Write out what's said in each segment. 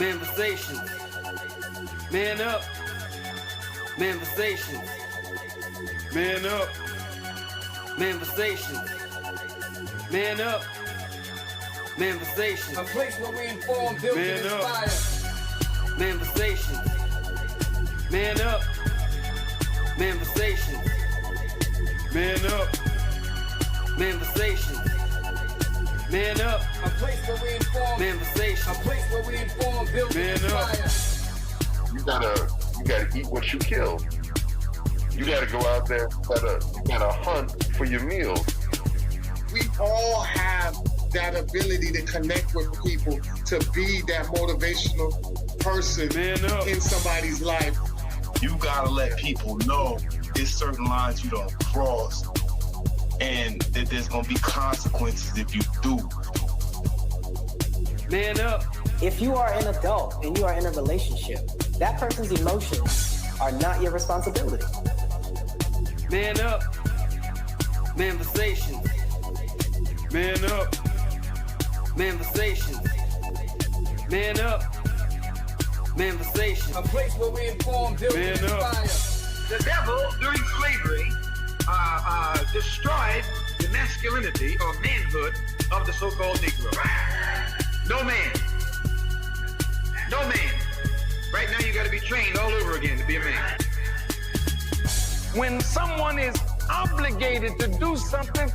Manifestations. Man up. Manifestations. Man up. Manifestations. Man up. Manifestations. A place where we inform, build, and inspire. Manifestations. Man up. Manifestations. Man up. Manifestations. Man up. A place where we inform. Manifestations. A place where we inform, build, and inspire. You gotta eat what you kill. You gotta go out there. You gotta hunt for your meals. We all have that ability to connect with people, to be that motivational person in somebody's life. You gotta let people know there's certain lines you don't cross, and that there's gonna be consequences if you do. Man up. If you are an adult and you are in a relationship, that person's emotions are not your responsibility. Man up. Manifestations. Man up. Manifestations. Man up. Manifestations. A place where we inform, build, and inspire. The devil, during slavery, destroyed the masculinity or manhood of the so-called Negro. No man. No man. Right now you got to be trained all over again to be a man. When someone is obligated to do something,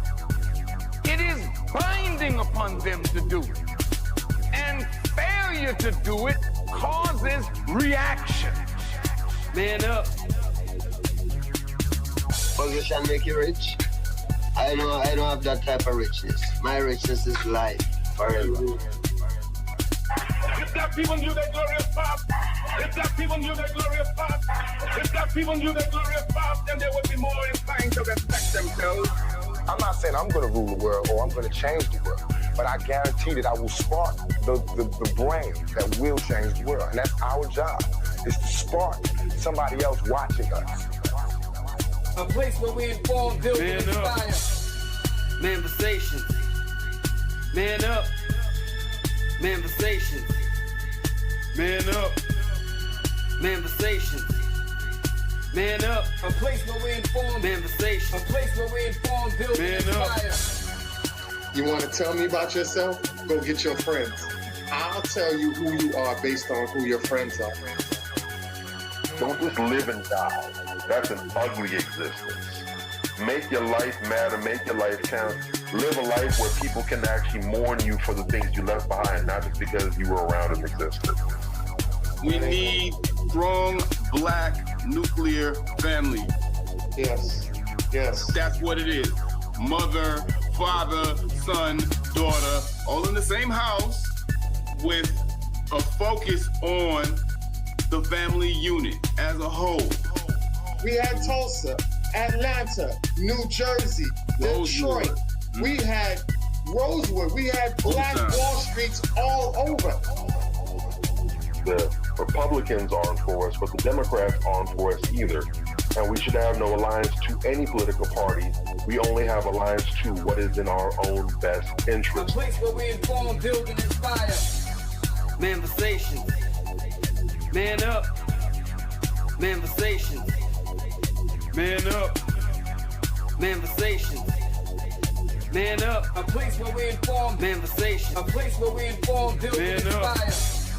it is binding upon them to do it. And failure to do it causes reaction. Man up. Position make you rich. I don't have that type of richness. My richness is life forever. If that people knew that glorious pop, if that people knew that glorious pop, if that people knew that glorious pop, then they would be more inclined to respect themselves. I'm not saying I'm going to rule the world or I'm going to change the world, but I guarantee that I will spark the brain that will change the world. And that's our job, is to spark somebody else watching us. A place where we inform, build, and inspire. Manifestations. Man up. Manifestations. Man up. Manifestations. Man up. A place where we inform. Manifestations. A place where we inform, build, and inspire. You want to tell me about yourself? Go get your friends. I'll tell you who you are based on who your friends are. Don't just live and die. That's an ugly existence. Make your life matter. Make your life count. Live a life where people can actually mourn you for the things you left behind, not just because you were around and existed. We need strong black nuclear family. Yes. Yes. That's what it is. Mother, father, son, daughter, all in the same house with a focus on the family unit as a whole. We had Tulsa, Atlanta, New Jersey, Detroit. We had Rosewood. We had Black Wall Streets all over. The Republicans aren't for us, but the Democrats aren't for us either. And we should have no alliance to any political party. We only have alliance to what is in our own best interest. A place where we inform, build, and inspire. Manifestations. Man up. Manifestations. Man up. Manifestations. Man up. A place where we inform. Manifestations. A place where we inform, build, and inspire.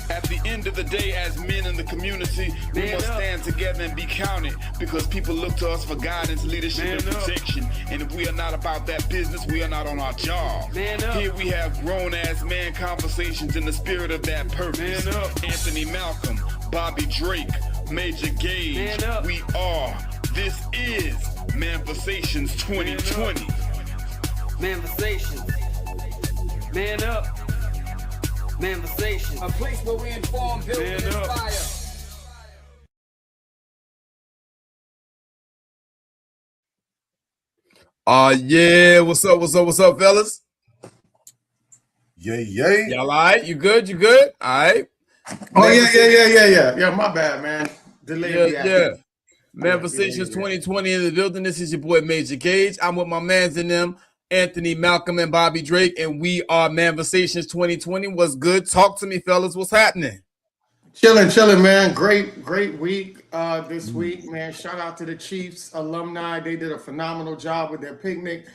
At the end of the day, as men in the community, we must stand together and be counted, because people look to us for guidance, leadership, and protection. And if we are not about that business, we are not on our job. Here we have grown-ass man conversations in the spirit of that purpose. Anthony Malcolm, Bobby Drake, Major Gage, we are. This is Manifestations 2020. Manifestations. Man up. Manifestations. A place where we inform, build, and inspire. Yeah, what's up, fellas? Yay. Y'all all right? You good? All right. Oh, yeah, my bad, man. Yeah. Manifestations 2020 in the building. This is your boy Major Gage. I'm with my mans in them, Anthony Malcolm and Bobby Drake, and we are Manifestations 2020. What's good? Talk to me, fellas. What's happening? Chilling, man. Great week this week, man. Shout out to the Chiefs alumni. They did a phenomenal job with their picnic.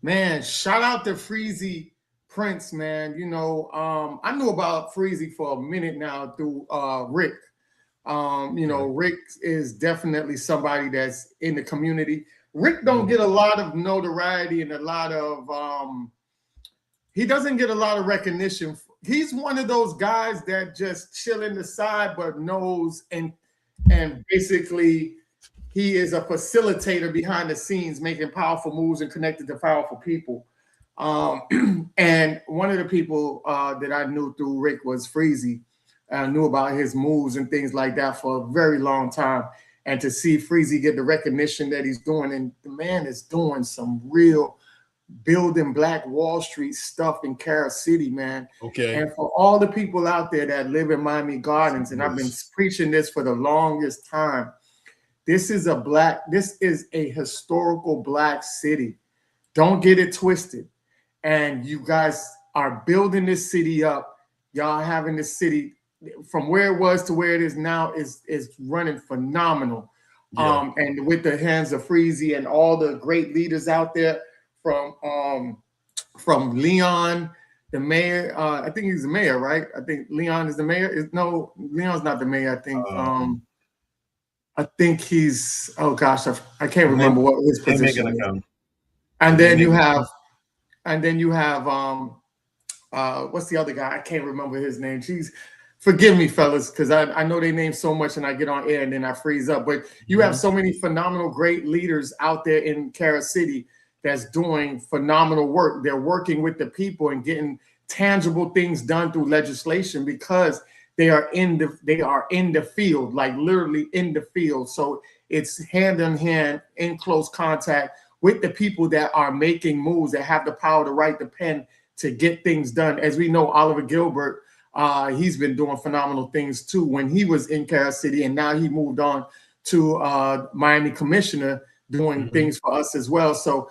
Man, shout out to Freezy Prince, man. I knew about Freezy for a minute now through Rick. Rick is definitely somebody that's in the community. Rick don't get a lot of notoriety and a lot of he doesn't get a lot of recognition. He's one of those guys that just chill in the side, but knows and basically he is a facilitator behind the scenes, making powerful moves and connected to powerful people. And one of the people that I knew through Rick was Freezy. I knew about his moves and things like that for a very long time. And to see Freezy get the recognition that he's doing, and the man is doing some real building Black Wall Street stuff in Carol City, man. Okay. And for all the people out there that live in Miami Gardens, and I've been preaching this for the longest time, this is a historical Black city. Don't get it twisted. And you guys are building this city up. Y'all having this city from where it was to where it is now is running phenomenal. Yeah. And with the hands of Freezy and all the great leaders out there, from Leon, the mayor. I think he's the mayor, right? I think Leon is the mayor. No, Leon's not the mayor. I think he's. Oh gosh, I can't remember what his position is. And then you have, what's the other guy? I can't remember his name. Jeez, forgive me, fellas, because I know they name so much and I get on air and then I freeze up. But you have so many phenomenal, great leaders out there in Carol City that's doing phenomenal work. They're working with the people and getting tangible things done through legislation because they are in the field, like literally in the field. So it's hand in hand, in close contact with the people that are making moves, that have the power to write the pen to get things done. As we know, Oliver Gilbert, he's been doing phenomenal things too when he was in Carol City, and now he moved on to Miami Commissioner, doing things for us as well. So,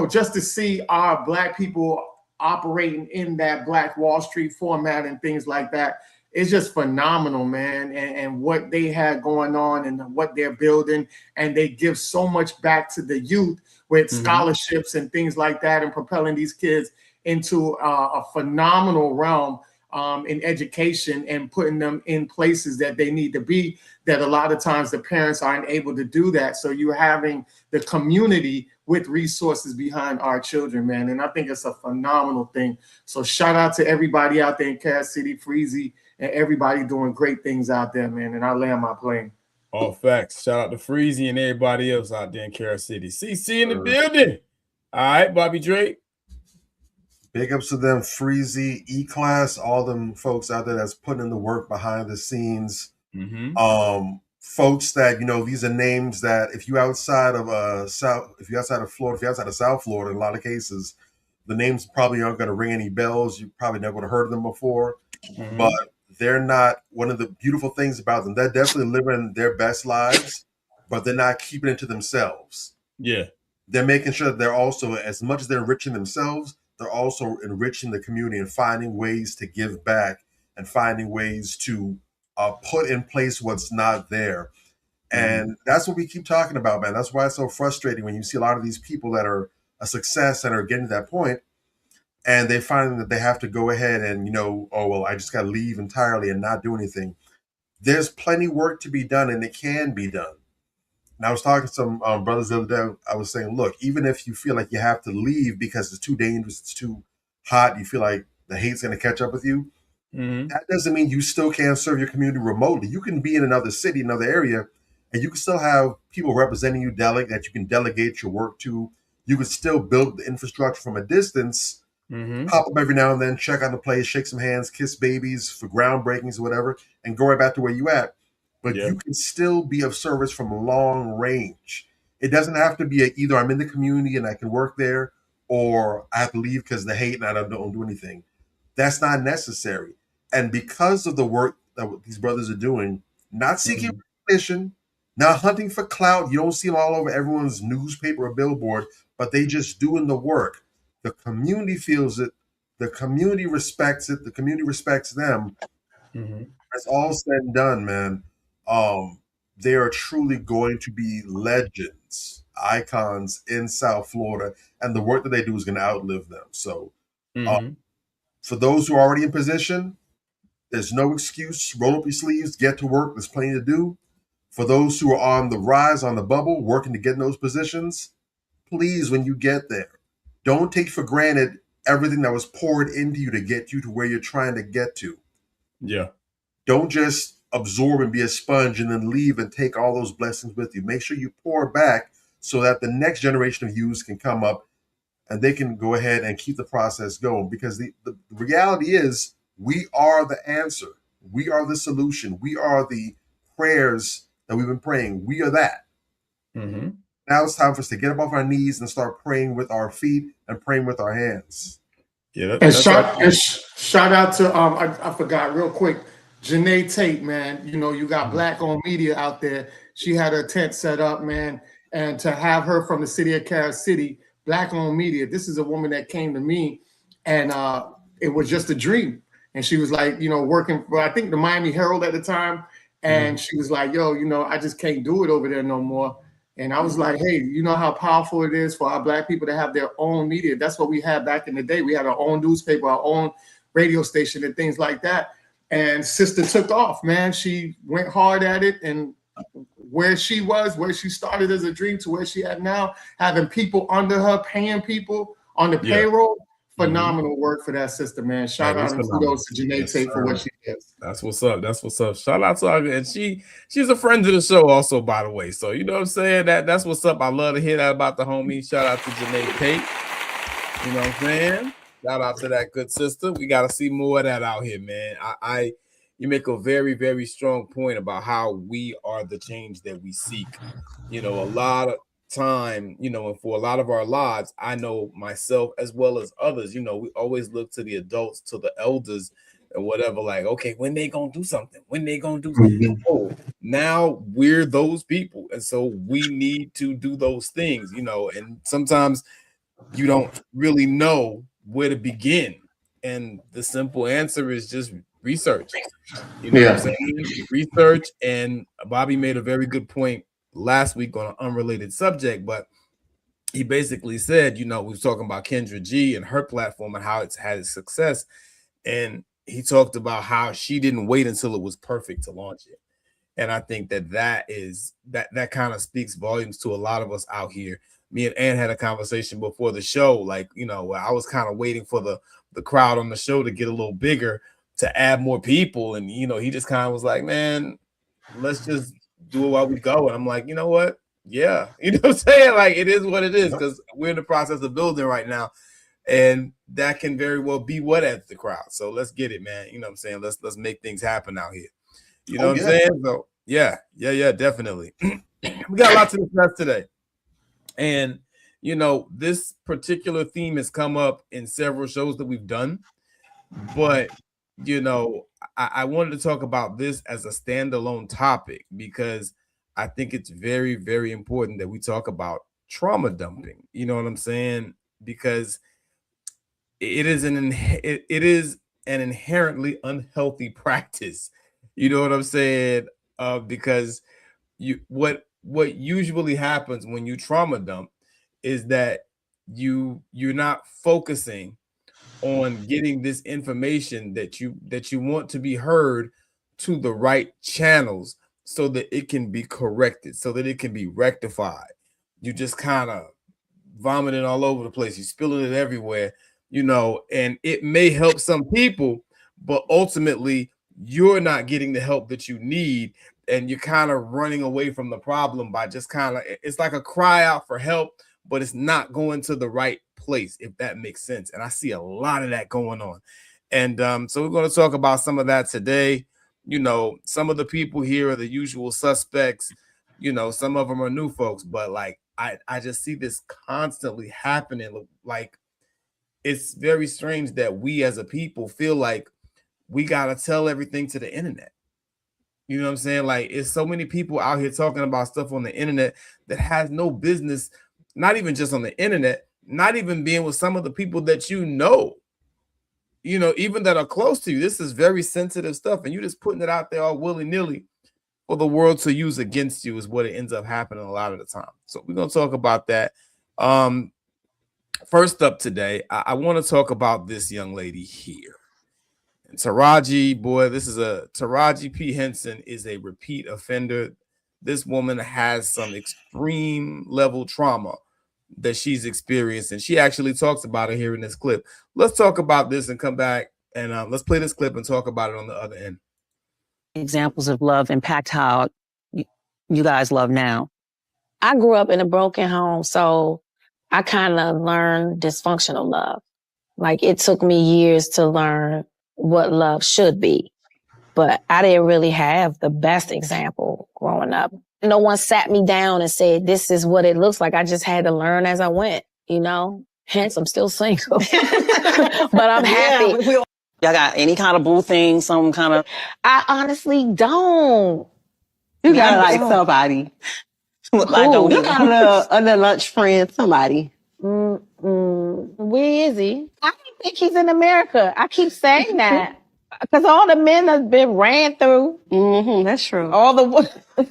just to see our Black people operating in that Black Wall Street format and things like that, it's just phenomenal, man. And what they had going on and what they're building, and they give so much back to the youth with scholarships and things like that, and propelling these kids into a phenomenal realm in education and putting them in places that they need to be, that a lot of times the parents aren't able to do that. So you're having the community with resources behind our children, man. And I think it's a phenomenal thing. So shout out to everybody out there in Cass City, Freezy, and everybody doing great things out there, man. And I land my plane. All facts. Shout out to Freezy and everybody else out there in Carol City. CC in the building. All right, Bobby Drake. Big ups to them, Freezy, E-Class, all them folks out there that's putting in the work behind the scenes. Folks that, these are names that if you're outside of Florida, if you're outside of South Florida, in a lot of cases, the names probably aren't going to ring any bells. You probably never would have heard of them before, but they're not. One of the beautiful things about them, they're definitely living their best lives, but they're not keeping it to themselves. Yeah. They're making sure that they're also, as much as they're enriching themselves, they're also enriching the community and finding ways to give back and finding ways to put in place what's not there. And that's what we keep talking about, man. That's why it's so frustrating when you see a lot of these people that are a success and are getting to that point, and they find that they have to go ahead and, I just got to leave entirely and not do anything. There's plenty work to be done, and it can be done. And I was talking to some brothers the other day. I was saying, look, even if you feel like you have to leave because it's too dangerous, it's too hot, you feel like the hate's going to catch up with you, that doesn't mean you still can't serve your community remotely. You can be in another city, another area, and you can still have people representing you, that you can delegate your work to. You can still build the infrastructure from a distance, pop up every now and then, check on the place, shake some hands, kiss babies for groundbreakings or whatever, and go right back to where you at. But you can still be of service from long range. It doesn't have to be either I'm in the community and I can work there, or I have to leave because of the hate and I don't do anything. That's not necessary. And because of the work that these brothers are doing, not seeking recognition, not hunting for clout, you don't see them all over everyone's newspaper or billboard, but they just doing the work. The community feels it. The community respects it. The community respects them. And it's all said and done, man, they are truly going to be legends, icons in South Florida, and the work that they do is going to outlive them. So, for those who are already in position, there's no excuse. Roll up your sleeves, get to work. There's plenty to do. For those who are on the rise, on the bubble, working to get in those positions, please, when you get there, don't take for granted everything that was poured into you to get you to where you're trying to get to. Yeah. Don't just absorb and be a sponge and then leave and take all those blessings with you. Make sure you pour back so that the next generation of youths can come up and they can go ahead and keep the process going. Because the reality is, we are the answer. We are the solution. We are the prayers that we've been praying. We are that. Now it's time for us to get up off our knees and start praying with our feet and praying with our hands. Yeah, and shout out to I forgot real quick, Janae Tate, man. You know, you got Black-owned media out there. She had her tent set up, man, and to have her from the city of Carol City, Black-owned media. This is a woman that came to me, and it was just a dream. And she was like, you know, working for, I think, the Miami Herald at the time, and she was like, yo, you know, I just can't do it over there no more. And I was like, hey, you know how powerful it is for our Black people to have their own media. That's what we had back in the day. We had our own newspaper, our own radio station and things like that. And sister took off, man. She went hard at it. And where she was, where she started as a dream to where she at now, having people under her, paying people on the payroll. Phenomenal work for that sister, man. Shout out and kudos to Janae Tate for what she did. That's what's up. That's what's up. Shout out to her. And she's a friend of the show also, by the way. So you know what I'm saying? That's what's up. I love to hear that about the homie. Shout out to Janae Tate. You know what I'm saying? Shout out to that good sister. We got to see more of that out here, man. You make a very, very strong point about how we are the change that we seek. You know, a lot of time, you know, and for a lot of our lives, I know myself as well as others, you know, we always look to the adults, to the elders and whatever, like, okay, when they gonna do something, oh, now we're those people, and so we need to do those things, you know. And sometimes you don't really know where to begin, and the simple answer is just research. You know what I'm saying? Research. And Bobby made a very good point last week on an unrelated subject, but he basically said, you know, we were talking about Kendra G and her platform and how it's had success, and he talked about how she didn't wait until it was perfect to launch it. And I think that kind of speaks volumes to a lot of us out here. Me and Ann had a conversation before the show, like, you know, I was kind of waiting for the crowd on the show to get a little bigger to add more people, and you know, he just kind of was like, man, let's just do it while we go. And I'm like, you know what? Yeah. You know what I'm saying? Like, it is what it is, because we're in the process of building right now. And that can very well be what adds the crowd. So let's get it, man. You know what I'm saying? Let's make things happen out here. You know what I'm saying? So yeah, definitely. We got a lot to discuss today. And you know, this particular theme has come up in several shows that we've done. But you know, I wanted to talk about this as a standalone topic because I think it's very, very important that we talk about trauma dumping. You know what I'm saying? Because it is an inherently unhealthy practice. You know what I'm saying? Because what usually happens when you trauma dump is that you're not focusing on getting this information that you want to be heard to the right channels so that it can be corrected, so that it can be rectified. You just kind of vomiting all over the place. You're spilling it everywhere, you know, and it may help some people, but ultimately you're not getting the help that you need, and you're kind of running away from the problem by just kind of, it's like a cry out for help, but it's not going to the right place, if that makes sense. And I see a lot of that going on. And so we're going to talk about some of that today. You know, some of the people here are the usual suspects. You know, some of them are new folks, but like I just see this constantly happening. Like, it's very strange that we as a people feel like we got to tell everything to the internet. You know what I'm saying? Like, it's so many people out here talking about stuff on the internet that has no business, not even just on the internet, not even being with some of the people that you know. you know, even that are close to you. This is very sensitive stuff, and you just putting it out there all willy-nilly for the world to use against you is what it ends up happening a lot of the time. So we're going to talk about that. First up today, I want to talk about this young lady here. And Taraji, boy, Taraji P. Henson is a repeat offender. This woman has some extreme level trauma that she's experienced, and she actually talks about it here in this clip. Let's talk about this and come back, and let's play this clip and talk about it on the other end. Examples of love impact how you guys love now. I grew up in a broken home, so I kind of learned dysfunctional love. Like, it took me years to learn what love should be, but I didn't really have the best example growing up. No one sat me down and said, this is what it looks like. I just had to learn as I went, you know? Hence, I'm still single. But I'm happy. Y'all got any kind of boo thing, some kind of... I honestly don't. You gotta like somebody. Like you got a lunch friend, somebody. Where is he? I don't think he's in America. I keep saying that. Because all the men have been ran through. That's true. All the...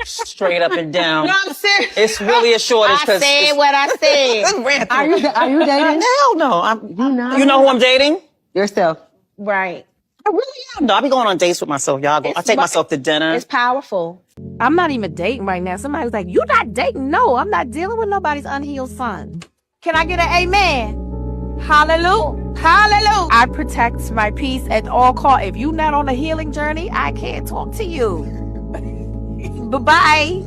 Straight up and down. No, I'm serious. It's really a shortage. I said what I said. Are you dating? Hell no. You know who I'm dating? Yourself. Right. I really am. No, I be going on dates with myself. I take myself to dinner. It's powerful. I'm not even dating right now. Somebody's like, you not dating? No, I'm not dealing with nobody's unhealed son. Can I get an amen? Hallelujah. Hallelujah. I protect my peace at all costs. If you're not on a healing journey, I can't talk to you. Bye-bye.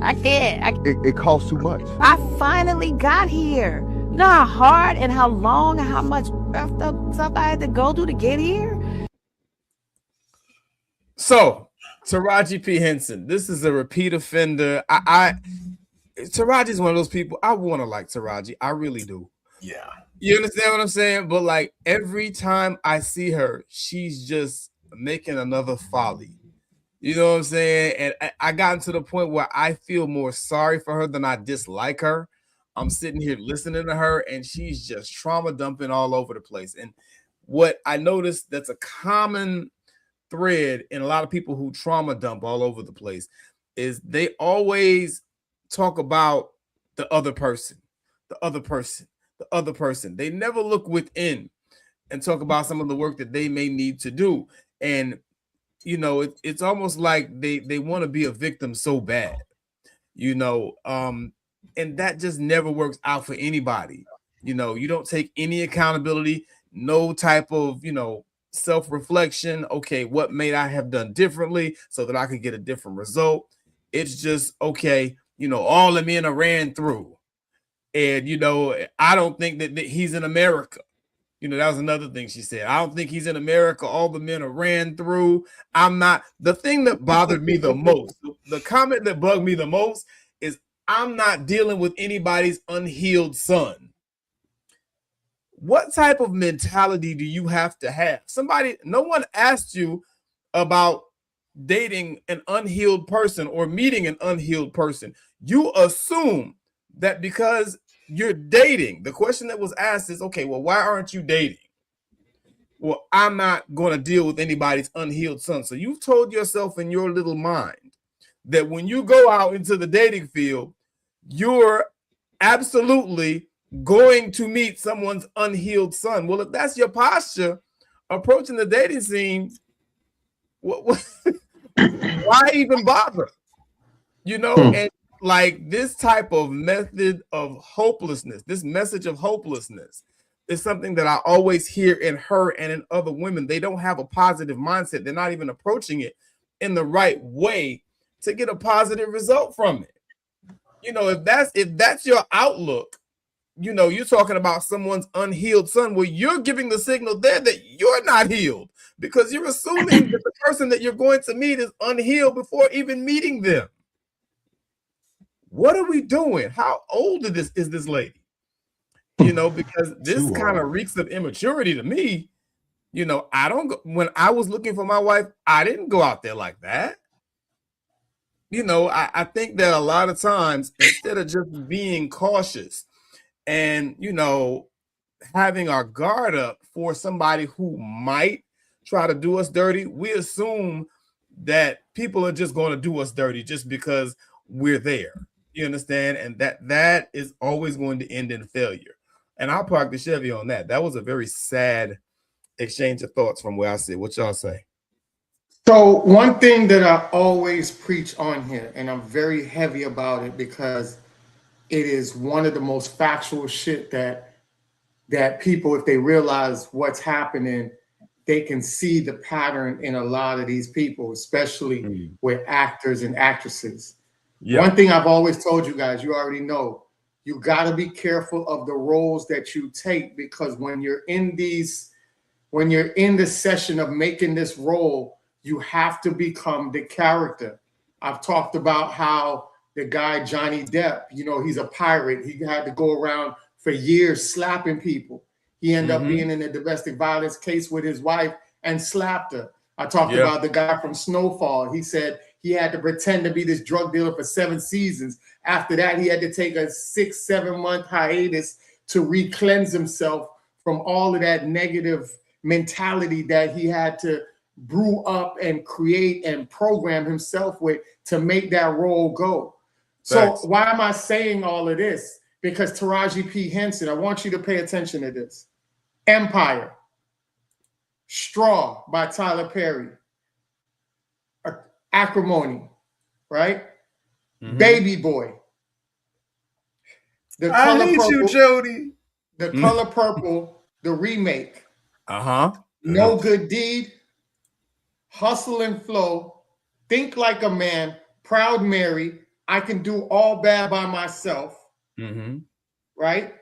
I can't. It costs too much. I finally got here. You know how hard and how long and how much stuff I had to go through to get here? So, Taraji P. Henson, this is a repeat offender. Taraji's one of those people, I want to like Taraji. I really do. Yeah. You understand what I'm saying? But like every time I see her, she's just making another folly. You know what I'm saying? And I gotten to the point where I feel more sorry for her than I dislike her. I'm sitting here listening to her, and she's just trauma dumping all over the place. And what I noticed that's a common thread in a lot of people who trauma dump all over the place is they always talk about the other person, the other person, the other person. They never look within and talk about some of the work that they may need to do. And you know, it's almost like they want to be a victim so bad, you know, and that just never works out for anybody. You know, you don't take any accountability, no type of, you know, self-reflection. Okay, what may I have done differently so that I could get a different result? It's just, okay, you know, all the men are ran through. And, you know, I don't think that he's in America. You know, that was another thing she said. I don't think he's in America. All the men are ran through. I'm not. The thing that bothered me the most, the comment that bugged me the most is I'm not dealing with anybody's unhealed son. What type of mentality do you have to have? No one asked you about dating an unhealed person or meeting an unhealed person. You assume that because you're dating, the question that was asked is, okay, well, why aren't you dating? Well, I'm not going to deal with anybody's unhealed son. So you've told yourself in your little mind that when you go out into the dating field, you're absolutely going to meet someone's unhealed son. Well, if that's your posture approaching the dating scene, why even bother? You know, and like this type of method of hopelessness, this message of hopelessness is something that I always hear in her and in other women. They don't have a positive mindset. They're not even approaching it in the right way to get a positive result from it. You know, if that's your outlook, you know, you're talking about someone's unhealed son. Well, you're giving the signal there that you're not healed because you're assuming that the person that you're going to meet is unhealed before even meeting them. What are we doing? How old is this lady? You know, because this kind of reeks of immaturity to me. You know, when I was looking for my wife, I didn't go out there like that. You know, I think that a lot of times, instead of just being cautious and, you know, having our guard up for somebody who might try to do us dirty, we assume that people are just going to do us dirty just because we're there. You understand? And that is always going to end in failure. And I'll park the Chevy on that. That was a very sad exchange of thoughts from where I sit. What y'all say? So one thing that I always preach on here, and I'm very heavy about it because it is one of the most factual shit that people, if they realize what's happening, they can see the pattern in a lot of these people, especially with actors and actresses. Yeah. One thing I've always told you guys, you already know, you got to be careful of the roles that you take, because when you're in the session of making this role, you have to become the character. I've talked about how the guy Johnny Depp, you know, he's a pirate. He had to go around for years slapping people. He ended up being in a domestic violence case with his wife and slapped her. I talked about the guy from Snowfall. He said he had to pretend to be this drug dealer for 7 seasons. After that, he had to take a 6-7 month hiatus to re-cleanse himself from all of that negative mentality that he had to brew up and create and program himself with to make that role go. So why am I saying all of this? Because Taraji P. Henson, I want you to pay attention to this. Empire, Straw by Tyler Perry, Acrimony, right? Baby Boy. The I Color hate Purple, you, Jody. The Color Purple, the remake. No Good Deed, Hustle and Flow, Think Like a Man, Proud Mary, I Can Do All Bad by Myself. Right?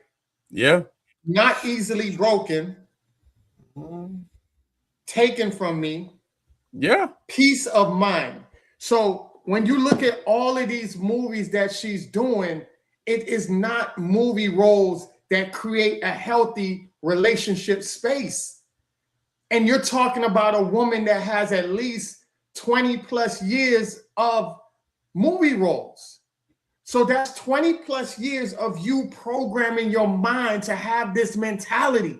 Yeah. Not Easily Broken. Taken From Me. Yeah. Peace of Mind. So when you look at all of these movies that she's doing, it is not movie roles that create a healthy relationship space. And you're talking about a woman that has at least 20 plus years of movie roles. So that's 20 plus years of you programming your mind to have this mentality.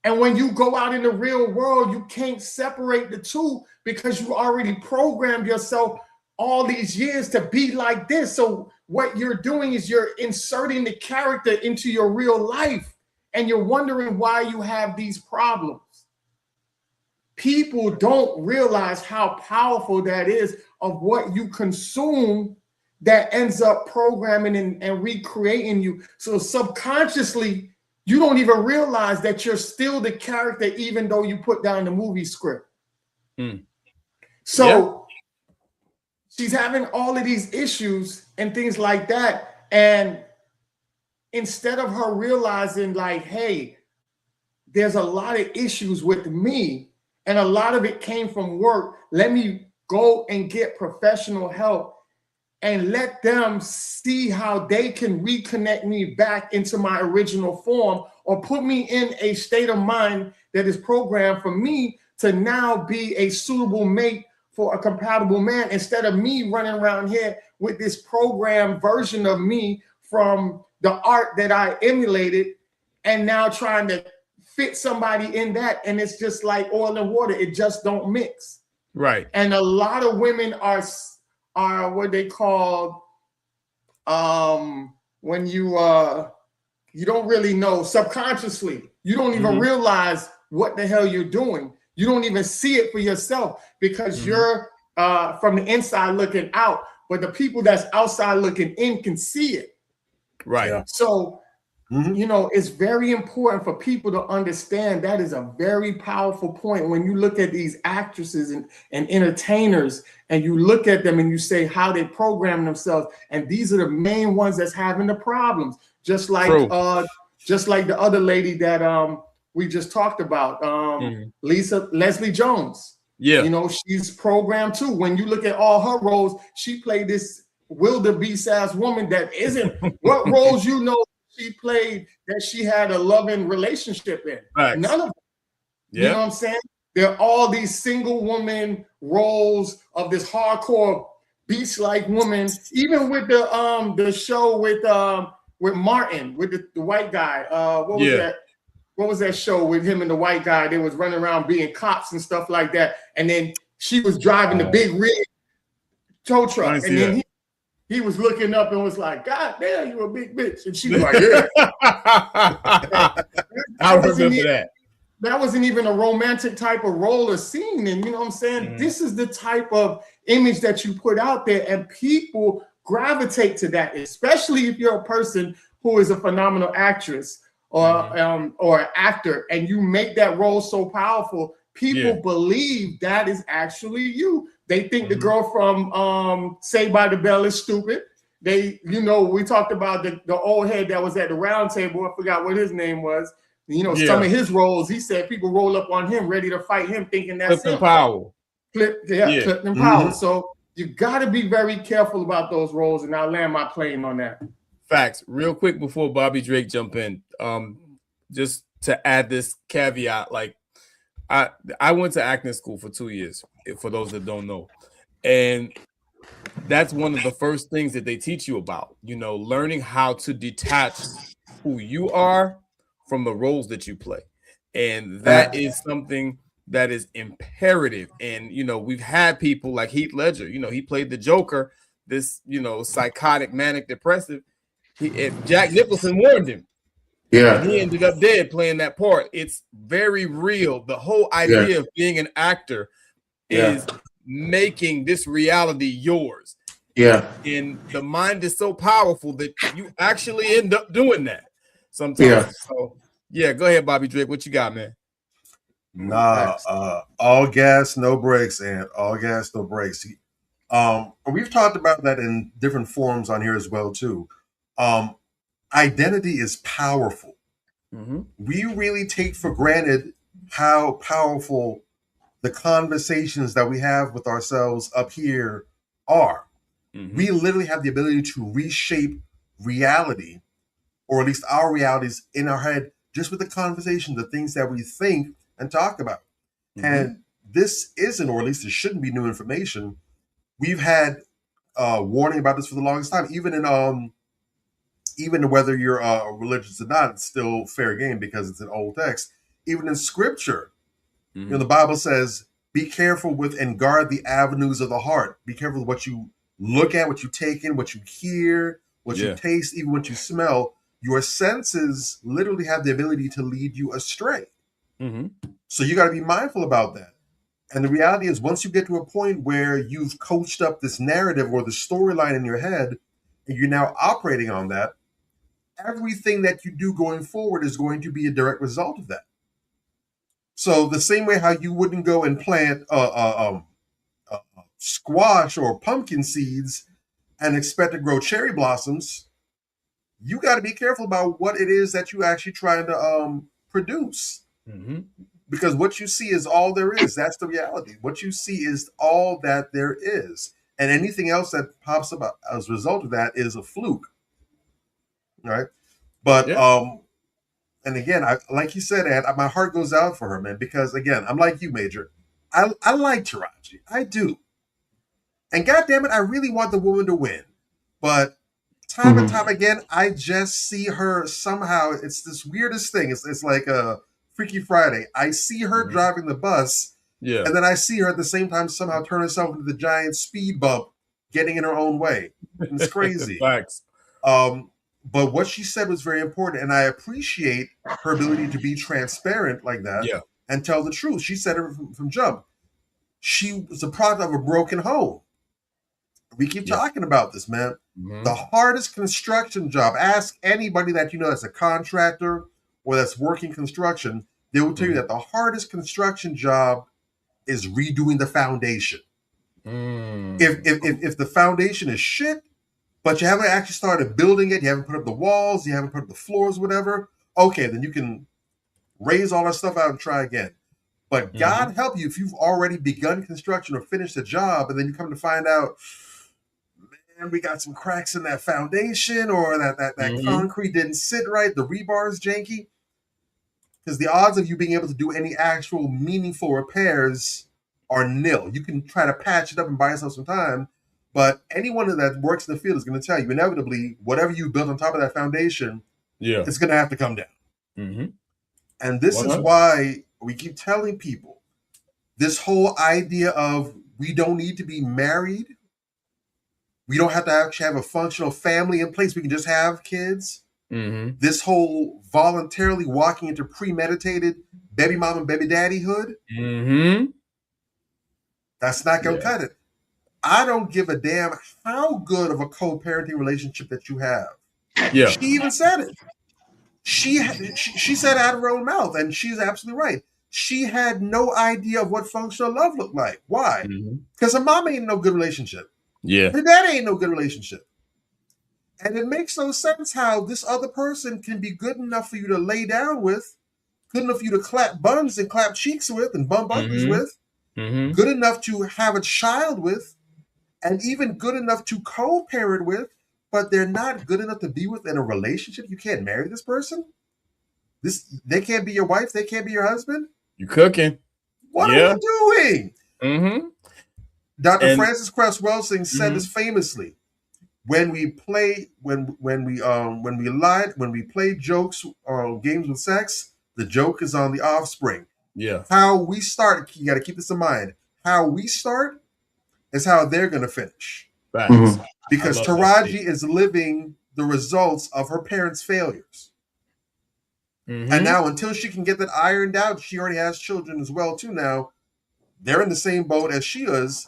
And when you go out in the real world, you can't separate the two because you already programmed yourself all these years to be like this. So what you're doing is you're inserting the character into your real life, and you're wondering why you have these problems. People don't realize how powerful that is of what you consume that ends up programming and recreating you. So subconsciously, you don't even realize that you're still the character, even though you put down the movie script. So she's having all of these issues and things like that. And instead of her realizing like, hey, there's a lot of issues with me, and a lot of it came from work, let me go and get professional help and let them see how they can reconnect me back into my original form, or put me in a state of mind that is programmed for me to now be a suitable mate for a compatible man, instead of me running around here with this programmed version of me from the art that I emulated, and now trying to fit somebody in that, and it's just like oil and water. It just don't mix. Right. And a lot of women are what they call when you don't really know subconsciously. You don't even realize what the hell you're doing. You don't even see it for yourself because you're from the inside looking out, but the people that's outside looking in can see it. Right. Yeah. So, you know, it's very important for people to understand that is a very powerful point. When you look at these actresses and entertainers, and you look at them and you say how they program themselves, and these are the main ones that's having the problems. Just like the other lady that we just talked about, Leslie Jones. Yeah, you know, she's programmed too. When you look at all her roles, she played this wildebeest ass woman that isn't what roles you know she played that she had a loving relationship in. Right. None of them. Yeah. You know what I'm saying? There are all these single woman roles of this hardcore beast-like woman. Even with the show with Martin, with the white guy. What was that? what was that show with him and the white guy? They was running around being cops and stuff like that. And then she was driving the big rig tow truck. And then he was looking up and was like, God damn, you a big bitch. And she was like, yeah. I remember that. That wasn't even a romantic type of role or scene. And you know what I'm saying? This is the type of image that you put out there, and people gravitate to that, especially if you're a person who is a phenomenal actress or actor, and you make that role so powerful, people believe that is actually you. They think the girl from Saved by the Bell is stupid. They, you know, we talked about the old head that was at the round table. I forgot what his name was. You know, some of his roles, he said people roll up on him, ready to fight him, thinking that's Clifton Powell. Clifton Powell. So you got to be very careful about those roles, and I'll land my plane on that. Facts. Real quick before Bobby Drake jump in, just to add this caveat, like I went to acting school for 2 years, for those that don't know, and that's one of the first things that they teach you about, you know, learning how to detach who you are from the roles that you play. And that is something that is imperative. And, you know, we've had people like Heath Ledger, you know, he played the Joker, this, you know, psychotic, manic, depressive. Jack Nicholson warned him. Yeah. And he ended up dead playing that part. It's very real. The whole idea of being an actor is making this reality yours. Yeah. And the mind is so powerful that you actually end up doing that sometimes. Yeah. So yeah, go ahead, Bobby Drake. What you got, man? Nah, all gas, no brakes, and all gas, no brakes. We've talked about that in different forms on here as well, too. Identity is powerful. We really take for granted how powerful the conversations that we have with ourselves up here are. We literally have the ability to reshape reality, or at least our realities in our head, just with the conversation, the things that we think and talk about. And this isn't, or at least it shouldn't be, new information. We've had warning about this for the longest time. Even whether you're religious or not, it's still fair game because it's an old text. Even in scripture, you know, the Bible says, be careful with and guard the avenues of the heart. Be careful with what you look at, what you take in, what you hear, what you taste, even what you smell. Your senses literally have the ability to lead you astray. So you got to be mindful about that. And the reality is, once you get to a point where you've coached up this narrative or the storyline in your head, and you're now operating on that, everything that you do going forward is going to be a direct result of that. So the same way how you wouldn't go and plant squash or pumpkin seeds and expect to grow cherry blossoms, you got to be careful about what it is that you actually trying to produce. Because what you see is all there is. That's the reality. What you see is all that there is. And anything else that pops up as a result of that is a fluke. Right? But, and again, like you said, Ed, my heart goes out for her, man, because again, I'm like you, Major. I like Taraji. I do. And goddamn it, I really want the woman to win. But time and time again, I just see her somehow. It's this weirdest thing. It's like a Freaky Friday. I see her driving the bus, and then I see her at the same time somehow turn herself into the giant speed bump, getting in her own way. It's crazy. Facts. But what she said was very important, and I appreciate her ability to be transparent like that and tell the truth. She said it from jump. She was a product of a broken home. We keep talking about this, man. The hardest construction job, ask anybody that you know that's a contractor or that's working construction, they will tell you that the hardest construction job is redoing the foundation. If the foundation is shit, but you haven't actually started building it, you haven't put up the walls, you haven't put up the floors, whatever, okay, then you can raise all that stuff out and try again. But God help you if you've already begun construction or finished the job, and then you come to find out, man, we got some cracks in that foundation, or that concrete didn't sit right, the rebar is janky. Because the odds of you being able to do any actual meaningful repairs are nil. You can try to patch it up and buy yourself some time, but anyone that works in the field is going to tell you, inevitably, whatever you built on top of that foundation, it's going to have to come down. And this is why we keep telling people this whole idea of we don't need to be married. We don't have to actually have a functional family in place. We can just have kids. Mm-hmm. This whole voluntarily walking into premeditated baby mom and baby daddyhood. Mm-hmm. That's not going to cut it. I don't give a damn how good of a co-parenting relationship that you have. Yeah. She even said it. She said it out of her own mouth, and she's absolutely right. She had no idea of what functional love looked like. Why? Because her mom ain't no good relationship. Yeah. Her dad ain't no good relationship. And it makes no sense how this other person can be good enough for you to lay down with, good enough for you to clap buns and clap cheeks with and bump uglies with, good enough to have a child with, and even good enough to co-parent with, but they're not good enough to be with in a relationship. You can't marry this person. They can't be your wife. They can't be your husband. You cooking. What are we doing? Mm-hmm. Dr. Francis Cress Welsing said this famously. When we play jokes or games with sex, the joke is on the offspring. Yeah. How we start, you got to keep this in mind. How we start is how they're going to finish. Facts. Because Taraji is living the results of her parents' failures. And now until she can get that ironed out, she already has children as well too now. They're in the same boat as she is.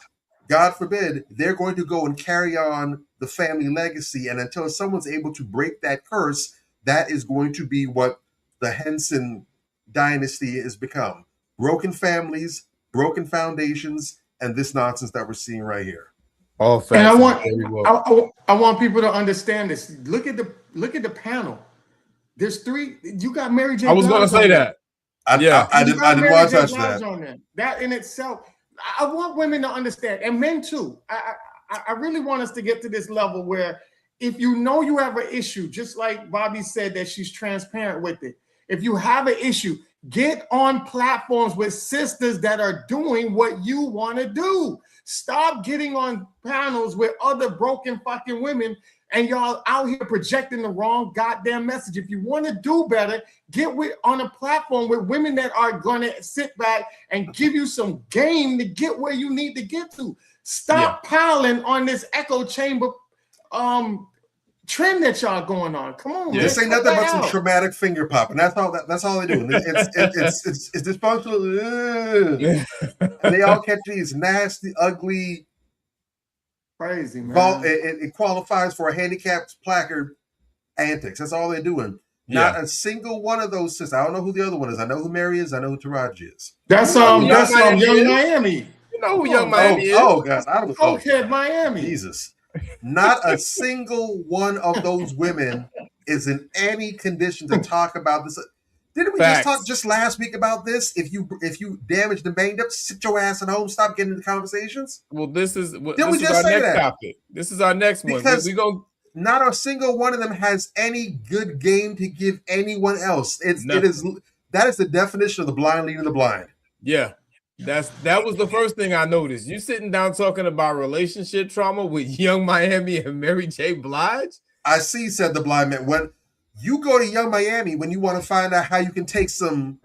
God forbid, they're going to go and carry on the family legacy. And until someone's able to break that curse, that is going to be what the Henson dynasty has become. Broken families, broken foundations, and this nonsense that we're seeing right here. All facts. And I want people to understand this. Look at the panel. There's three. You got Mary J. I was going to say that. I didn't want to touch that. That in itself, I want women to understand, and men too. I really want us to get to this level where if you know you have an issue, just like Bobby said that she's transparent with it. If you have an issue, get on platforms with sisters that are doing what you want to do. Stop getting on panels with other broken fucking women and y'all out here projecting the wrong goddamn message. If you want to do better, get on a platform with women that are going to sit back and give you some game to get where you need to get to. Stop piling on this echo chamber trend that y'all going on. Come on, man. This ain't nothing but some traumatic finger popping. That's all they do. It's dysfunctional. And they all catch these nasty, ugly, crazy, man. It qualifies for a handicapped placard antics. That's all they're doing. Not a single one of those sisters. I don't know who the other one is. I know who Mary is. I know who Taraji is. That's Young Miami. You know who Young Miami is? Oh God, I don't know. Okay, Miami. Jesus. Not a single one of those women is in any condition to talk about this. Didn't we just talk just last week about this? If you damaged and banged up, sit your ass at home, stop getting into conversations. Well, this is our next topic. This is our next one. Because not a single one of them has any good game to give anyone else. That is the definition of the blind leading the blind. Yeah. That was the first thing I noticed. You sitting down talking about relationship trauma with Young Miami and Mary J. Blige? I see, said the blind man. When you go to Young Miami, when you want to find out how you can take some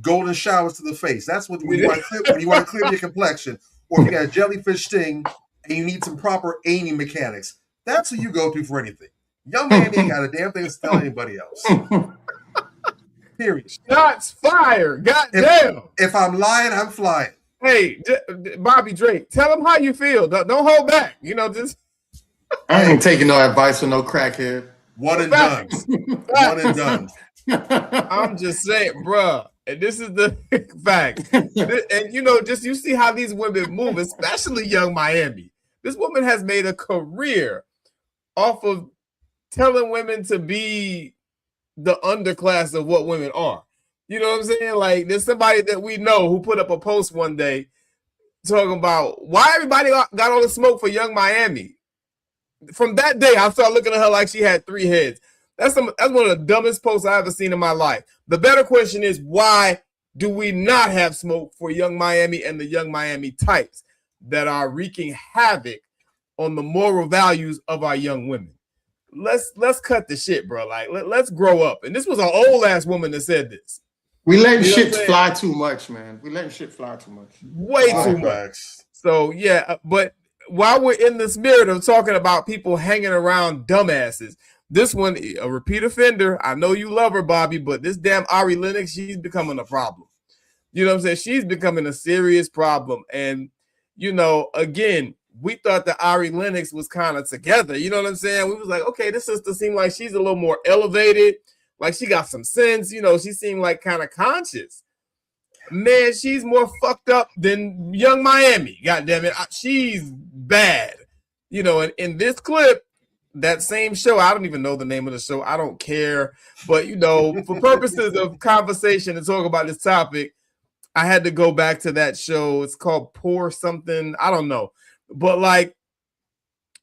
golden showers to the face, that's when you want to clear your complexion, or if you got a jellyfish sting and you need some proper aiming mechanics, that's who you go to for anything. Young Miami ain't got a damn thing to tell anybody else. Period. Shots fired. Goddamn. If I'm lying, I'm flying. Hey, Bobby Drake, tell them how you feel. Don't hold back. Just. I ain't taking no advice from no crackhead. One and done. One and done. I'm just saying, bruh. And this is the fact. And you see how these women move, especially Young Miami. This woman has made a career off of telling women to be the underclass of what women are. You know what I'm saying? Like, there's somebody that we know who put up a post one day talking about why everybody got all the smoke for Young Miami. From that day, I started looking at her like she had 3 heads. That's one of the dumbest posts I've ever seen in my life. The better question is, why do we not have smoke for Young Miami and the Young Miami types that are wreaking havoc on the moral values of our young women? Let's cut the shit, bro. Like, let's grow up. And this was an old ass woman that said this. We letting shit fly too much, man. We letting shit fly too much. Way too much. So yeah, but while we're in the spirit of talking about people hanging around dumbasses, this one, a repeat offender. I know you love her, Bobby, but this damn Ari Lennox, she's becoming a problem. You know what I'm saying? She's becoming a serious problem. And, you know, again, we thought that Ari Lennox was kind of together. You know what I'm saying? We was like, okay, this sister seemed like she's a little more elevated. Like she got some sense. You know, she seemed like kind of conscious. Man, she's more fucked up than Young Miami. God damn it. She's bad. You know, and in this clip, that same show, I don't even know the name of the show. I don't care. But, you know, for purposes of conversation and talk about this topic, I had to go back to that show. It's called Poor Something. I don't know. But, like,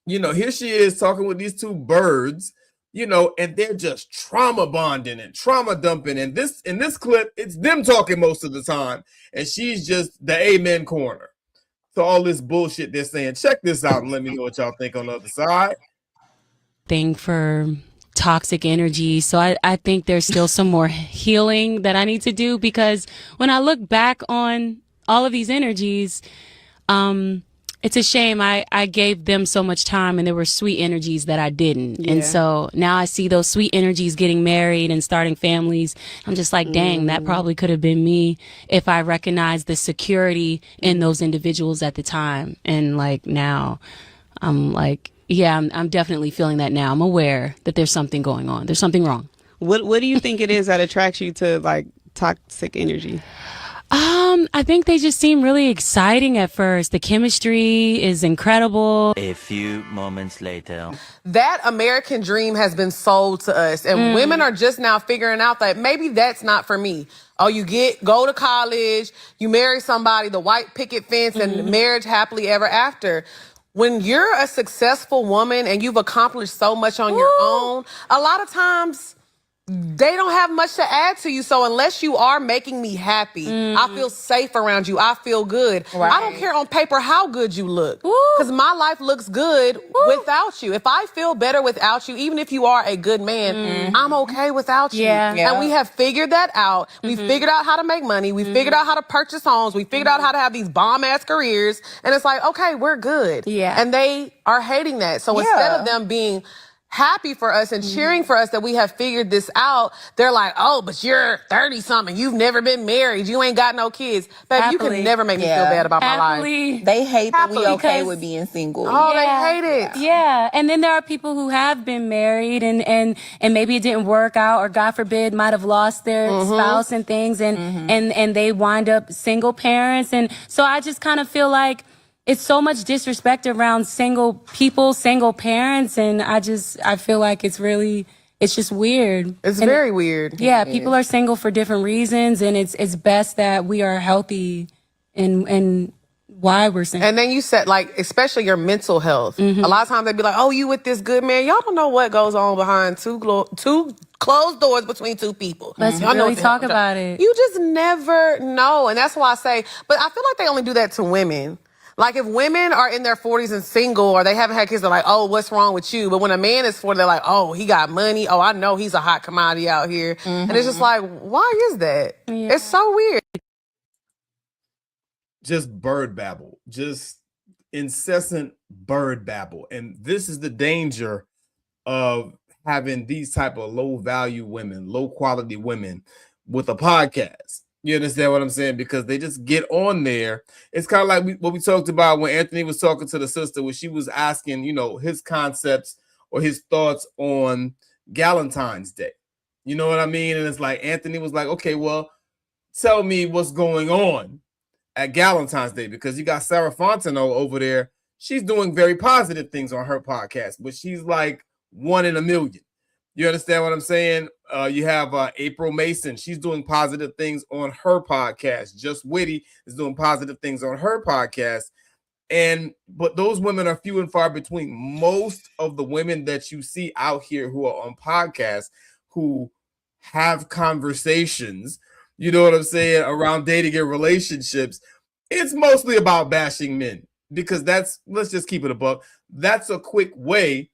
you know, here she is talking with these two birds, you know, and they're just trauma bonding and trauma dumping. And in this clip, it's them talking most of the time. And she's just the amen corner to all this bullshit they're saying. Check this out and let me know what y'all think on the other side. Thing for toxic energy. So I think there's still some more healing that I need to do, because when I look back on all of these energies, it's a shame I gave them so much time and there were sweet energies that I didn't. Yeah. And so now I see those sweet energies getting married and starting families. I'm just like, dang, that probably could have been me if I recognized the security in those individuals at the time. And like now I'm like, yeah, I'm definitely feeling that now. I'm aware that there's something going on. There's something wrong. What do you think it is that attracts you to like toxic energy? I think they just seem really exciting at first. The chemistry is incredible. A few moments later. That American dream has been sold to us, and women are just now figuring out that maybe that's not for me. Oh, go to college, you marry somebody, the white picket fence, and marriage happily ever after. When you're a successful woman and you've accomplished so much on your own, a lot of times they don't have much to add to you. So unless you are making me happy, I feel safe around you. I feel good. Right. I don't care on paper how good you look, because my life looks good without you. If I feel better without you, even if you are a good man, I'm okay without you. Yeah. And we have figured that out. We figured out how to make money. We figured out how to purchase homes. We figured out how to have these bomb-ass careers. And it's like, okay, we're good. Yeah. And they are hating that. So instead of them being happy for us and cheering for us that we have figured this out, they're like, oh, but you're 30-something. You've never been married. You ain't got no kids. Baby, you can never make me feel bad about my life. They hate that we okay Because- with being single. Oh, they hate it. Yeah. And then there are people who have been married and maybe it didn't work out, or God forbid might have lost their spouse and things, and they wind up single parents. And so I just kind of feel like it's so much disrespect around single people, single parents, and I feel like it's just weird. It's very weird. Yeah, people are single for different reasons, and it's best that we are healthy and why we're single. And then you said, like, especially your mental health. A lot of times they be like, oh, you with this good man. Y'all don't know what goes on behind two closed doors between two people. Let's Y'all know really what the talk hell- about it. You just never know. And that's why I say, but I feel like they only do that to women. Like, if women are in their 40s and single, or they haven't had kids, they're like, oh, what's wrong with you? But when a man is 40, they're like, oh, he got money. Oh, I know he's a hot commodity out here. And it's just like, why is that? It's so weird. Just bird babble, just incessant bird babble. And this is the danger of having these type of low value women, low quality women with a podcast. You understand what I'm saying? Because they just get on there. It's kind of like what we talked about when Anthony was talking to the sister, when she was asking, you know, his concepts or his thoughts on Galentine's Day. You know what I mean? And it's like Anthony was like, okay, well, tell me what's going on at Galentine's Day, because you got Sarah Fontenot over there. She's doing very positive things on her podcast, but she's like 1 in a million. You understand what I'm saying? You have April Mason. She's doing positive things on her podcast. Just Witty is doing positive things on her podcast. But those women are few and far between. Most of the women that you see out here who are on podcasts, who have conversations, you know what I'm saying, around dating and relationships, it's mostly about bashing men, because let's just keep it a buck. That's a quick way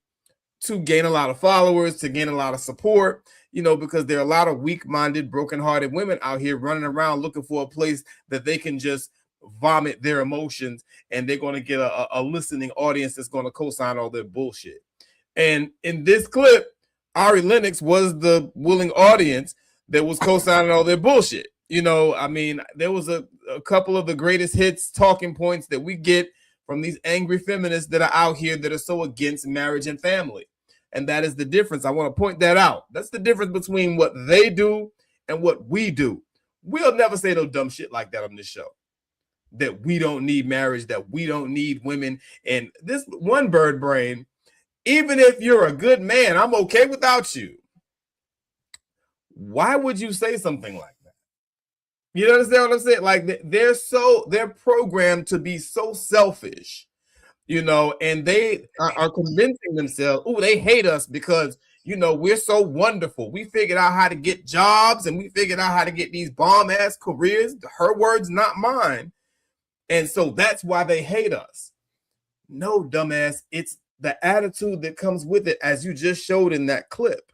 to gain a lot of followers, to gain a lot of support. you know, because there are a lot of weak-minded, broken-hearted women out here running around looking for a place that they can just vomit their emotions, and they're going to get a listening audience that's going to co-sign all their bullshit. And in this clip, Ari Lennox was the willing audience that was co-signing all their bullshit. You know, I mean, there was a couple of the greatest hits, talking points that we get from these angry feminists that are out here that are so against marriage and family. And that is the difference. I want to point that out. That's the difference between what they do and what we do. We'll never say no dumb shit like that on this show. That we don't need marriage, that we don't need women. And this one bird brain, even if you're a good man, I'm okay without you. Why would you say something like that? You understand what I'm saying? Like they're programmed to be so selfish, you know, and they are convincing themselves, oh, they hate us because, you know, we're so wonderful. We figured out how to get jobs and we figured out how to get these bomb ass careers. Her words, not mine. And so that's why they hate us. No, dumbass, it's the attitude that comes with it, as you just showed in that clip.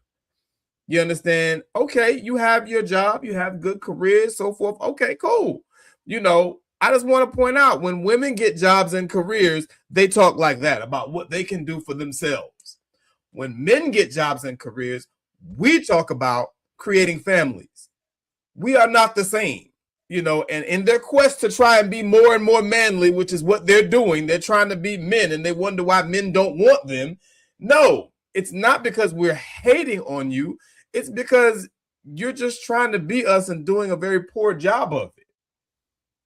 You understand? Okay, you have your job, you have good careers, so forth. Okay, cool. You know, I just want to point out, when women get jobs and careers, they talk like that about what they can do for themselves. When men get jobs and careers, we talk about creating families. We are not the same. You know, and in their quest to try and be more and more manly, which is what they're doing, they're trying to be men and they wonder why men don't want them. No, it's not because we're hating on you. It's because you're just trying to be us and doing a very poor job of it.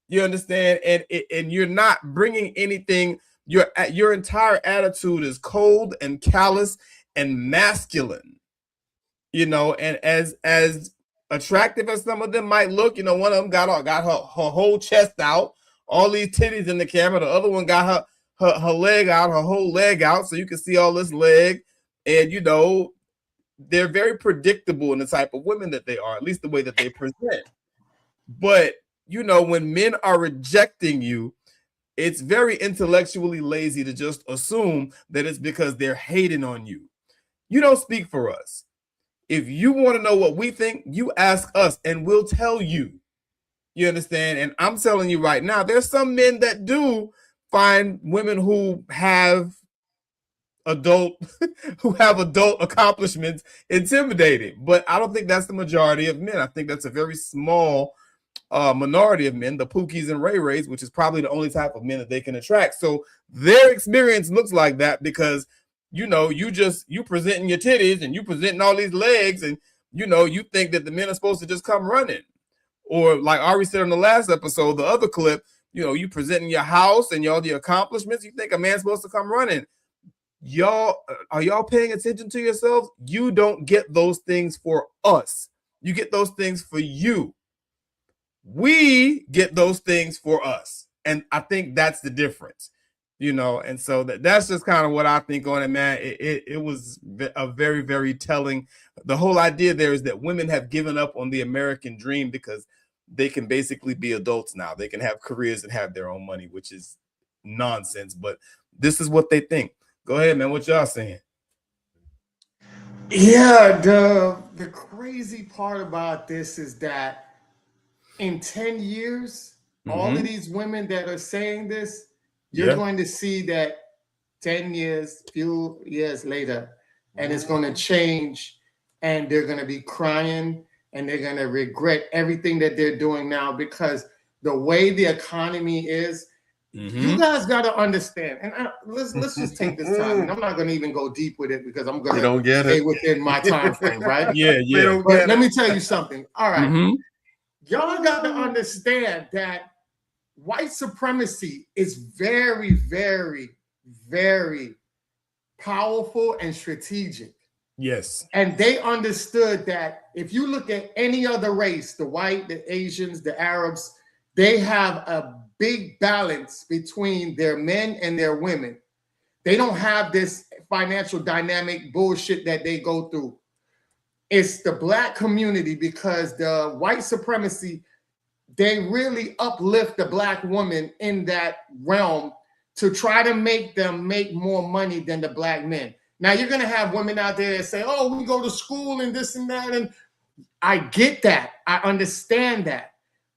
You understand? And you're not bringing anything. Your entire attitude is cold and callous and masculine. You know, and as attractive as some of them might look, you know, one of them got her whole chest out, all these titties in the camera. The other one got her leg out, her whole leg out, so you can see all this leg. And, you know, they're very predictable in the type of women that they are, at least the way that they present. But, you know, when men are rejecting you, it's very intellectually lazy to just assume that it's because they're hating on you. You don't speak for us. If you want to know what we think, you ask us and we'll tell you. You understand? And I'm telling you right now, there's some men that do find women who have adult accomplishments intimidating. But I don't think that's the majority of men. I think that's a very small minority of men, the Pookies and Ray Rays, which is probably the only type of men that they can attract. So their experience looks like that because, you know, you presenting your titties and you presenting all these legs and, you know, you think that the men are supposed to just come running. Or like Ari said in the last episode, the other clip, you know, you presenting your house and all the accomplishments. You think a man's supposed to come running. Are y'all paying attention to yourselves? You don't get those things for us. You get those things for you. We get those things for us. And I think that's the difference. You know, and so that's just kind of what I think on it, man. It was a very, very telling. The whole idea there is that women have given up on the American dream because they can basically be adults now. They can have careers and have their own money, which is nonsense. But this is what they think. Go ahead, man. What y'all saying? Yeah, the crazy part about this is that in 10 years, all of these women that are saying this, you're going to see that 10 years, few years later, and it's going to change, and they're going to be crying, and they're going to regret everything that they're doing now, because the way the economy is, you guys got to understand. And let's just take this time. And I'm not going to even go deep with it because I'm going to stay within my time frame, right? Yeah. But let me tell you something. All right. Y'all got to understand that white supremacy is very, very, very powerful and strategic. Yes. And they understood that if you look at any other race, the white, the Asians, the Arabs, they have a big balance between their men and their women. They don't have this financial dynamic bullshit that they go through. It's the black community, because the white supremacy, they really uplift the black woman in that realm to try to make them make more money than the black men. Now you're going to have women out there that say, oh, we go to school and this and that. And I get that. I understand that.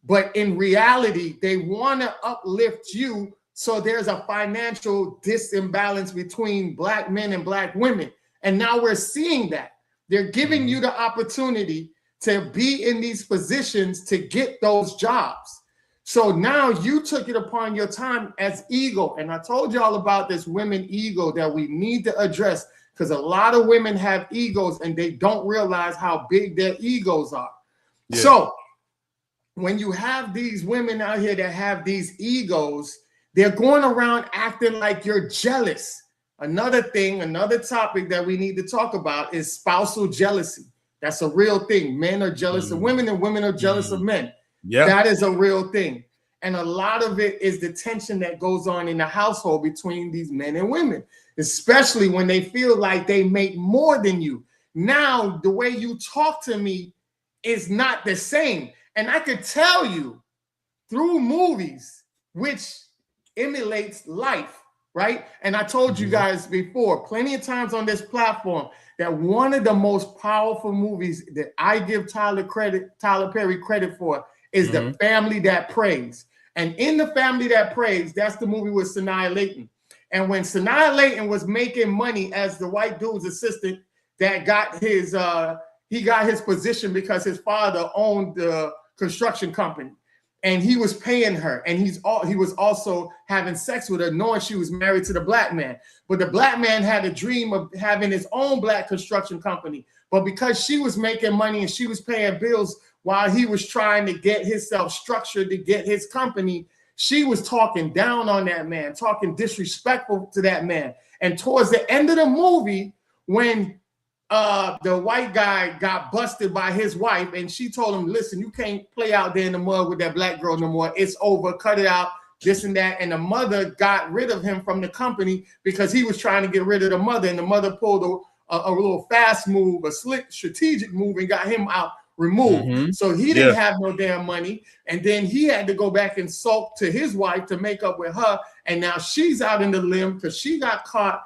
But in reality, they want to uplift you. So there's a financial disimbalance between Black men and Black women. And now we're seeing that. They're giving you the opportunity to be in these positions to get those jobs. So now you took it upon your time as ego. And I told y'all about this women ego that we need to address, because a lot of women have egos and they don't realize how big their egos are. Yeah. So when you have these women out here that have these egos, they're going around acting like you're jealous. Another thing, another topic that we need to talk about is spousal jealousy. That's a real thing. Men are jealous of women and women are jealous of men. Yeah, that is a real thing. And a lot of it is the tension that goes on in the household between these men and women, especially when they feel like they make more than you. Now, the way you talk to me is not the same. And I could tell you through movies, which emulates life, right? And I told you guys before, plenty of times on this platform, that one of the most powerful movies that I give Tyler Perry credit for is The Family That Prays. And in The Family That Prays, that's the movie with Sanaa Lathan. And when Sanaa Lathan was making money as the white dude's assistant that got his he got his position because his father owned the construction company, and he was paying her, and he was also having sex with her, knowing she was married to the Black man. But the Black man had a dream of having his own Black construction company. But because she was making money and she was paying bills while he was trying to get himself structured to get his company, she was talking down on that man, talking disrespectful to that man. And towards the end of the movie, when the white guy got busted by his wife, and she told him, listen, you can't play out there in the mud with that Black girl no more. It's over. Cut it out. This and that. And the mother got rid of him from the company because he was trying to get rid of the mother. And the mother pulled a little fast move, a slick strategic move, and got him out removed. So he didn't have no damn money. And then he had to go back and sulk to his wife to make up with her. And now she's out in the limb because she got caught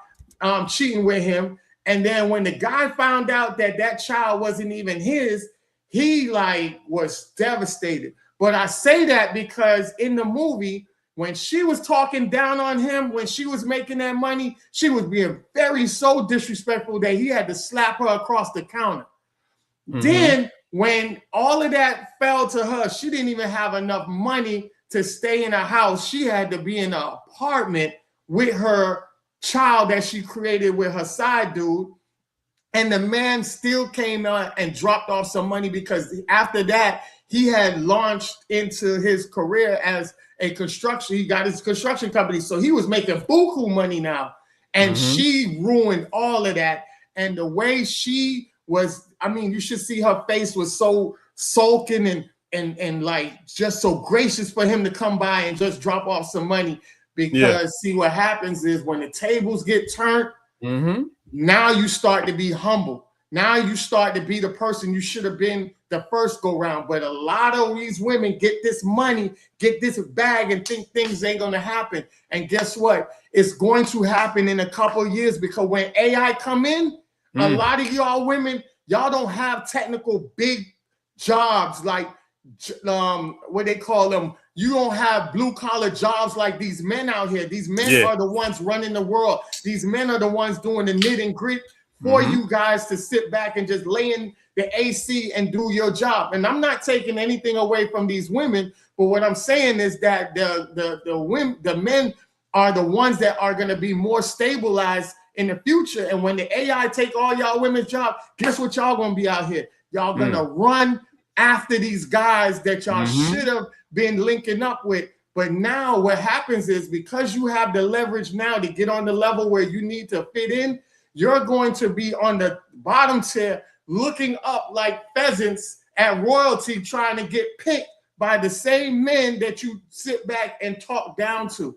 cheating with him. And then when the guy found out that that child wasn't even his, he was devastated. But I say that because in the movie, when she was talking down on him, when she was making that money, she was being so disrespectful that he had to slap her across the counter. Then when all of that fell to her, she didn't even have enough money to stay in a house. She had to be in an apartment with her child that she created with her side dude. And the man still came out and dropped off some money because after that, he had launched into his career as he got his construction company. So he was making buku money now. And she ruined all of that. And the way she was, I mean, you should see her face was so sulking and like just so gracious for him to come by and just drop off some money. Because see, what happens is when the tables get turned, now you start to be humble. Now you start to be the person you should have been the first go round. But a lot of these women get this money, get this bag, and think things ain't gonna happen. And guess what? It's going to happen in a couple of years, because when AI come in, a lot of y'all women, y'all don't have technical big jobs like what they call them. You don't have blue collar jobs like these men out here. These men are the ones running the world. These men are the ones doing the knit and grit for you guys to sit back and just lay in the AC and do your job. And I'm not taking anything away from these women, but what I'm saying is that the men are the ones that are going to be more stabilized in the future. And when the AI take all y'all women's job, guess what y'all going to be out here? Y'all going to run after these guys that y'all should have been linking up with. But now what happens is, because you have the leverage now to get on the level where you need to fit in, you're going to be on the bottom tier looking up like pheasants at royalty, trying to get picked by the same men that you sit back and talk down to.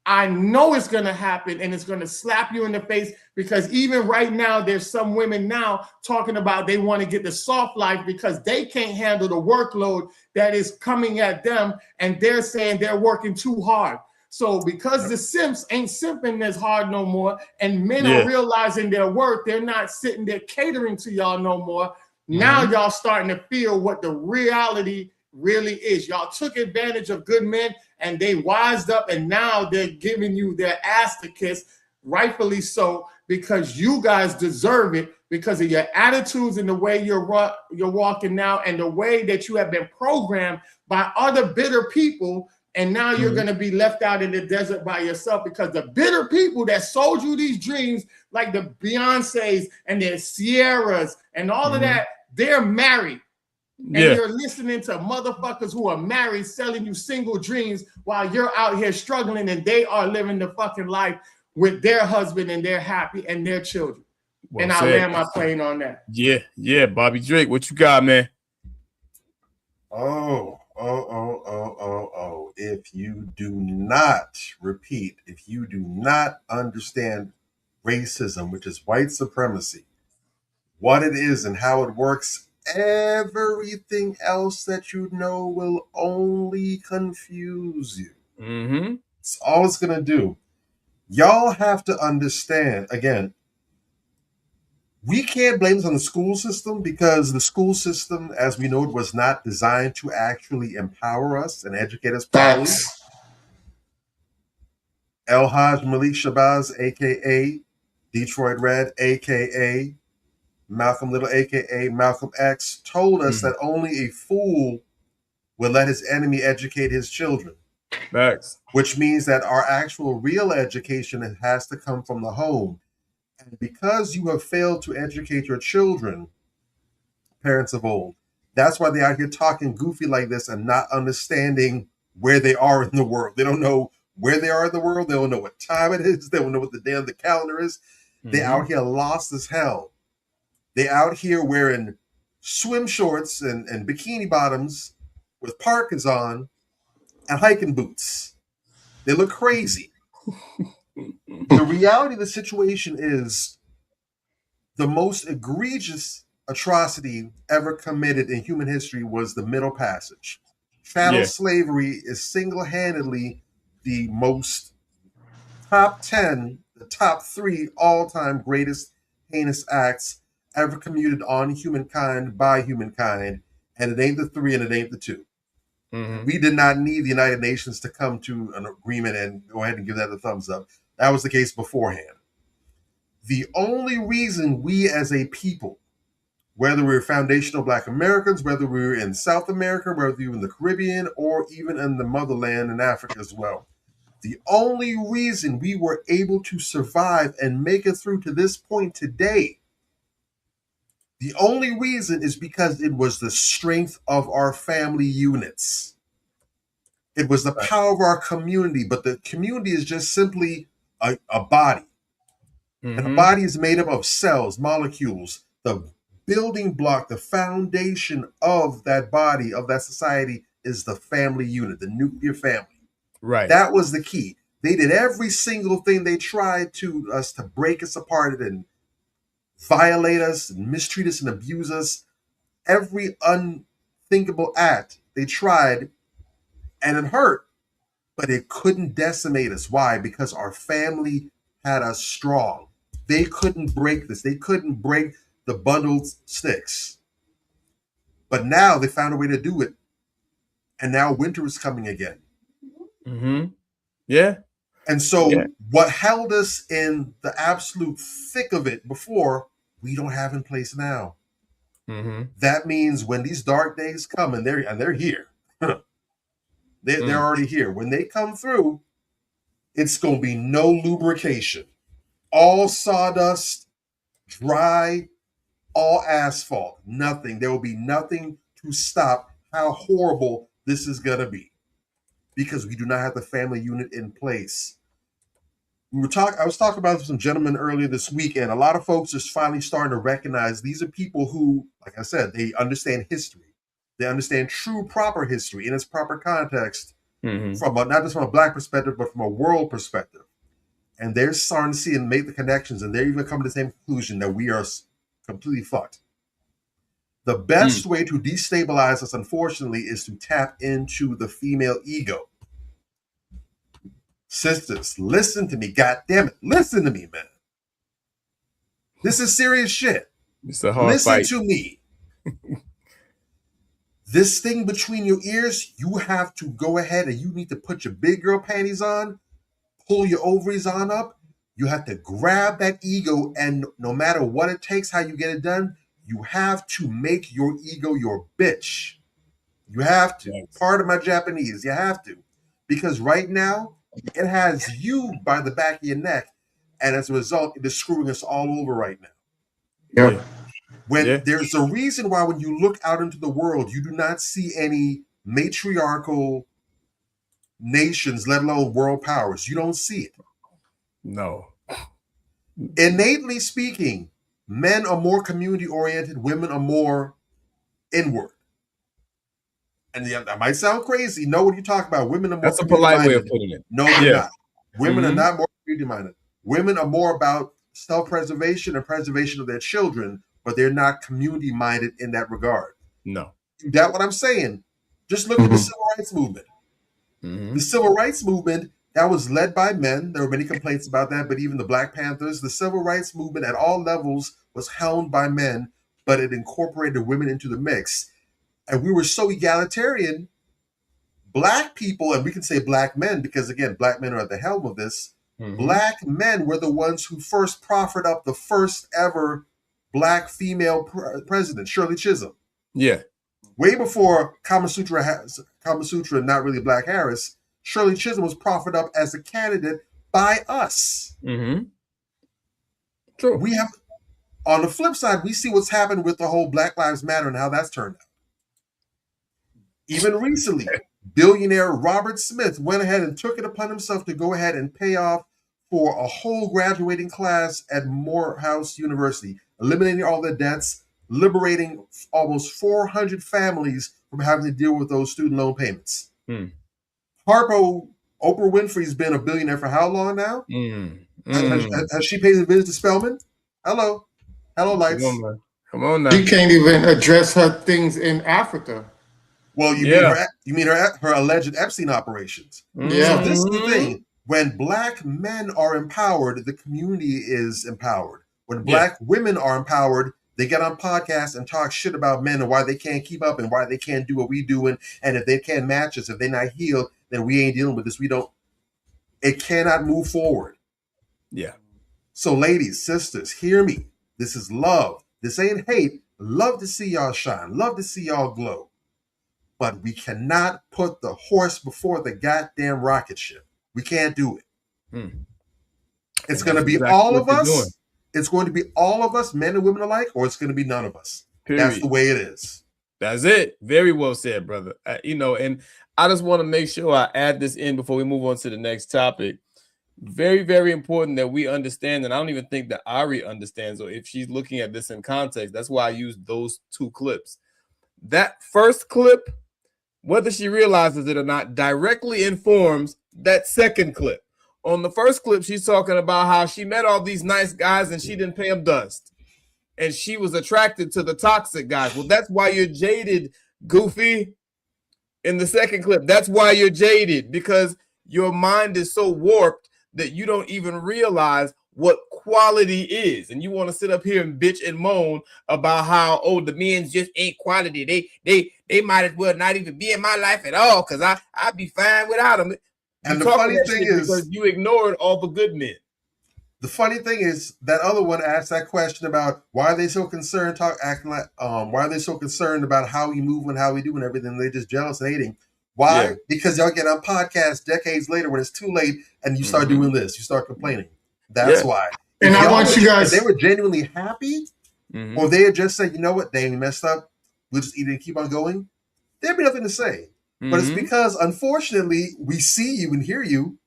I know it's going to happen, and it's going to slap you in the face, because even right now, there's some women now talking about they want to get the soft life because they can't handle the workload that is coming at them, and they're saying they're working too hard. So because the simps ain't simping as hard no more, and men Yeah. are realizing their worth, they're not sitting there catering to y'all no more. Now y'all starting to feel what the reality really is. Y'all took advantage of good men and they wised up, and now they're giving you their ass to kiss, rightfully so, because you guys deserve it because of your attitudes and the way you're walking now and the way that you have been programmed by other bitter people. And now you're going to be left out in the desert by yourself because the bitter people that sold you these dreams, like the Beyoncés and the Sierras and all of that, they're married. And you're listening to motherfuckers who are married selling you single dreams while you're out here struggling and they are living the fucking life with their husband and they're happy and their children. Well and I said. land my plane on that. Yeah. Bobby Drake, what you got, man? Oh. If you do not understand racism, which is white supremacy, what it is and how it works, everything else that you know will only confuse you. It's all it's going to do. Y'all have to understand, again, we can't blame this on the school system because the school system, as we know it, was not designed to actually empower us and educate us properly. El Haj Malik Shabazz, a.k.a. Detroit Red, a.k.a. Malcolm Little, a.k.a. Malcolm X, told us that only a fool will let his enemy educate his children. Facts. Which means that our actual real education has to come from the home. And because you have failed to educate your children, parents of old, that's why they're out here talking goofy like this and not understanding where they are in the world. They don't know where they are in the world. They don't know what time it is. They don't know what the day on the calendar is. They're out here lost as hell. They're out here wearing swim shorts and bikini bottoms with parkas on and hiking boots. They look crazy. The reality of the situation is the most egregious atrocity ever committed in human history was the Middle Passage. Chattel slavery is single-handedly the most top 10, the top 3 all-time greatest heinous acts ever commuted on humankind by humankind, and it ain't the 3 and it ain't the 2. We did not need the United Nations to come to an agreement and go ahead and give that a thumbs up. That was the case beforehand. The only reason we as a people, whether we're foundational Black Americans, whether we're in South America, whether you're in the Caribbean, or even in the motherland in Africa as well, the only reason we were able to survive and make it through to this point today, the only reason is because it was the strength of our family units. It was the power of our community, but the community is just simply a body. And a body is made up of cells, molecules. The building block, the foundation of that body, of that society, is the family unit, the nuclear family. Right. That was the key. They did every single thing they tried to us to break us apart and violate us and mistreat us and abuse us. Every unthinkable act they tried, and it hurt, but it couldn't decimate us. Why? Because our family had us strong. They couldn't break this. They couldn't break the bundled sticks. But now they found a way to do it. And now winter is coming again. Yeah. And so what held us in the absolute thick of it before, we don't have in place now. That means when these dark days come, and they're here, they're already here. When they come through, it's going to be no lubrication. All sawdust, dry, all asphalt, nothing. There will be nothing to stop how horrible this is going to be because we do not have the family unit in place. I was talking about some gentlemen earlier this week, and a lot of folks are finally starting to recognize these are people who, like I said, they understand history. They understand true, proper history in its proper context from not just from a Black perspective, but from a world perspective. And they're starting to see and make the connections, and they're even coming to the same conclusion that we are completely fucked. The best way to destabilize us, unfortunately, is to tap into the female ego. Sisters, listen to me. God damn it. Listen to me, man. This is serious shit. It's a hard Listen fight. to me. This thing between your ears, you have to go ahead and you need to put your big girl panties on, pull your ovaries on up. You have to grab that ego, and no matter what it takes, how you get it done, you have to make your ego your bitch. You have to. Yes. Part of my Japanese, you have to. Because right now, it has you by the back of your neck, and as a result, it is screwing us all over right now. Yeah. When there's a reason why when you look out into the world, you do not see any matriarchal nations, let alone world powers. You don't see it. No. Innately speaking, men are more community-oriented, women are more inward. And that might sound crazy. No, what are you talking about? Women are more That's a polite way of community-minded. putting it. No, they're Yeah. not. Women are not more community-minded. Women are more about self-preservation and preservation of their children, but they're not community-minded in that regard. No. You got what I'm saying? Just look at the civil rights movement. The civil rights movement, that was led by men. There were many complaints about that, but even the Black Panthers, the civil rights movement at all levels was helmed by men, but it incorporated women into the mix. And we were so egalitarian, Black people, and we can say Black men, because again, Black men are at the helm of this, Black men were the ones who first proffered up the first ever Black female president, Shirley Chisholm. Yeah. Way before Kama Sutra, not really Black Harris, Shirley Chisholm was proffered up as a candidate by us. True. We have, on the flip side, we see what's happened with the whole Black Lives Matter and how that's turned out. Even recently, billionaire Robert Smith went ahead and took it upon himself to go ahead and pay off for a whole graduating class at Morehouse University, eliminating all their debts, liberating almost 400 families from having to deal with those student loan payments. Oprah Winfrey's been a billionaire for how long now? Has she paid the visit to Spelman? Hello, lights. Come on now. She can't even address her things in Africa. Well, you mean her alleged Epstein operations. Yeah. So this is the thing. When Black men are empowered, the community is empowered. When Black women are empowered, they get on podcasts and talk shit about men and why they can't keep up and why they can't do what we do. And if they can't match us, if they're not healed, then we ain't dealing with this. It cannot move forward. Yeah. So ladies, sisters, hear me. This is love. This ain't hate. Love to see y'all shine. Love to see y'all glow. But we cannot put the horse before the goddamn rocket ship. We can't do it. It's going to be all of us. It's going to be all of us, men and women alike, or it's going to be none of us. Period. That's the way it is. That's it. Very well said, brother. And I just want to make sure I add this in before we move on to the next topic. Very, very important that we understand, and I don't even think that Ari understands, or if she's looking at this in context, that's why I used those two clips. That first clip, whether she realizes it or not, directly informs that second clip. On the first clip, she's talking about how she met all these nice guys and she didn't pay them dust. And she was attracted to the toxic guys. Well, that's why you're jaded, Goofy. In the second clip, that's why you're jaded, because your mind is so warped that you don't even realize what quality is. And you want to sit up here and bitch and moan about how, the men just ain't quality. They might as well not even be in my life at all, because I'd be fine without them. And the funny thing is, because you ignored all the good men. The funny thing is, that other one asked that question about why are they so concerned, why are they so concerned about how we move and how we do and everything? They're just jealous and hating. Why? Yeah. Because y'all get on podcasts decades later when it's too late and you start doing this, you start complaining. That's why. And I want you guys. If they were genuinely happy, or they had just said, you know what, they messed up, we'll just eat it and keep on going, there'd be nothing to say. But it's because, unfortunately, we see you and hear you,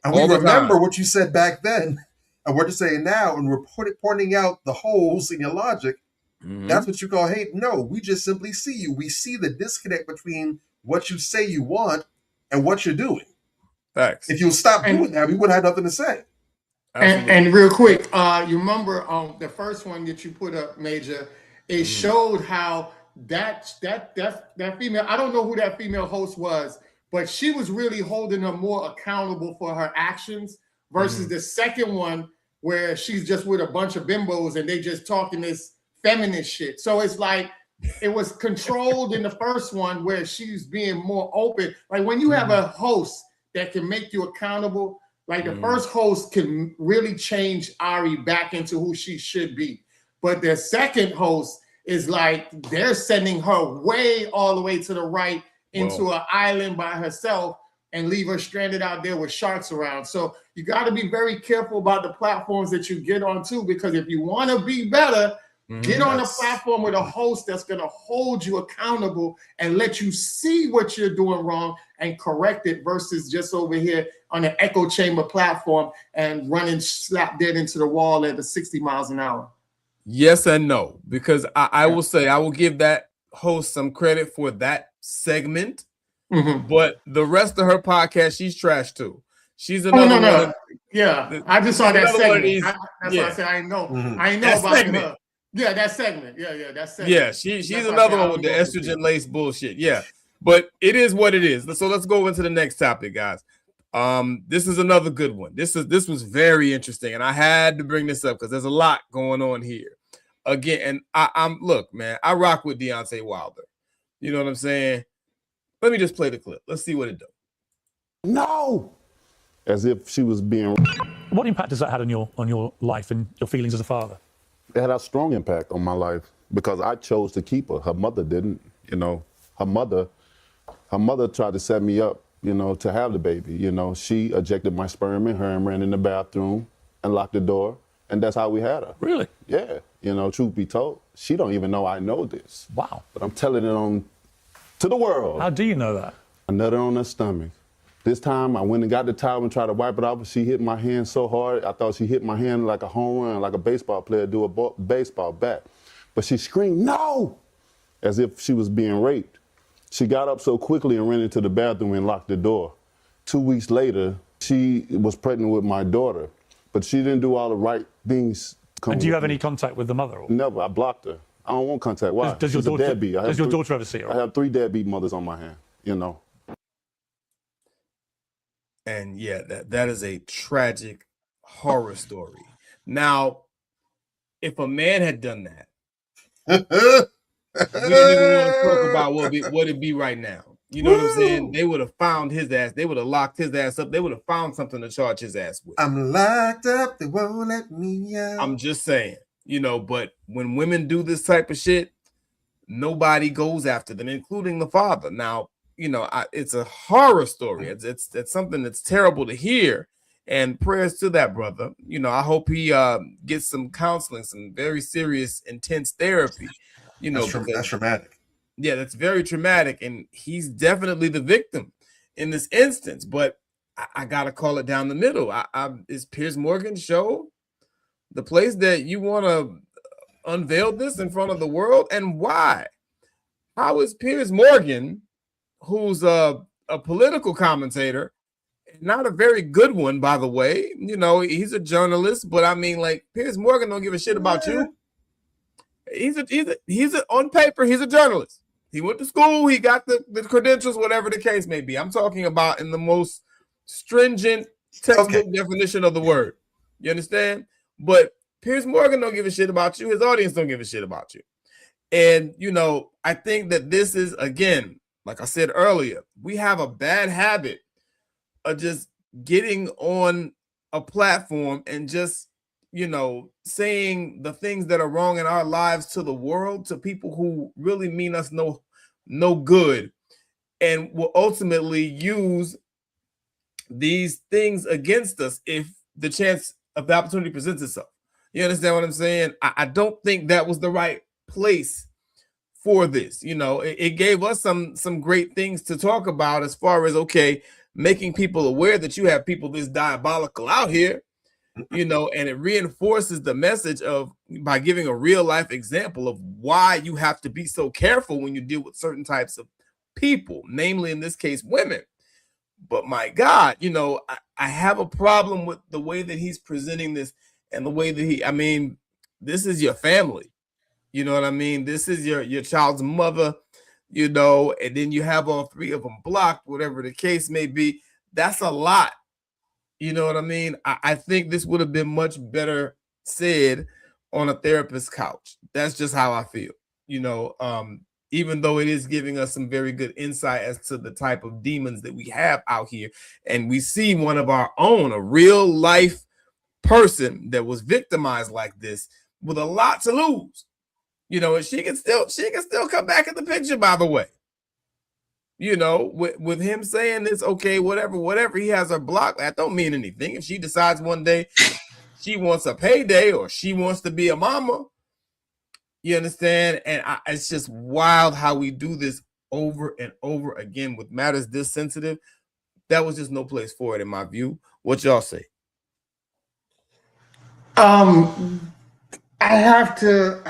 and we remember what you said back then, and we're just saying now, and we're pointing out the holes in your logic. That's what you call hate. No, we just simply see you. We see the disconnect between what you say you want and what you're doing. Facts. If you'll stop doing that, we wouldn't have nothing to say. And real quick, you remember the first one that you put up, Major, it showed how that female, I don't know who that female host was, but she was really holding her more accountable for her actions versus the second one where she's just with a bunch of bimbos and they just talking this feminist shit. So it's like it was controlled in the first one where she's being more open. Like when you have a host that can make you accountable, like the first host can really change Ari back into who she should be. But the second host is like they're sending her way all the way to the right into an island by herself and leave her stranded out there with sharks around. So you got to be very careful about the platforms that you get onto, because if you want to be better, get on a platform with a host that's going to hold you accountable and let you see what you're doing wrong and correct it, versus just over here on an echo chamber platform and running slap dead into the wall at the 60 miles an hour. Yes and no, because I will say I will give that host some credit for that segment, but the rest of her podcast, she's trash too. She's another one. I just saw that segment. These, That's why I said I know. I know that about segment. her. Yeah, that segment. Yeah, that segment. Yeah, she's another one with the estrogen laced bullshit. Yeah, but it is what it is. So let's go into the next topic, guys. This is another good one. This was very interesting, and I had to bring this up because there's a lot going on here. Again, and I'm look, man, I rock with Deontay Wilder. You know what I'm saying? Let me just play the clip. Let's see what it does. No, as if she was being. What impact has that had on your life and your feelings as a father? It had a strong impact on my life because I chose to keep her. Her mother didn't. You know, her mother tried to set me up, you know, to have the baby. You know, she ejected my sperm in her and ran in the bathroom and locked the door, and that's how we had her. Really? Yeah. You know, truth be told, she don't even know I know this. Wow. But I'm telling it on to the world. How do you know that? I nutted on her stomach. This time I went and got the towel and tried to wipe it off, but she hit my hand so hard, I thought she hit my hand like a home run, like a baseball player do a baseball bat. But she screamed, no, as if she was being raped. She got up so quickly and ran into the bathroom and locked the door. 2 weeks later, she was pregnant with my daughter, but she didn't do all the right things. And do you have any contact with the mother? Or? Never, I blocked her. I don't want contact. Why? Does your daughter ever see her? I have 3 deadbeat mothers on my hand, you know. And yeah, that is a tragic horror story. Now, if a man had done that, we don't even want to talk about what it'd be right now. You know what I'm saying? They would have found his ass. They would have locked his ass up. They would have found something to charge his ass with. I'm locked up. They won't let me out. I'm just saying, you know, but when women do this type of shit, nobody goes after them, including the father. Now, you know, it's a horror story. It's something that's terrible to hear. And prayers to that brother. You know, I hope he gets some counseling, some very serious, intense therapy. You know, that's traumatic. Yeah, that's very traumatic, and he's definitely the victim in this instance. But I gotta call it down the middle. Is Piers Morgan's show the place that you want to unveil this in front of the world, and why? How is Piers Morgan, who's a political commentator, not a very good one, by the way? You know, he's a journalist, but I mean, like, Piers Morgan don't give a shit about you. He's on paper, he's a journalist. He went to school, he got the credentials, whatever the case may be. I'm talking about in the most stringent textbook definition of the word. You understand? But Piers Morgan don't give a shit about you. His audience don't give a shit about you. And, you know, I think that this is, again, like I said earlier, we have a bad habit of just getting on a platform and just, you know, saying the things that are wrong in our lives to the world, to people who really mean us no good, and will ultimately use these things against us if the chance of the opportunity presents itself. You understand what I'm saying? I don't think that was the right place for this. You know, it gave us some great things to talk about as far as, okay, making people aware that you have people this diabolical out here, you know, and it reinforces the message of, by giving a real life example of why you have to be so careful when you deal with certain types of people, namely in this case, women. But my God, you know, I have a problem with the way that he's presenting this and the way that I mean, this is your family. You know what I mean? This is your child's mother. you know, and then you have all 3 of them blocked, whatever the case may be. That's a lot. You know what I mean? I think this would have been much better said on a therapist's couch. That's just how I feel. You know, even though it is giving us some very good insight as to the type of demons that we have out here. And we see one of our own, a real life person that was victimized like this with a lot to lose. You know, and she can still come back in the picture, by the way. You know, with him saying this, okay, whatever, he has her blocked. That don't mean anything. If she decides one day she wants a payday or she wants to be a mama, you understand? And it's just wild how we do this over and over again with matters this sensitive. That was just no place for it, in my view. What y'all say? I have to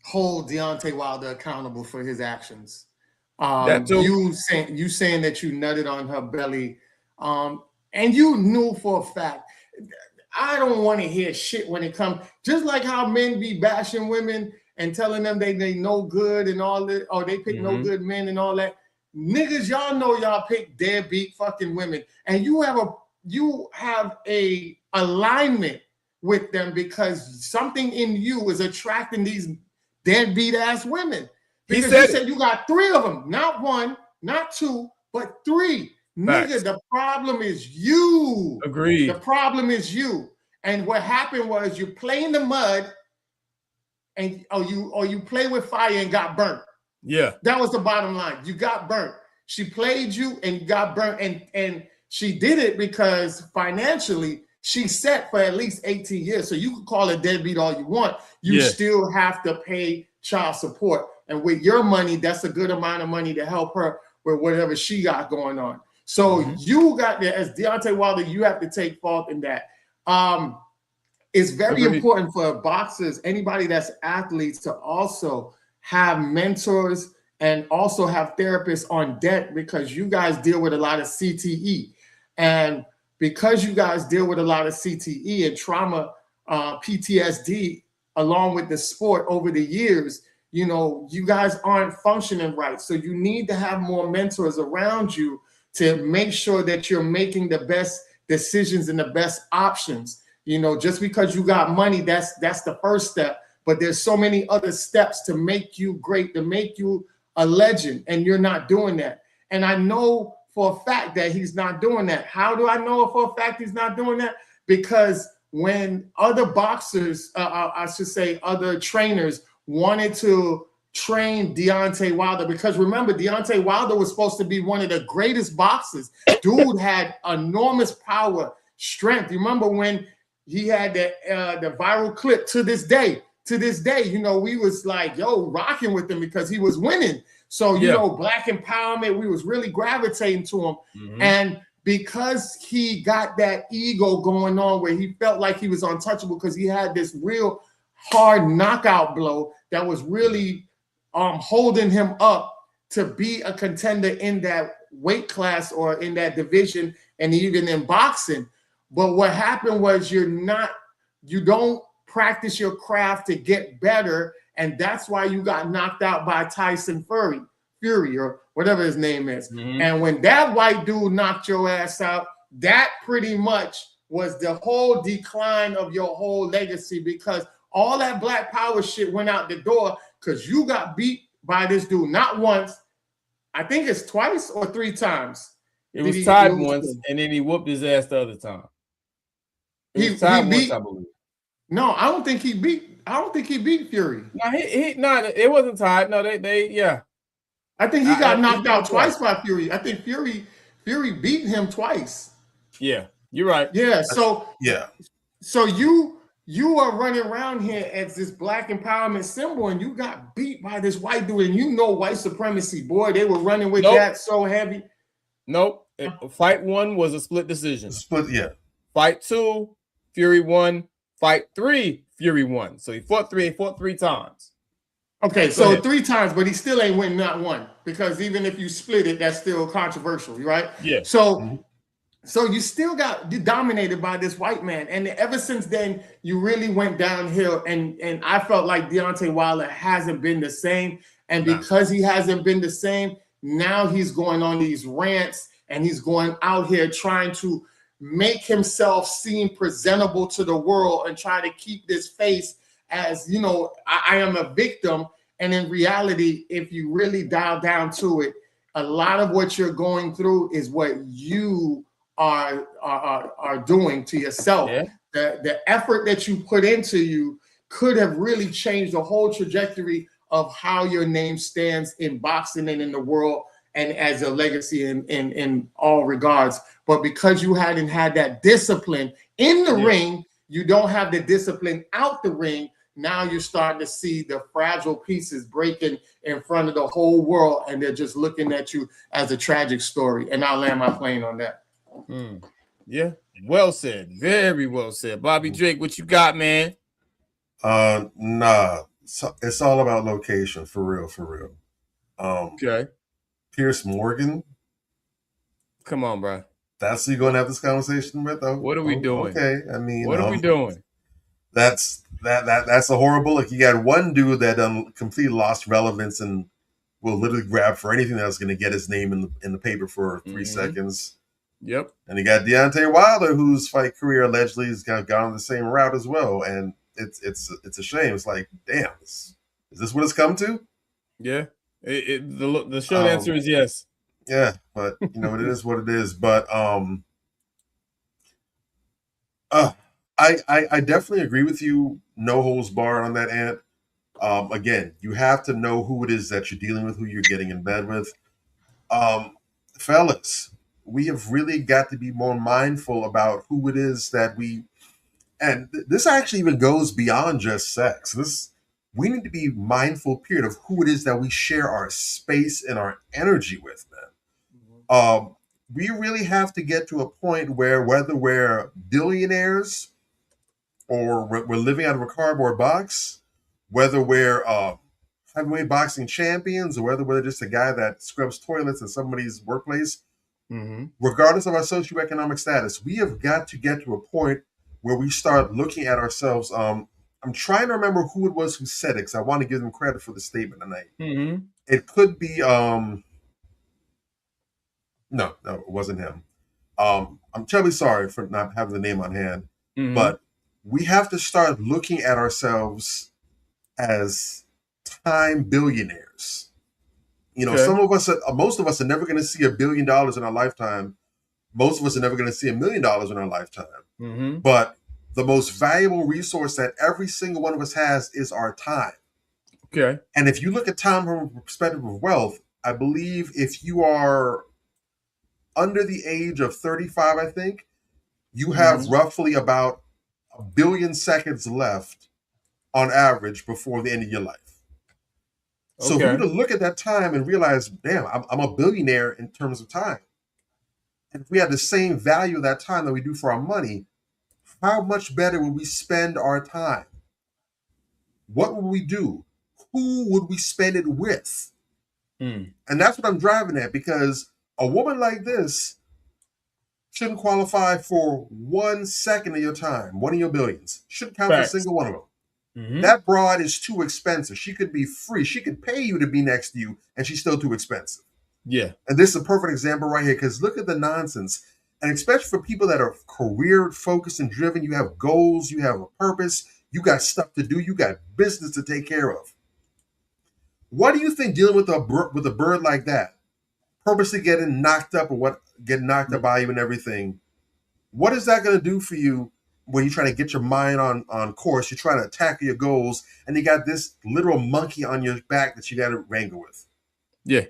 hold Deontay Wilder accountable for his actions. You saying that you nutted on her belly, and you knew for a fact. I don't want to hear shit when it comes. Just like how men be bashing women and telling them they no good and all that, or they pick no good men and all that. Niggas, y'all know y'all pick deadbeat fucking women, and you have a alignment with them because something in you is attracting these deadbeat ass women. Because you said you got 3 of them, not 1, not 2, but 3. Facts. Nigga, the problem is you. Agreed. The problem is you. And what happened was you play in the mud, and or you play with fire and got burnt. Yeah. That was the bottom line. You got burnt. She played you and got burnt, and she did it because financially she set for at least 18 years. So you can call it deadbeat all you want. You still have to pay child support. And with your money, that's a good amount of money to help her with whatever she got going on. So you got there, as Deontay Wilder, you have to take fault in that. It's very important for boxers, anybody that's athletes, to also have mentors and also have therapists on deck, because you guys deal with a lot of CTE. And because you guys deal with a lot of CTE and trauma, PTSD, along with the sport over the years, you know, you guys aren't functioning right. So you need to have more mentors around you to make sure that you're making the best decisions and the best options. You know, just because you got money, that's the first step. But there's so many other steps to make you great, to make you a legend, and you're not doing that. And I know for a fact that he's not doing that. How do I know for a fact he's not doing that? Because when other boxers, I should say other trainers, wanted to train Deontay Wilder, because remember, Deontay Wilder was supposed to be one of the greatest boxers. Dude had enormous power, strength. You remember when he had the viral clip? To this day, you know, we was like, yo, rocking with him because he was winning. So, you know, black empowerment, we was really gravitating to him. And because he got that ego going on where he felt like he was untouchable because he had this real hard knockout blow that was really holding him up to be a contender in that weight class or in that division and even in boxing. But what happened was you don't practice your craft to get better, and that's why you got knocked out by Tyson Fury or whatever his name is. And when that white dude knocked your ass out, that pretty much was the whole decline of your whole legacy, because all that black power shit went out the door because you got beat by this dude not once, I think it's twice or 3 times. It was tied once, and then he whooped his ass the other time. He was tied once, I believe. No, I don't think he beat Fury. No, it wasn't tied. No, they I think he got knocked out twice by Fury. I think Fury beat him twice. Yeah, you're right. Yeah, so you are running around here as this black empowerment symbol, and you got beat by this white dude, and you know white supremacy, boy, they were running with that so heavy. Nope. Fight 1 was a split decision. Fight 2, Fury won. Fight 3, Fury won. So he fought three times. Okay, so 3 times, but he still ain't win not one, because even if you split it, that's still controversial, right? Yeah. So you still got dominated by this white man, and ever since then, you really went downhill. And I felt like Deontay Wilder hasn't been the same. And because he hasn't been the same, now he's going on these rants and he's going out here trying to make himself seem presentable to the world and try to keep this face as, you know, I am a victim. And in reality, if you really dial down to it, a lot of what you're going through is what you are doing to yourself. Yeah. The effort that you put into you could have really changed the whole trajectory of how your name stands in boxing and in the world and as a legacy in all regards. But because you hadn't had that discipline in the ring, you don't have the discipline out the ring. Now you're starting to see the fragile pieces breaking in front of the whole world, and they're just looking at you as a tragic story. And I'll land my plane on that. Yeah, well said. Very well said. Bobby Drake, what you got, man? Nah. So it's all about location, for real. Okay. Pierce Morgan. Come on, bro. That's who you're going to have this conversation with? What are we doing? Okay, I mean, what are we doing? That's a horrible. Like, you got one dude that completely lost relevance and will literally grab for anything that's going to get his name in the paper for 3 seconds. Yep. And you got Deontay Wilder, whose fight career allegedly has kind of gone the same route as well. And it's a shame. It's like, damn, is this what it's come to? Yeah. The short answer is yes. Yeah, but you know, it is what it is. But I definitely agree with you. No holds barred on that, Ant. Again, you have to know who it is that you're dealing with, who you're getting in bed with. Fellas, we have really got to be more mindful about who it is that and this actually even goes beyond just sex. We need to be mindful, period, of who it is that we share our space and our energy with, man. We really have to get to a point where, whether we're billionaires or we're living out of a cardboard box, whether we're heavyweight boxing champions, or whether we're just a guy that scrubs toilets in somebody's workplace, regardless of our socioeconomic status, we have got to get to a point where we start looking at ourselves. I'm trying to remember who it was who said it, because I want to give them credit for the statement tonight. It could be no, it wasn't him. I'm terribly sorry for not having the name on hand, but we have to start looking at ourselves as time billionaires. You know, most of us are never going to see $1 billion in our lifetime. Most of us are never going to see $1 million in our lifetime. But the most valuable resource that every single one of us has is our time. Okay. And if you look at time from a perspective of wealth, I believe if you are under the age of 35, I think, you have roughly about 1 billion seconds left on average before the end of your life. So for you to look at that time and realize, damn, I'm a billionaire in terms of time. And if we had the same value of that time that we do for our money, how much better would we spend our time? What would we do? Who would we spend it with? And that's what I'm driving at, because a woman like this shouldn't qualify for 1 second of your time, one of your billions. Shouldn't count for a single one of them. That broad is too expensive. She could be free. She could pay you to be next to you, and she's still too expensive. Yeah. And this is a perfect example right here, because look at the nonsense. And especially for people that are career focused and driven, you have goals, you have a purpose, you got stuff to do, you got business to take care of. What do you think dealing with a bird like that, purposely getting knocked up by you and everything, what is that going to do for you when you're trying to get your mind on course? You're trying to attack your goals, and you got this literal monkey on your back that you got to wrangle with. Yeah.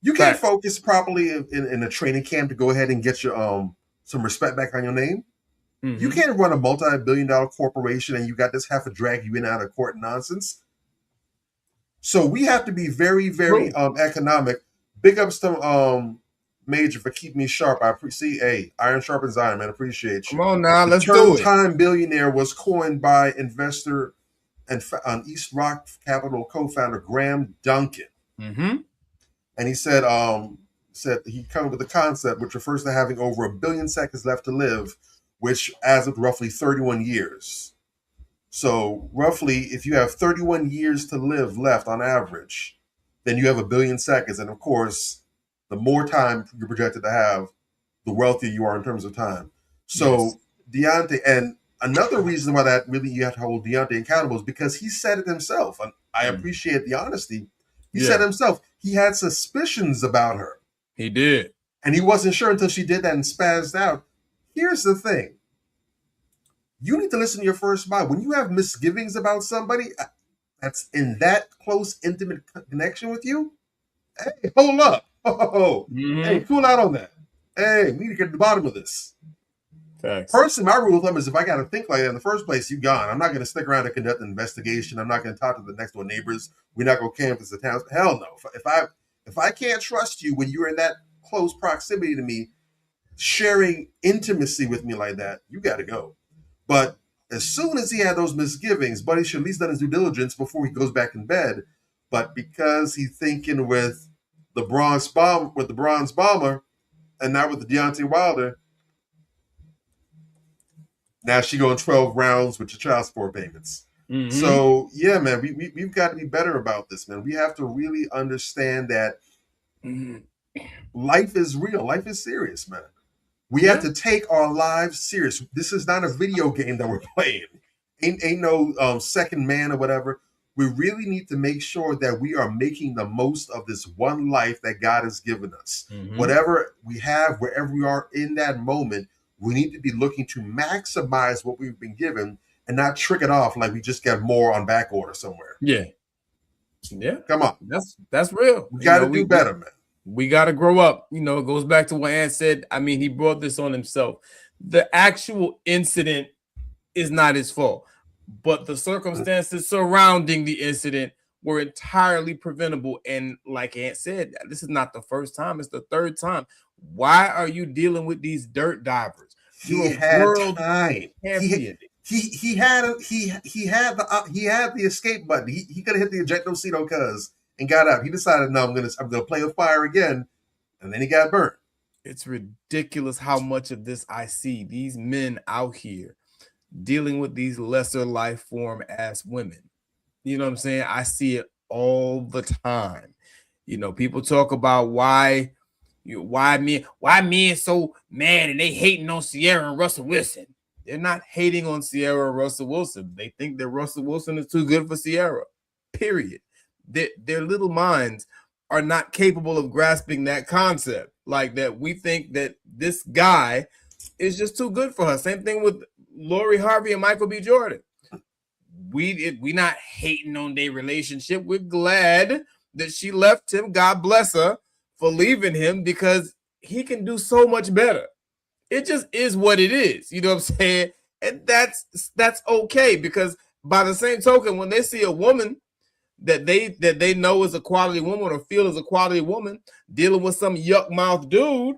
You can't focus properly in a training camp to go ahead and get your some respect back on your name. You can't run a multi-billion-dollar corporation and you got this have to drag you in out of court nonsense. So we have to be very, very economic. Big ups to Major for keeping me sharp. I appreciate iron sharpens iron, man. Appreciate you. Come on now, let's do do it. Time billionaire was coined by investor and East Rock Capital co-founder Graham Duncan. And he said he came up with the concept, which refers to having over 1 billion seconds left to live, which adds up to roughly 31 years. So roughly, if you have 31 years to live left on average, then you have 1 billion seconds. And of course, the more time you're projected to have, the wealthier you are in terms of time. So Deontay, and another reason why that really you have to hold Deontay accountable is because he said it himself. And I appreciate the honesty. He said himself, he had suspicions about her. He did. And he wasn't sure until she did that and spazzed out. Here's the thing. You need to listen to your first mind. When you have misgivings about somebody that's in that close, intimate connection with you, hey, hold up. Oh, hey, cool out on that. Hey, we need to get to the bottom of this. Facts. Personally, my rule of thumb is if I got to think like that in the first place, you gone. I'm not going to stick around and conduct an investigation. I'm not going to talk to the next door neighbors. We're not going to canvass the towns. Hell no. If I can't trust you when you're in that close proximity to me, sharing intimacy with me like that, you got to go. But as soon as he had those misgivings, Buddy should at least done his due diligence before he goes back in bed. But because he's thinking with the bronze bomber, and not with the Deontay Wilder, now she going 12 rounds with your child support payments. So yeah, man, we've got to be better about this, man. We have to really understand that life is real, life is serious, man. We have to take our lives serious. This is not a video game that we're playing. Ain't no second man or whatever. We really need to make sure that we are making the most of this one life that God has given us. Whatever we have, wherever we are in that moment, we need to be looking to maximize what we've been given and not trick it off like we just got more on back order somewhere. Yeah. Come on. That's real. We got to do better, man. We got to grow up. You know, it goes back to what Ant said. I mean, he brought this on himself. The actual incident is not his fault, but the circumstances surrounding the incident were entirely preventable. And like Ant said, this is not the first time, it's the third time. Why are you dealing with these dirt divers? He had time. He had the escape button. He could have hit the ejecto seat on cuz and got out. He decided, no, I'm gonna play with fire again, and then he got burnt. It's ridiculous how much of this I see. These men out here dealing with these lesser life form as women. You know what I'm saying? I see it all the time. You know, people talk about why men so mad and they hating on Sierra and Russell Wilson. They're not hating on Sierra and Russell Wilson. They think that Russell Wilson is too good for Sierra. Period. Their little minds are not capable of grasping that concept. Like that, we think that this guy is just too good for her. Same thing with Lori Harvey and Michael B. Jordan. We not hating on their relationship. We're glad that she left him. God bless her for leaving him because he can do so much better. It just is what it is. You know what I'm saying? And that's okay, because by the same token, when they see a woman that they know is a quality woman or feel is a quality woman dealing with some yuck mouth dude,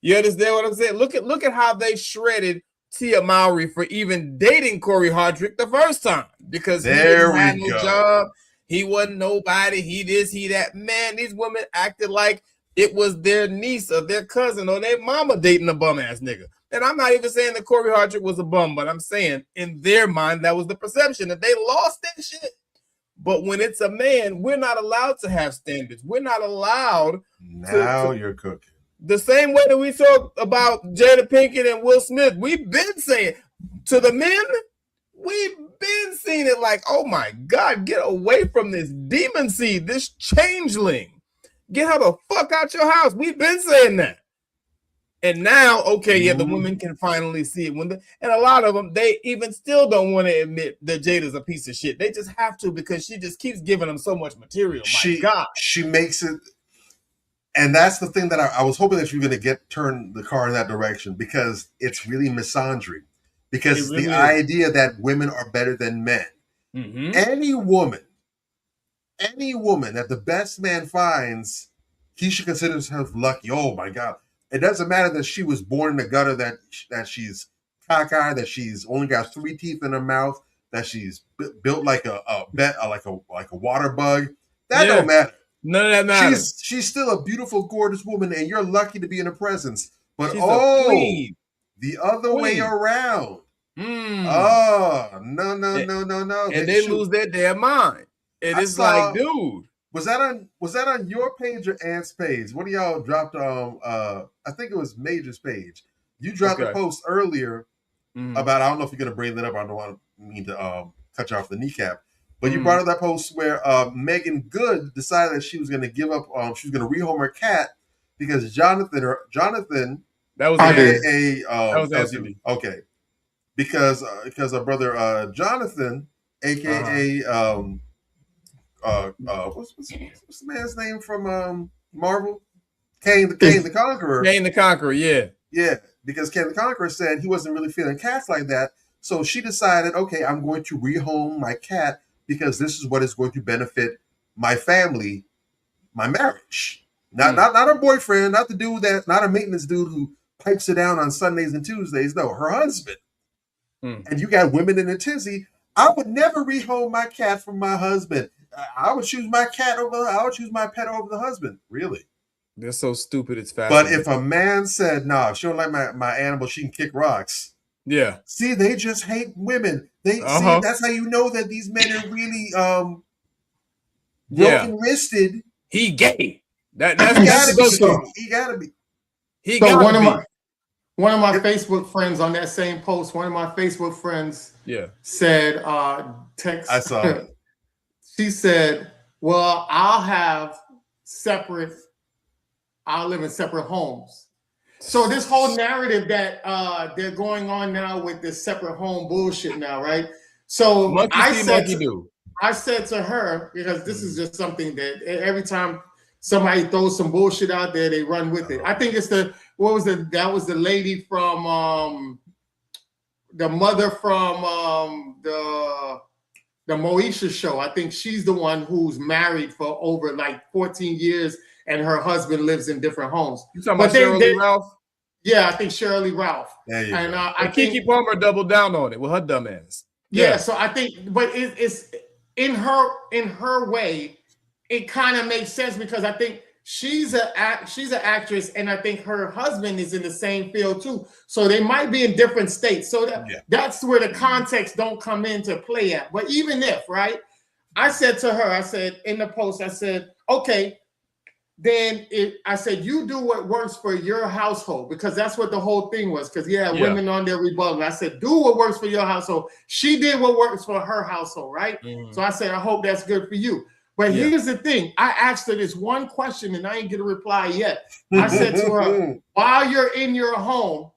you understand what I'm saying? Look at how they shredded Tia Mowry for even dating Corey Hardrick the first time, because he didn't have no job, he wasn't nobody, he this, he that. Man, these women acted like it was their niece or their cousin or their mama dating a bum ass nigga. And I'm not even saying that Corey Hardrick was a bum, but I'm saying in their mind that was the perception, that they lost that shit. But when it's a man, we're not allowed to have standards. We're not allowed. Now you're cooking. The same way that we talk about Jada Pinkett and Will Smith, we've been saying to the men, we've been seeing it like, oh my God, get away from this demon seed, this changeling. Get her the fuck out your house. We've been saying that. And now, okay, yeah, the women can finally see it. And a lot of them, they even still don't want to admit that Jada's a piece of shit. They just have to, because she just keeps giving them so much material. My God. She makes it. And that's the thing that I was hoping that you were going to turn the car in that direction, because it's really misandry. Because it's the idea that women are better than men. Mm-hmm. Any woman that the best man finds, he should consider himself lucky. Oh my God. It doesn't matter that she was born in the gutter, that she's cockeyed, that she's only got 3 teeth in her mouth, that she's built like a water bug. That don't matter. None of that matters. She's still a beautiful, gorgeous woman, and you're lucky to be in her presence. But she's a queen. The other way around. Oh, no. And they lose their damn mind. And it's like, dude. Was that on your page or Ant's page? One of y'all dropped I think it was Major's page. You dropped a post earlier about, I don't know if you're gonna bring that up. I don't mean to cut you off the kneecap, but you brought up that post where Megan Good decided that she was gonna give up, she was gonna rehome her cat because Jonathan that was Anthony. Okay. Because our brother Jonathan, aka what's the man's name from Marvel? Kane the Conqueror. Kane the Conqueror, yeah. Yeah, because Kane the Conqueror said he wasn't really feeling cats like that. So she decided, okay, I'm going to rehome my cat because this is what is going to benefit my family, my marriage. Not her boyfriend, not the dude not a maintenance dude who pipes it down on Sundays and Tuesdays. No, her husband. And you got women in a tizzy. I would never rehome my cat from my husband. I would choose my pet over the husband. Really? They're so stupid, it's fascinating. But if a man said, "No, if she don't like my animal, she can kick rocks." Yeah. See, they just hate women. See, that's how you know that these men are really broken wristed. He gay. That's he gotta be. One of my Facebook friends on that same post, one of my Facebook friends said, text. I saw it. She said, well, I'll live in separate homes. So this whole narrative that they're going on now with this separate home bullshit now, right? So I said to her, because this is just something that every time somebody throws some bullshit out there, they run with it. I think it's that was the lady from the mother from the Moesha show. I think she's the one who's married for over like 14 years and her husband lives in different homes. You talking about Shirley Ralph? Yeah, I think Shirley Ralph. There you go. I think Keke Palmer doubled down on it with her dumb ass. Yeah, so I think, but it's in her way, it kind of makes sense because I think she's an actress, and I think her husband is in the same field too. So they might be in different states. So that's where the context don't come into play at. But even if, right, I said to her, I said in the post, I said, okay, then I said, you do what works for your household, because that's what the whole thing was. Because women on their rebuttal. I said, do what works for your household. She did what works for her household, right? So I said, I hope that's good for you. But here's the thing. I asked her this one question and I ain't get a reply yet. I said to her, while you're in your home,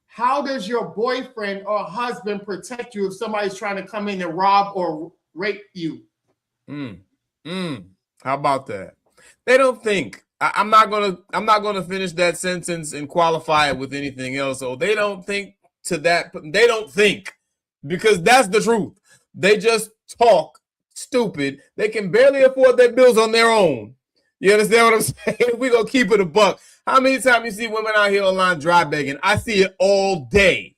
how does your boyfriend or husband protect you if somebody's trying to come in and rob or rape you? How about that? They don't think. I'm not gonna finish that sentence and qualify it with anything else. So they don't think to that. They don't think, because that's the truth. They just talk stupid. They can barely afford their bills on their own. You understand what I'm saying? We gonna keep it a buck. How many times you see women out here online dry begging? I see it all day.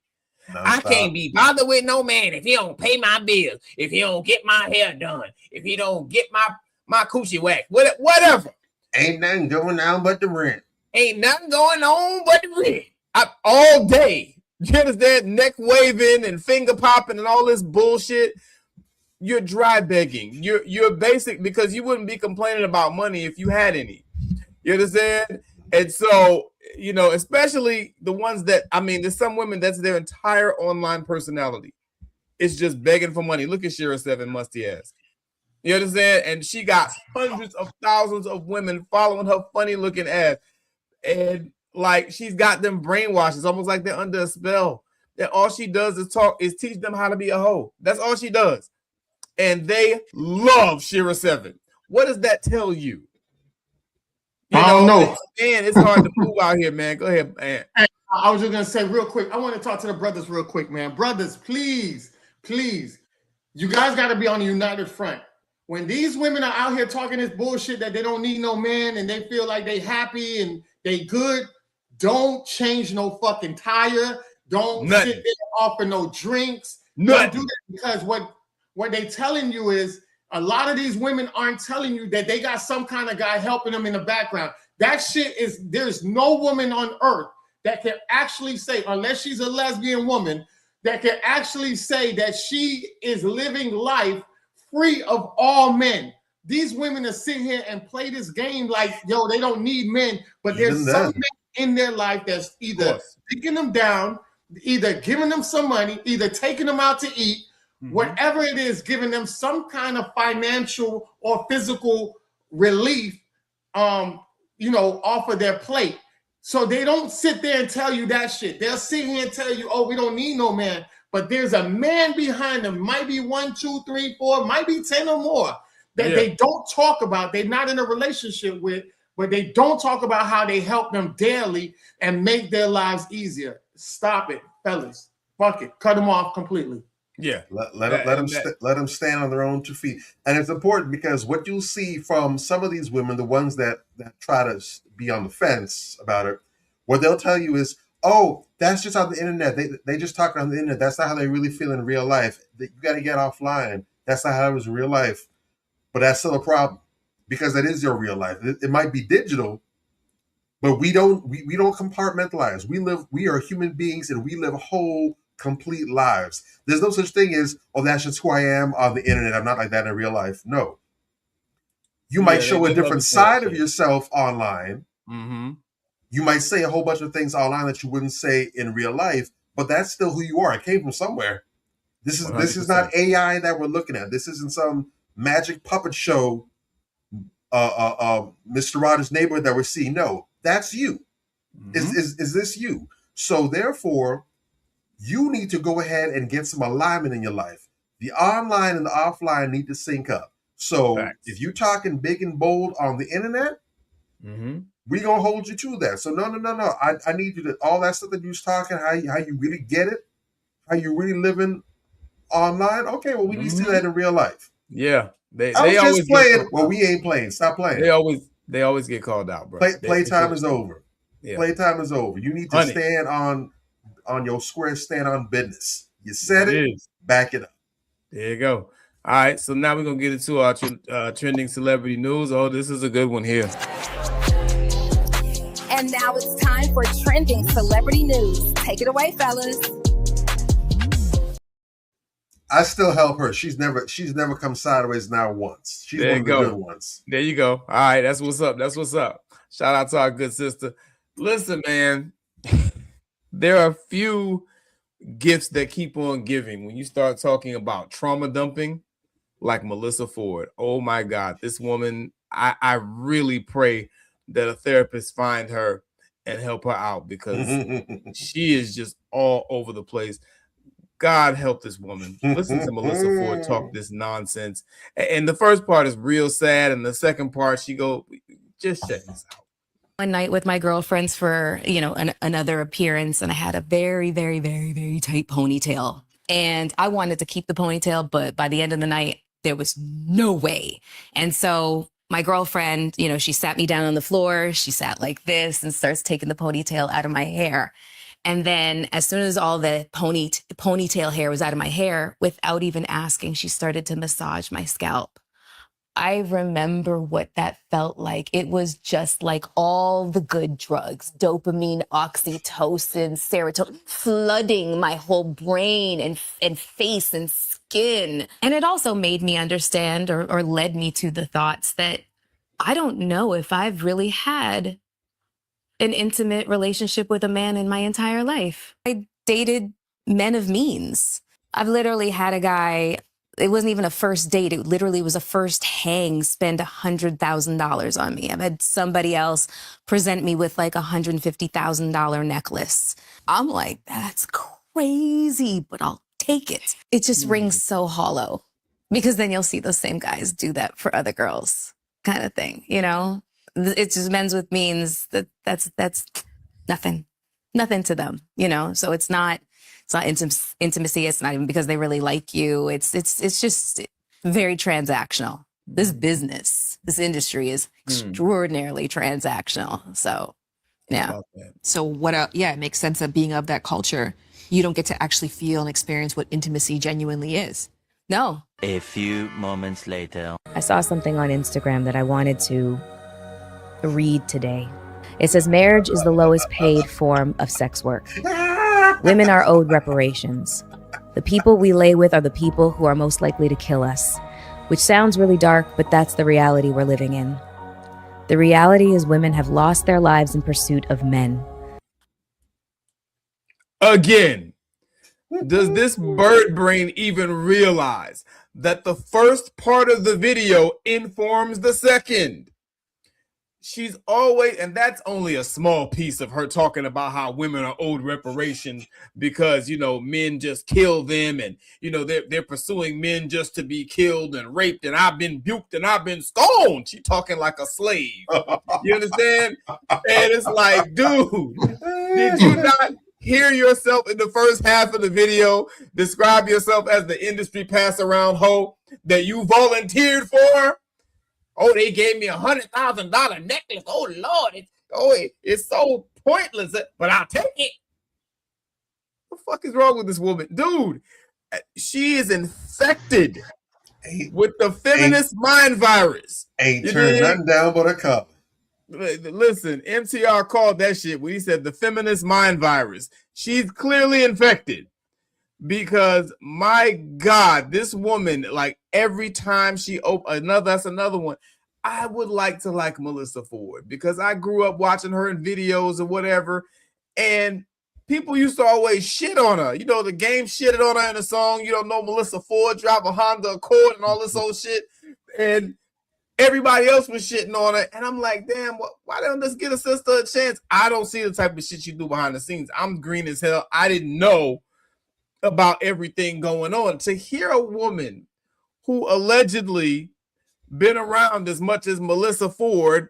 I can't be bothered with no man if he don't pay my bills, if he don't get my hair done, if he don't get my coochie waxed, whatever. Ain't nothing going on but the rent. Ain't nothing going on but the rent. All day. You understand? Neck waving and finger popping and all this bullshit. You're dry begging. You're basic, because you wouldn't be complaining about money if you had any. You understand? And so, especially the ones that, there's some women that's their entire online personality. It's just begging for money. Look at Shira 7 musty ass. You understand? And she got hundreds of thousands of women following her funny looking ass. And like, she's got them brainwashed. It's almost like they're under a spell. That all she does is teach them how to be a hoe. That's all she does. And they love Shira 7. What does that tell you? I don't know. Man, it's hard to move out here, man. Go ahead, man. I was just gonna say real quick. I want to talk to the brothers real quick, man. Brothers, please, you guys got to be on a united front. When these women are out here talking this bullshit that they don't need no man and they feel like they happy and they good, don't change no fucking tire. Don't sit there and offer no drinks. Don't do that, because what they telling you is, a lot of these women aren't telling you that they got some kind of guy helping them in the background. That shit is, there's no woman on earth that can actually say, unless she's a lesbian woman, that can actually say that she is living life free of all men. these women are sitting here and play this game like, yo, they don't need men. But there's Even some then. men in their life that's either picking them down, either giving them some money, either taking them out to eat, whatever it is, giving them some kind of financial or physical relief, off of their plate. So they don't sit there and tell you that shit. They'll sit here and tell you, oh, we don't need no man. But there's a man behind them. Might be 1, 2, 3, 4, might be 10 or more that they don't talk about. They're not in a relationship with, but they don't talk about how they help them daily and make their lives easier. Stop it, fellas. Fuck it. Cut them off completely. Yeah. Let them stand on their own 2 feet. And it's important because what you'll see from some of these women, the ones that try to be on the fence about it, what they'll tell you is, oh, that's just on the internet. They just talk on the internet. That's not how they really feel in real life. You got to get offline. That's not how it was in real life. But that's still a problem because that is your real life. It might be digital, but we don't compartmentalize. We are human beings and we live whole, complete lives. There's no such thing as, oh, that's just who I am on the internet. I'm not like that in real life. No. You might show a different side of yourself online. Mm-hmm. You might say a whole bunch of things online that you wouldn't say in real life, but that's still who you are. It came from somewhere. This is not AI that we're looking at. This isn't some magic puppet show, Mr. Rogers' Neighborhood that we're seeing. No, that's you. Mm-hmm. Is this you? So therefore, you need to go ahead and get some alignment in your life. The online and the offline need to sync up. So if you're talking big and bold on the internet, we're going to hold you to that. So no. I need you to, all that stuff that you was talking, how you really get it, how you really living online. Okay, well, we need to see that in real life. Yeah. They always just playing. Well, we ain't playing. Stop playing. They always get called out, bro. Playtime is over. Yeah. Playtime is over. You need to stand on your square, stand on business. You said it, back it up. There you go. All right, so now we're going to get into our trending celebrity news. Oh, this is a good one here. And now it's time for trending celebrity news. Take it away, fellas. I still help her. She's never come sideways now once. She's one of the good ones. There you go. All right, that's what's up. That's what's up. Shout out to our good sister. Listen, man, there are few gifts that keep on giving when you start talking about trauma dumping, like Melissa Ford. Oh my God, this woman, I really pray that a therapist find her and help her out because she is just all over the place. God help this woman. Listen to Melissa Ford talk this nonsense. And the first part is real sad. And the second part, she go, just check this out. One night with my girlfriends for, another appearance. And I had a very, very, very, very tight ponytail. And I wanted to keep the ponytail, but by the end of the night, there was no way. And so my girlfriend, she sat me down on the floor. She sat like this and starts taking the ponytail out of my hair. And then as soon as all the ponytail hair was out of my hair, without even asking, she started to massage my scalp. I remember what that felt like. It was just like all the good drugs, dopamine, oxytocin, serotonin, flooding my whole brain and face and skin. And it also made me understand or led me to the thoughts that I don't know if I've really had an intimate relationship with a man in my entire life. I dated men of means. I've literally had a guy, it wasn't even a first date, it literally was a first hang, spend $100,000 on me. I've had somebody else present me with like $150,000 necklace. I'm like, that's crazy, but I'll take it. It just rings so hollow because then you'll see those same guys do that for other girls kind of thing, It's just men's with means that's nothing to them, So it's not intimacy. It's not even because they really like you. It's just very transactional. This business, this industry is extraordinarily transactional. So, yeah. So it makes sense that being of that culture, you don't get to actually feel and experience what intimacy genuinely is. No. A few moments later. I saw something on Instagram that I wanted to read today. It says marriage is the lowest paid form of sex work. Women are owed reparations. The people we lay with are the people who are most likely to kill us. which sounds really dark, but that's the reality we're living in. The reality is women have lost their lives in pursuit of men. Again, does this bird brain even realize that the first part of the video informs the second? She's always, and that's only a small piece of her talking about how women are owed reparations because, you know, men just kill them and, you know, they're pursuing men just to be killed and raped and I've been buked and I've been stoned. She talking like a slave. You understand? And it's like, dude, did you not hear yourself in the first half of the video describe yourself as the industry pass around hoe that you volunteered for? Oh, they gave me $100,000 necklace. Oh, Lord. It's so pointless, but I'll take it. What the fuck is wrong with this woman? Dude, she is infected with the feminist mind virus. Ain't turned nothing down but a cup. Listen, MTR called that shit when he said the feminist mind virus. She's clearly infected. Because my God, this woman, like every time she that's another one. I would like to like Melissa Ford because I grew up watching her in videos or whatever, and people used to always shit on her. You know, the game shitted on her in a song. You don't know Melissa Ford drive a Honda Accord and all this old shit, and everybody else was shitting on her. And I'm like, damn, why don't this get a sister a chance? I don't see the type of shit she do behind the scenes. I'm green as hell. I didn't know about everything going on. To hear a woman who allegedly been around as much as Melissa Ford,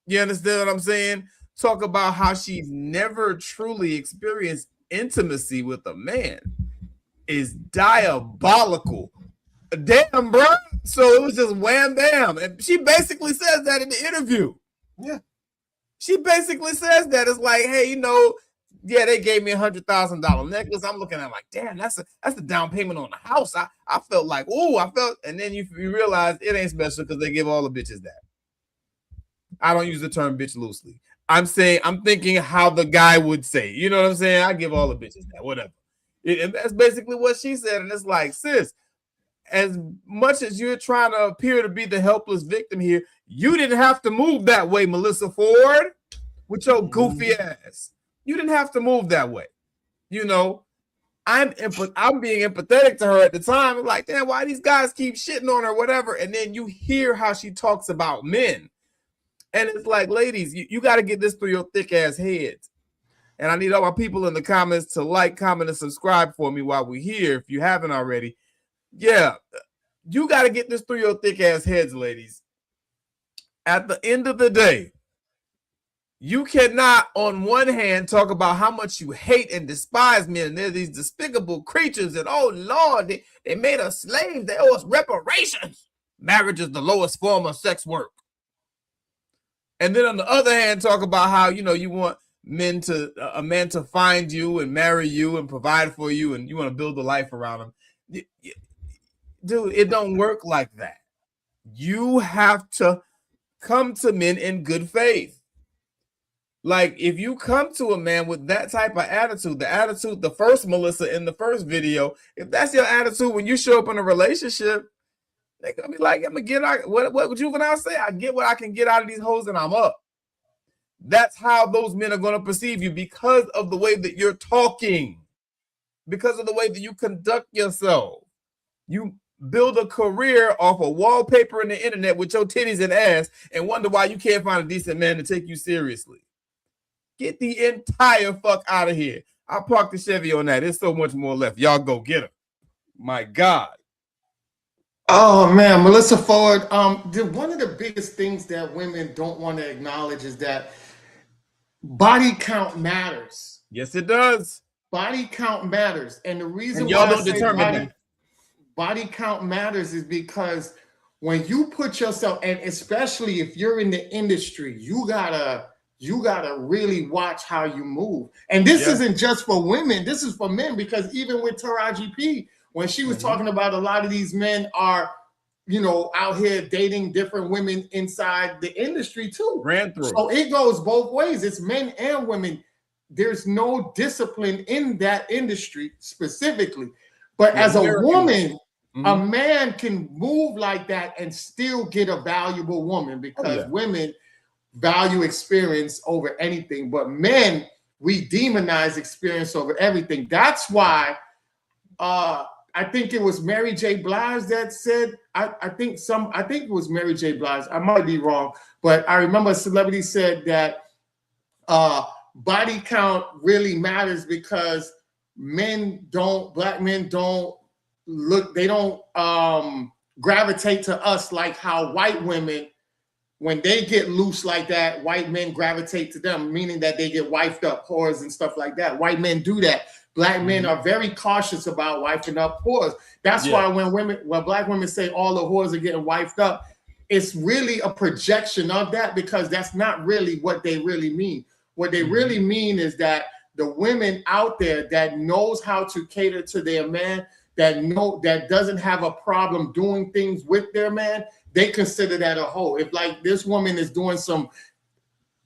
you understand what I'm saying, talk about how she's never truly experienced intimacy with a man is diabolical. Damn, bro. So it was just wham bam. And she basically says that in the interview. Yeah. She basically says that. It's like, hey, you know, yeah, they gave me $100,000 necklace. I'm looking at it like, damn, that's the down payment on the house. I felt like, and then you realize it ain't special because they give all the bitches that. I don't use the term bitch loosely. I'm thinking how the guy would say. You know what I'm saying? I give all the bitches that, whatever. And that's basically what she said. And it's like, sis, as much as you're trying to appear to be the helpless victim here, you didn't have to move that way, Melissa Ford, with your goofy ass. You didn't have to move that way. You know, I'm being empathetic to her at the time. I'm like, damn, why these guys keep shitting on her, whatever. And then you hear how she talks about men. And it's like, ladies, you got to get this through your thick ass heads. And I need all my people in the comments to like, comment, and subscribe for me while we're here, if you haven't already. Yeah, you got to get this through your thick ass heads, ladies. At the end of the day, you cannot, on one hand, talk about how much you hate and despise men, and they're these despicable creatures, and oh Lord, they made us slaves, they owe us reparations. Marriage is the lowest form of sex work. And then on the other hand, talk about how, you know, you want a man to find you and marry you and provide for you, and you want to build a life around him. Dude, it don't work like that. You have to come to men in good faith. Like, if you come to a man with that type of attitude, the first Melissa in the first video, if that's your attitude when you show up in a relationship, they're gonna be like, I'm gonna get out. What would Juvenile say? I get what I can get out of these hoes and I'm up. That's how those men are gonna perceive you, because of the way that you're talking, because of the way that you conduct yourself. You build a career off of wallpaper in the internet with your titties and ass and wonder why you can't find a decent man to take you seriously. Get the entire fuck out of here. I parked the Chevy on that. There's so much more left. Y'all go get her. My God. Oh man, Melissa Ford. One of the biggest things that women don't want to acknowledge is that body count matters. Yes, it does. Body count matters, and the reason y'all why don't determine body count matters is because when you put yourself, and especially if you're in the industry, you gotta really watch how you move. And this isn't just for women, this is for men, because even with Taraji P, when she was talking about a lot of these men are, you know, out here dating different women inside the industry too. Ran through. So it goes both ways. It's men and women. There's no discipline in that industry specifically. But as a woman, A man can move like that and still get a valuable woman because women value experience over anything, but men, we demonize experience over everything. That's why I think it was Mary J. Blige that said, I think it was Mary J. Blige. I might be wrong, but I remember a celebrity said that body count really matters because black men don't gravitate to us like how white women, when they get loose like that, white men gravitate to them, meaning that they get wifed up, whores and stuff like that. White men do that. Black men are very cautious about wifing up whores. That's why when black women say all the whores are getting wifed up, it's really a projection of that because that's not really what they really mean. What they really mean is that the women out there that knows how to cater to their man, that doesn't have a problem doing things with their man, they consider that a hoe. If like this woman is doing some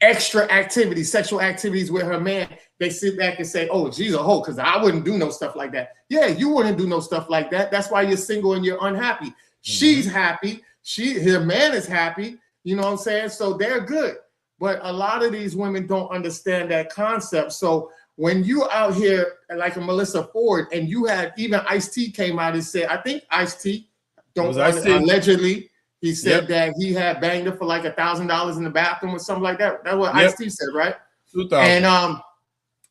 extra activities, sexual activities with her man, they sit back and say, oh, she's a hoe because I wouldn't do no stuff like that. Yeah, you wouldn't do no stuff like that. That's why you're single and you're unhappy. She's happy. Her man is happy. You know what I'm saying? So they're good. But a lot of these women don't understand that concept. So when you out here like a Melissa Ford and you had even Ice-T came out and said, I think Ice-T, allegedly, he said that he had banged her for like $1,000 in the bathroom or something like that. That's what Ice-T said, right? 2,000.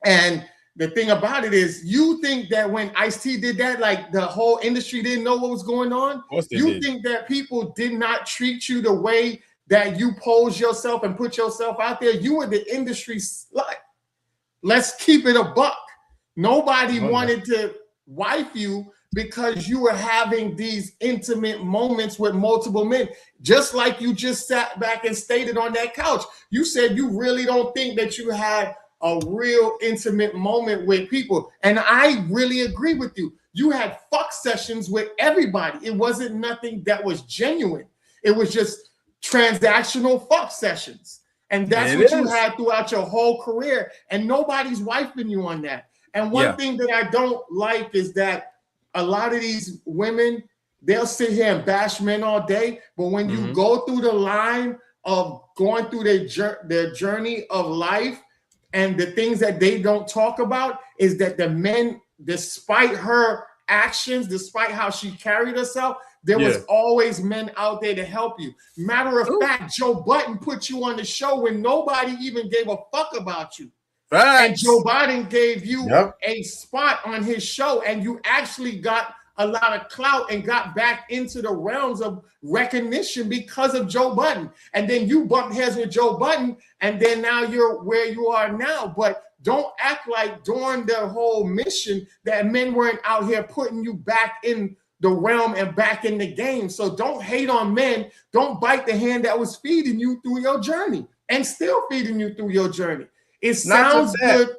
And the thing about it is, you think that when Ice-T did that, like the whole industry didn't know what was going on? You think that people did not treat you the way that you pose yourself and put yourself out there? You were the industry slut. Let's keep it a buck. Nobody wanted to wife you because you were having these intimate moments with multiple men. Just like you just sat back and stated on that couch. You said you really don't think that you had a real intimate moment with people. And I really agree with you. You had fuck sessions with everybody. It wasn't nothing that was genuine. It was just transactional fuck sessions. And that's what you had throughout your whole career. And nobody's wifing you on that. And one thing that I don't like is that a lot of these women, they'll sit here and bash men all day. But when you go through the line of going through their journey of life, and the things that they don't talk about is that the men, despite her actions, despite how she carried herself, there was always men out there to help you. Matter of fact, Joe Budden put you on the show when nobody even gave a fuck about you. And Joe Biden gave you a spot on his show, and you actually got a lot of clout and got back into the realms of recognition because of Joe Budden. And then you bumped heads with Joe Budden, and then now you're where you are now. But don't act like during the whole mission that men weren't out here putting you back in the realm and back in the game. So don't hate on men. Don't bite the hand that was feeding you through your journey and still feeding you through your journey. It sounds good.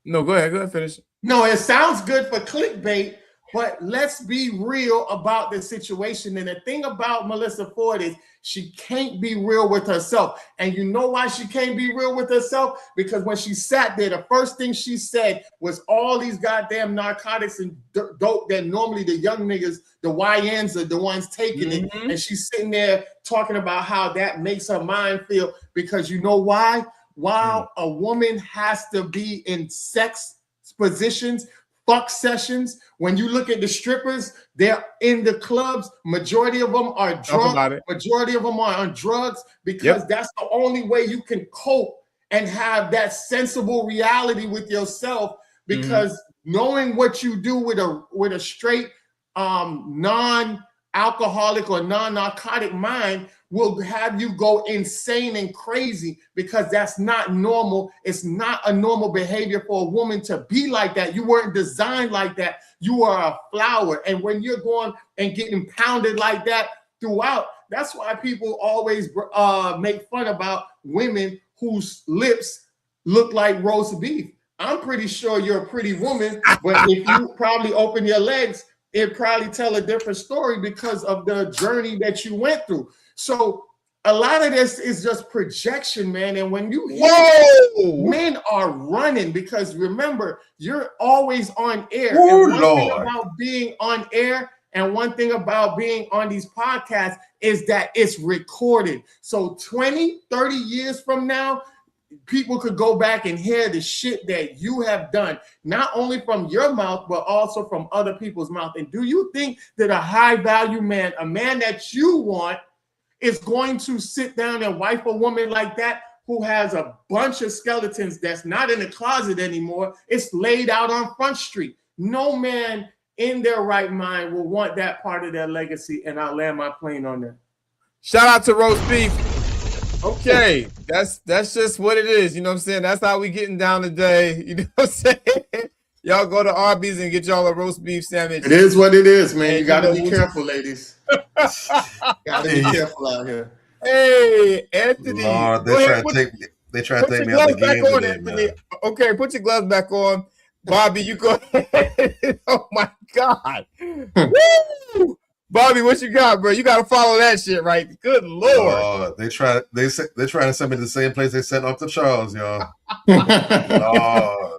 No, go ahead, finish. No, it sounds good for clickbait, but let's be real about the situation. And the thing about Melissa Ford is she can't be real with herself. And you know why she can't be real with herself? Because when she sat there, the first thing she said was all these goddamn narcotics and dope that normally the young niggas, the YNs are the ones taking it. And she's sitting there talking about how that makes her mind feel, because you know why? While a woman has to be in sex positions, fuck sessions, when you look at the strippers, they're in the clubs, majority of them are drunk, majority of them are on drugs, because that's the only way you can cope and have that sensible reality with yourself, because knowing what you do with a straight non-alcoholic or non-narcotic mind will have you go insane and crazy, because that's not normal. It's not a normal behavior for a woman to be like that. You weren't designed like that. You are a flower. And when you're going and getting pounded like that throughout, that's why people always make fun about women whose lips look like roast beef. I'm pretty sure you're a pretty woman, but if you probably open your legs, it'd probably tell a different story because of the journey that you went through. So a lot of this is just projection, man. And when you men are running, because remember, you're always on air. Oh, and one thing Lord. about being on air and one thing about being on these podcasts is that it's recorded. So 20, 30 years from now, people could go back and hear the shit that you have done, not only from your mouth, but also from other people's mouth. And do you think that a high value man, a man that you want, is going to sit down and wife a woman like that who has a bunch of skeletons that's not in the closet anymore? It's laid out on Front Street. No man in their right mind will want that part of their legacy, and I'll land my plane on that. Shout out to roast beef. Okay, that's just what it is. You know what I'm saying? That's how we getting down today. You know what I'm saying? Y'all go to Arby's and get y'all a roast beef sandwich. It is what it is, man. And You got to know, be careful, ladies. Got to be careful out here. Hey, Anthony. Lord, they try to take me out of the game on, today, Anthony. man. Okay, put your gloves back on. Bobby, you go ahead. Oh, my God. Woo! Bobby, what you got, bro? You got to follow that shit, right? Good Lord. They're trying to send me to the same place they sent Uncle Charles, y'all. Lord.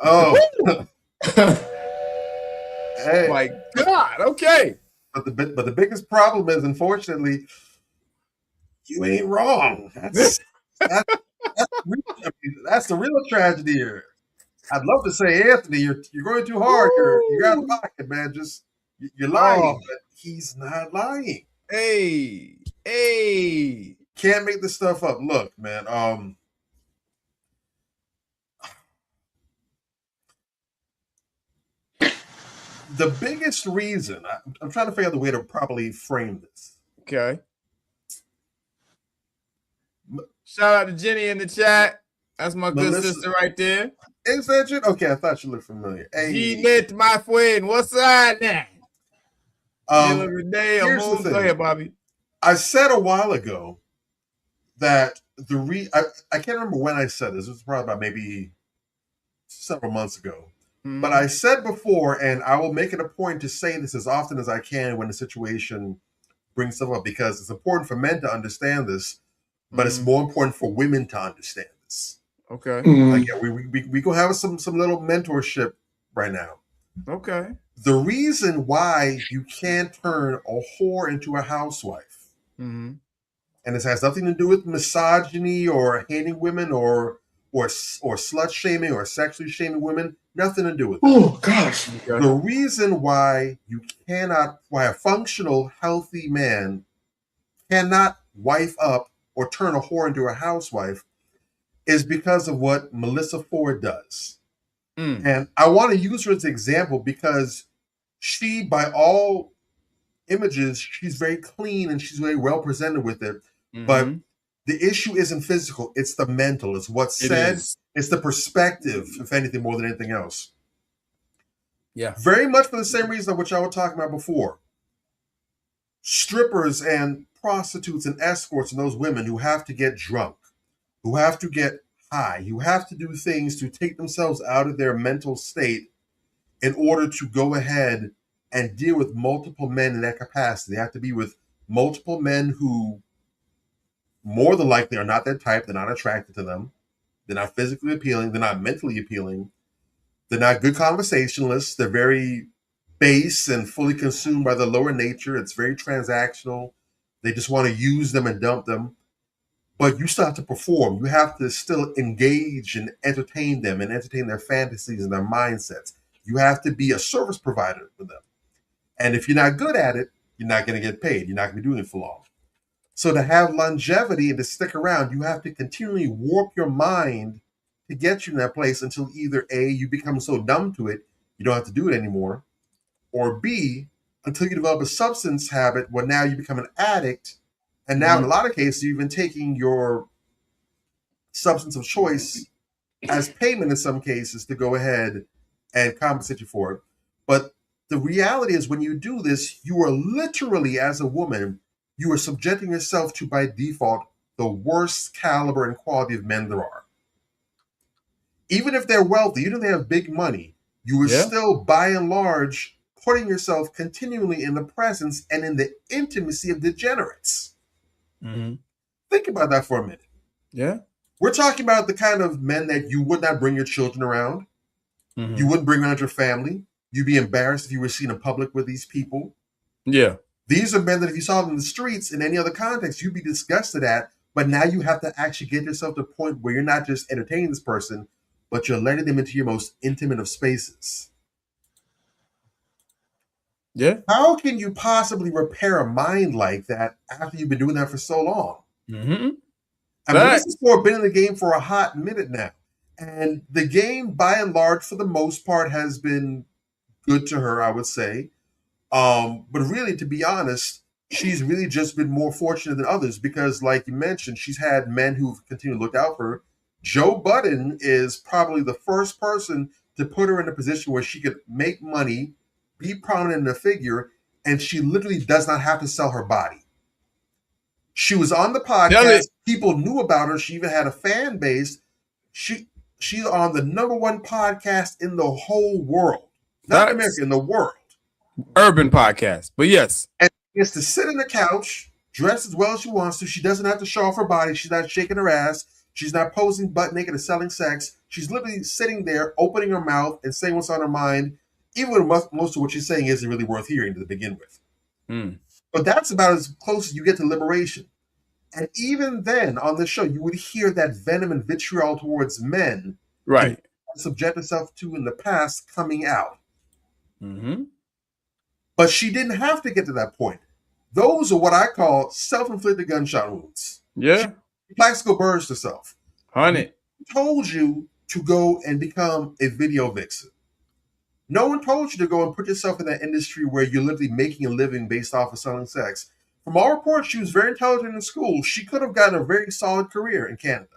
Oh. Hey. My God. Okay. But the biggest problem is, unfortunately, you ain't wrong. That's the real tragedy here. I'd love to say, Anthony, you're going too hard. You're out of pocket, man. You're lying, but he's not lying. Hey. Can't make this stuff up. Look, man. The biggest reason, I'm trying to figure out the way to properly frame this. Okay. Shout out to Jenny in the chat. That's my good sister right there. Is that you? Okay, I thought you looked familiar. Hey, Jeanette, my friend. What's up now? Here's the thing. Go ahead, Bobby. I said a while ago that I can't remember when I said this. It was probably about maybe several months ago. But I said before, and I will make it a point to say this as often as I can when the situation brings stuff up, because it's important for men to understand this, but it's more important for women to understand this. Okay. Like, yeah, we gonna have some little mentorship right now. Okay. The reason why you can't turn a whore into a housewife, and this has nothing to do with misogyny or hating women or slut shaming or sexually shaming women, nothing to do with it. Oh gosh. Okay. The reason why a functional, healthy man cannot wife up or turn a whore into a housewife is because of what Melissa Ford does. And I want to use her as an example because she, by all images, she's very clean and she's very well presented with it. But the issue isn't physical, it's the mental. It's what's said. It's the perspective, if anything, more than anything else. Yeah. Very much for the same reason which I was talking about before. Strippers and prostitutes and escorts and those women who have to get drunk, who have to get high, who have to do things to take themselves out of their mental state in order to go ahead and deal with multiple men in that capacity. They have to be with multiple men who more than likely are not their type. They're not attracted to them. They're not physically appealing. They're not mentally appealing. They're not good conversationalists. They're very base and fully consumed by the lower nature. It's very transactional. They just want to use them and dump them. But you still have to perform. You have to still engage and entertain them and entertain their fantasies and their mindsets. You have to be a service provider for them. And if you're not good at it, you're not going to get paid. You're not going to be doing it for long. So to have longevity and to stick around, you have to continually warp your mind to get you in that place until either A, you become so numb to it, you don't have to do it anymore, or B, until you develop a substance habit where now you become an addict. And now in a lot of cases, you're even taking your substance of choice as payment in some cases to go ahead and compensate you for it. But the reality is when you do this, you are literally, as a woman, you are subjecting yourself to, by default, the worst caliber and quality of men there are. Even if they're wealthy, even if they have big money, you are still, by and large, putting yourself continually in the presence and in the intimacy of degenerates. Think about that for a minute. Yeah. We're talking about the kind of men that you would not bring your children around. You wouldn't bring around your family. You'd be embarrassed if you were seen in public with these people. Yeah. These are men that if you saw them in the streets in any other context, you'd be disgusted at. But now you have to actually get yourself to a point where you're not just entertaining this person, but you're letting them into your most intimate of spaces. Yeah. How can you possibly repair a mind like that after you've been doing that for so long? I mean, this is been in the game for a hot minute now. And the game, by and large, for the most part, has been good to her, I would say. But really, to be honest, she's really just been more fortunate than others because, like you mentioned, she's had men who've continued to look out for her. Joe Budden is probably the first person to put her in a position where she could make money, be prominent in a figure, and she literally does not have to sell her body. She was on the podcast. People knew about her. She even had a fan base. She's on the #1 podcast in the whole world. Not America, in the world. Urban podcast, but yes. And she gets to sit on the couch, dress as well as she wants to. She doesn't have to show off her body. She's not shaking her ass. She's not posing butt naked and selling sex. She's literally sitting there, opening her mouth and saying what's on her mind, even when most of what she's saying isn't really worth hearing to begin with. But that's about as close as you get to liberation. And even then, on the show, you would hear that venom and vitriol towards men, right, subject herself to in the past coming out. But she didn't have to get to that point. Those are what I call self-inflicted gunshot wounds. Yeah, she Plaxico Burr's herself. 100. Told you to go and become a video vixen. No one told you to go and put yourself in that industry where you're literally making a living based off of selling sex. From all reports, she was very intelligent in school. She could have gotten a very solid career in Canada.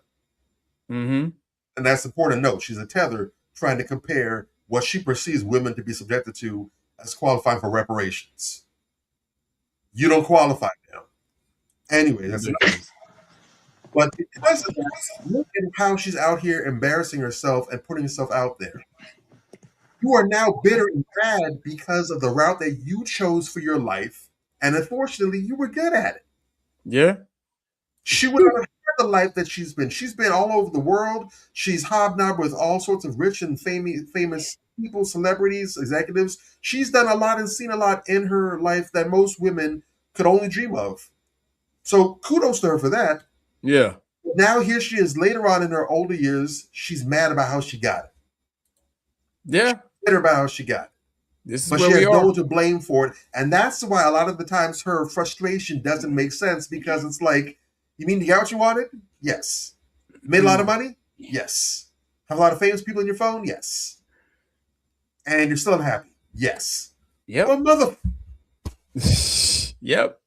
And that's important to note. She's a tether trying to compare what she perceives women to be subjected to as qualifying for reparations. You don't qualify now. Anyway, that's enough. But because of that, look at how she's out here embarrassing herself and putting herself out there. You are now bitter and mad because of the route that you chose for your life. And unfortunately, you were good at it. Yeah. She would not have had the life that she's been. She's been all over the world. She's hobnobbed with all sorts of rich and famous people, celebrities, executives. She's done a lot and seen a lot in her life that most women could only dream of. So kudos to her for that. Yeah. Now here she is later on in her older years. She's mad about how she got it. Yeah. She's bitter about how she got it. This is but where she has we are. no one to blame for it. And that's why a lot of the times her frustration doesn't make sense because it's like, you mean you got what you wanted? Yes. Made a lot of money? Yes. Have a lot of famous people in your phone? Yes. And you're still unhappy? Yes. Yep. Well, mother. Yep.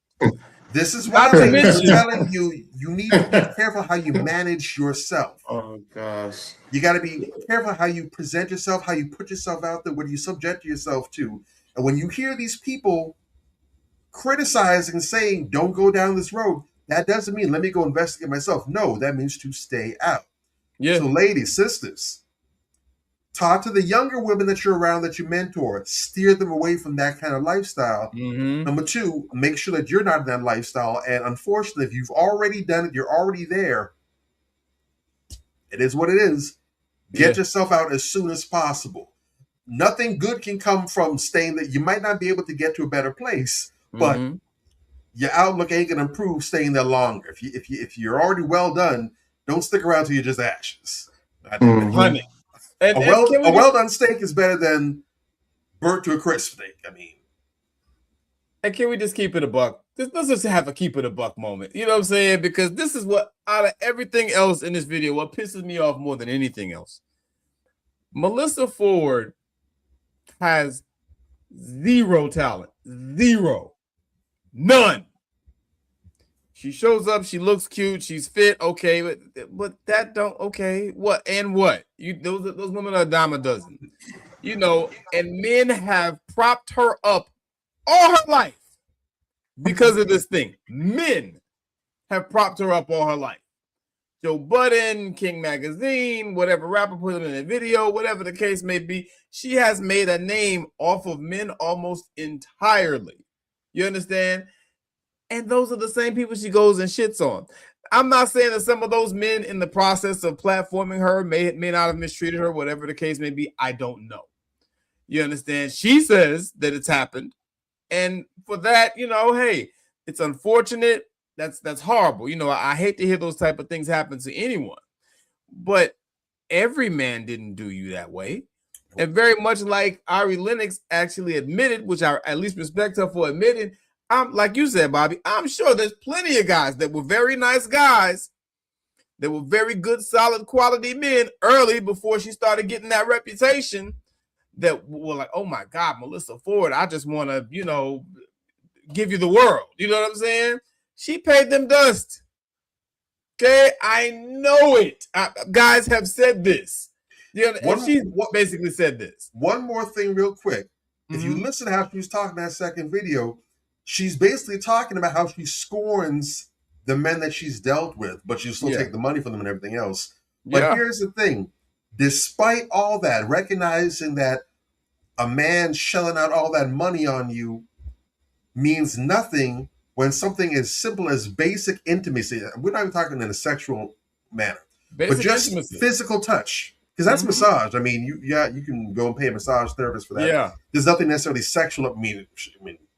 This is why I'm telling you, you need to be careful how you manage yourself. Oh, gosh. You got to be careful how you present yourself, how you put yourself out there, what you subject yourself to. And when you hear these people criticizing and saying, don't go down this road, that doesn't mean let me go investigate myself. No, that means to stay out. Yeah. So ladies, sisters, talk to the younger women that you're around, that you mentor. Steer them away from that kind of lifestyle. Number two, make sure that you're not in that lifestyle. And unfortunately, if you've already done it, you're already there. It is what it is. Get yourself out as soon as possible. Nothing good can come from staying there. You might not be able to get to a better place, but your outlook ain't gonna improve staying there longer. If you're already well done, don't stick around till you're just ashes. Honey. A well done steak is better than burnt to a crisp steak. I mean, and can we just keep it a buck? Let's just have a keep it a buck moment. You know what I'm saying? Because this is what, out of everything else in this video, what pisses me off more than anything else. Melissa Ford has zero talent. Zero. None. She shows up, she looks cute, she's fit, okay, but that don't, okay, what, and what? Those women are a dime a dozen. You know, and men have propped her up all her life because of this thing. Men have propped her up all her life. Joe Budden, King Magazine, whatever rapper put him in a video, whatever the case may be. She has made a name off of men almost entirely. You understand? And those are the same people she goes and shits on. I'm not saying that some of those men in the process of platforming her may not have mistreated her, whatever the case may be. I don't know. You understand? She says that it's happened. And for that, hey, it's unfortunate. That's horrible. I hate to hear those type of things happen to anyone. But every man didn't do you that way. And very much like Ari Lennox actually admitted, which I at least respect her for admitting, like you said, Bobby, I'm sure there's plenty of guys that were very nice guys, that were very good, solid quality men early before she started getting that reputation, that were like, oh my God, Melissa Ford, I just want to, give you the world. You know what I'm saying? She paid them dust. Okay, I know it. Guys have said this. She basically said this. One more thing real quick. If you listen to how she was talking in that second video, she's basically talking about how she scorns the men that she's dealt with, but she'll still take the money from them and everything else. But here's the thing. Despite all that, recognizing that a man shelling out all that money on you means nothing when something as simple as basic intimacy, we're not even talking in a sexual manner, but just intimacy. Physical touch, because that's massage. I mean, you can go and pay a massage therapist for that. Yeah. There's nothing necessarily sexual. I mean,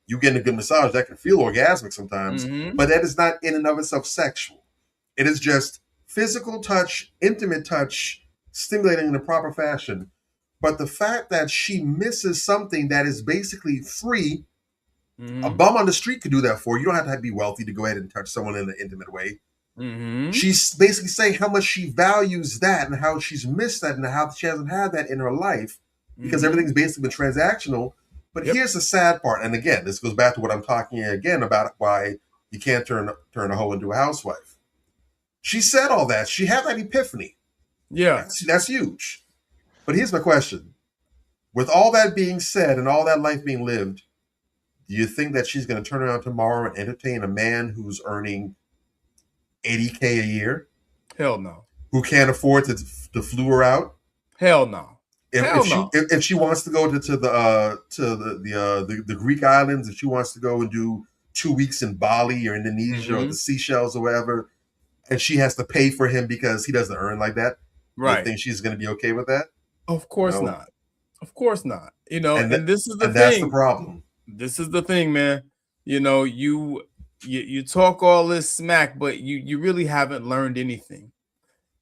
you getting a good massage, that can feel orgasmic sometimes, but that is not in and of itself sexual. It is just physical touch, intimate touch, stimulating in a proper fashion. But the fact that she misses something that is basically free, a bum on the street could do that for you. You don't have to be wealthy to go ahead and touch someone in an intimate way. She's basically saying how much she values that and how she's missed that and how she hasn't had that in her life because everything's basically been transactional. But here's the sad part. And again, this goes back to what I'm talking again about why you can't turn a hoe into a housewife. She said all that. She had that epiphany. Yeah. That's huge. But here's my question. With all that being said and all that life being lived, do you think that she's going to turn around tomorrow and entertain a man who's earning $80K a year? Hell no. Who can't afford to flew her out? Hell no. If she wants to go to the Greek islands, if she wants to go and do 2 weeks in Bali or Indonesia or the Seychelles or whatever, and she has to pay for him because he doesn't earn like that, right? You think she's going to be okay with that? Of course not. Of course not. And this is the thing. That's the problem. This is the thing, man. You talk all this smack, but you really haven't learned anything.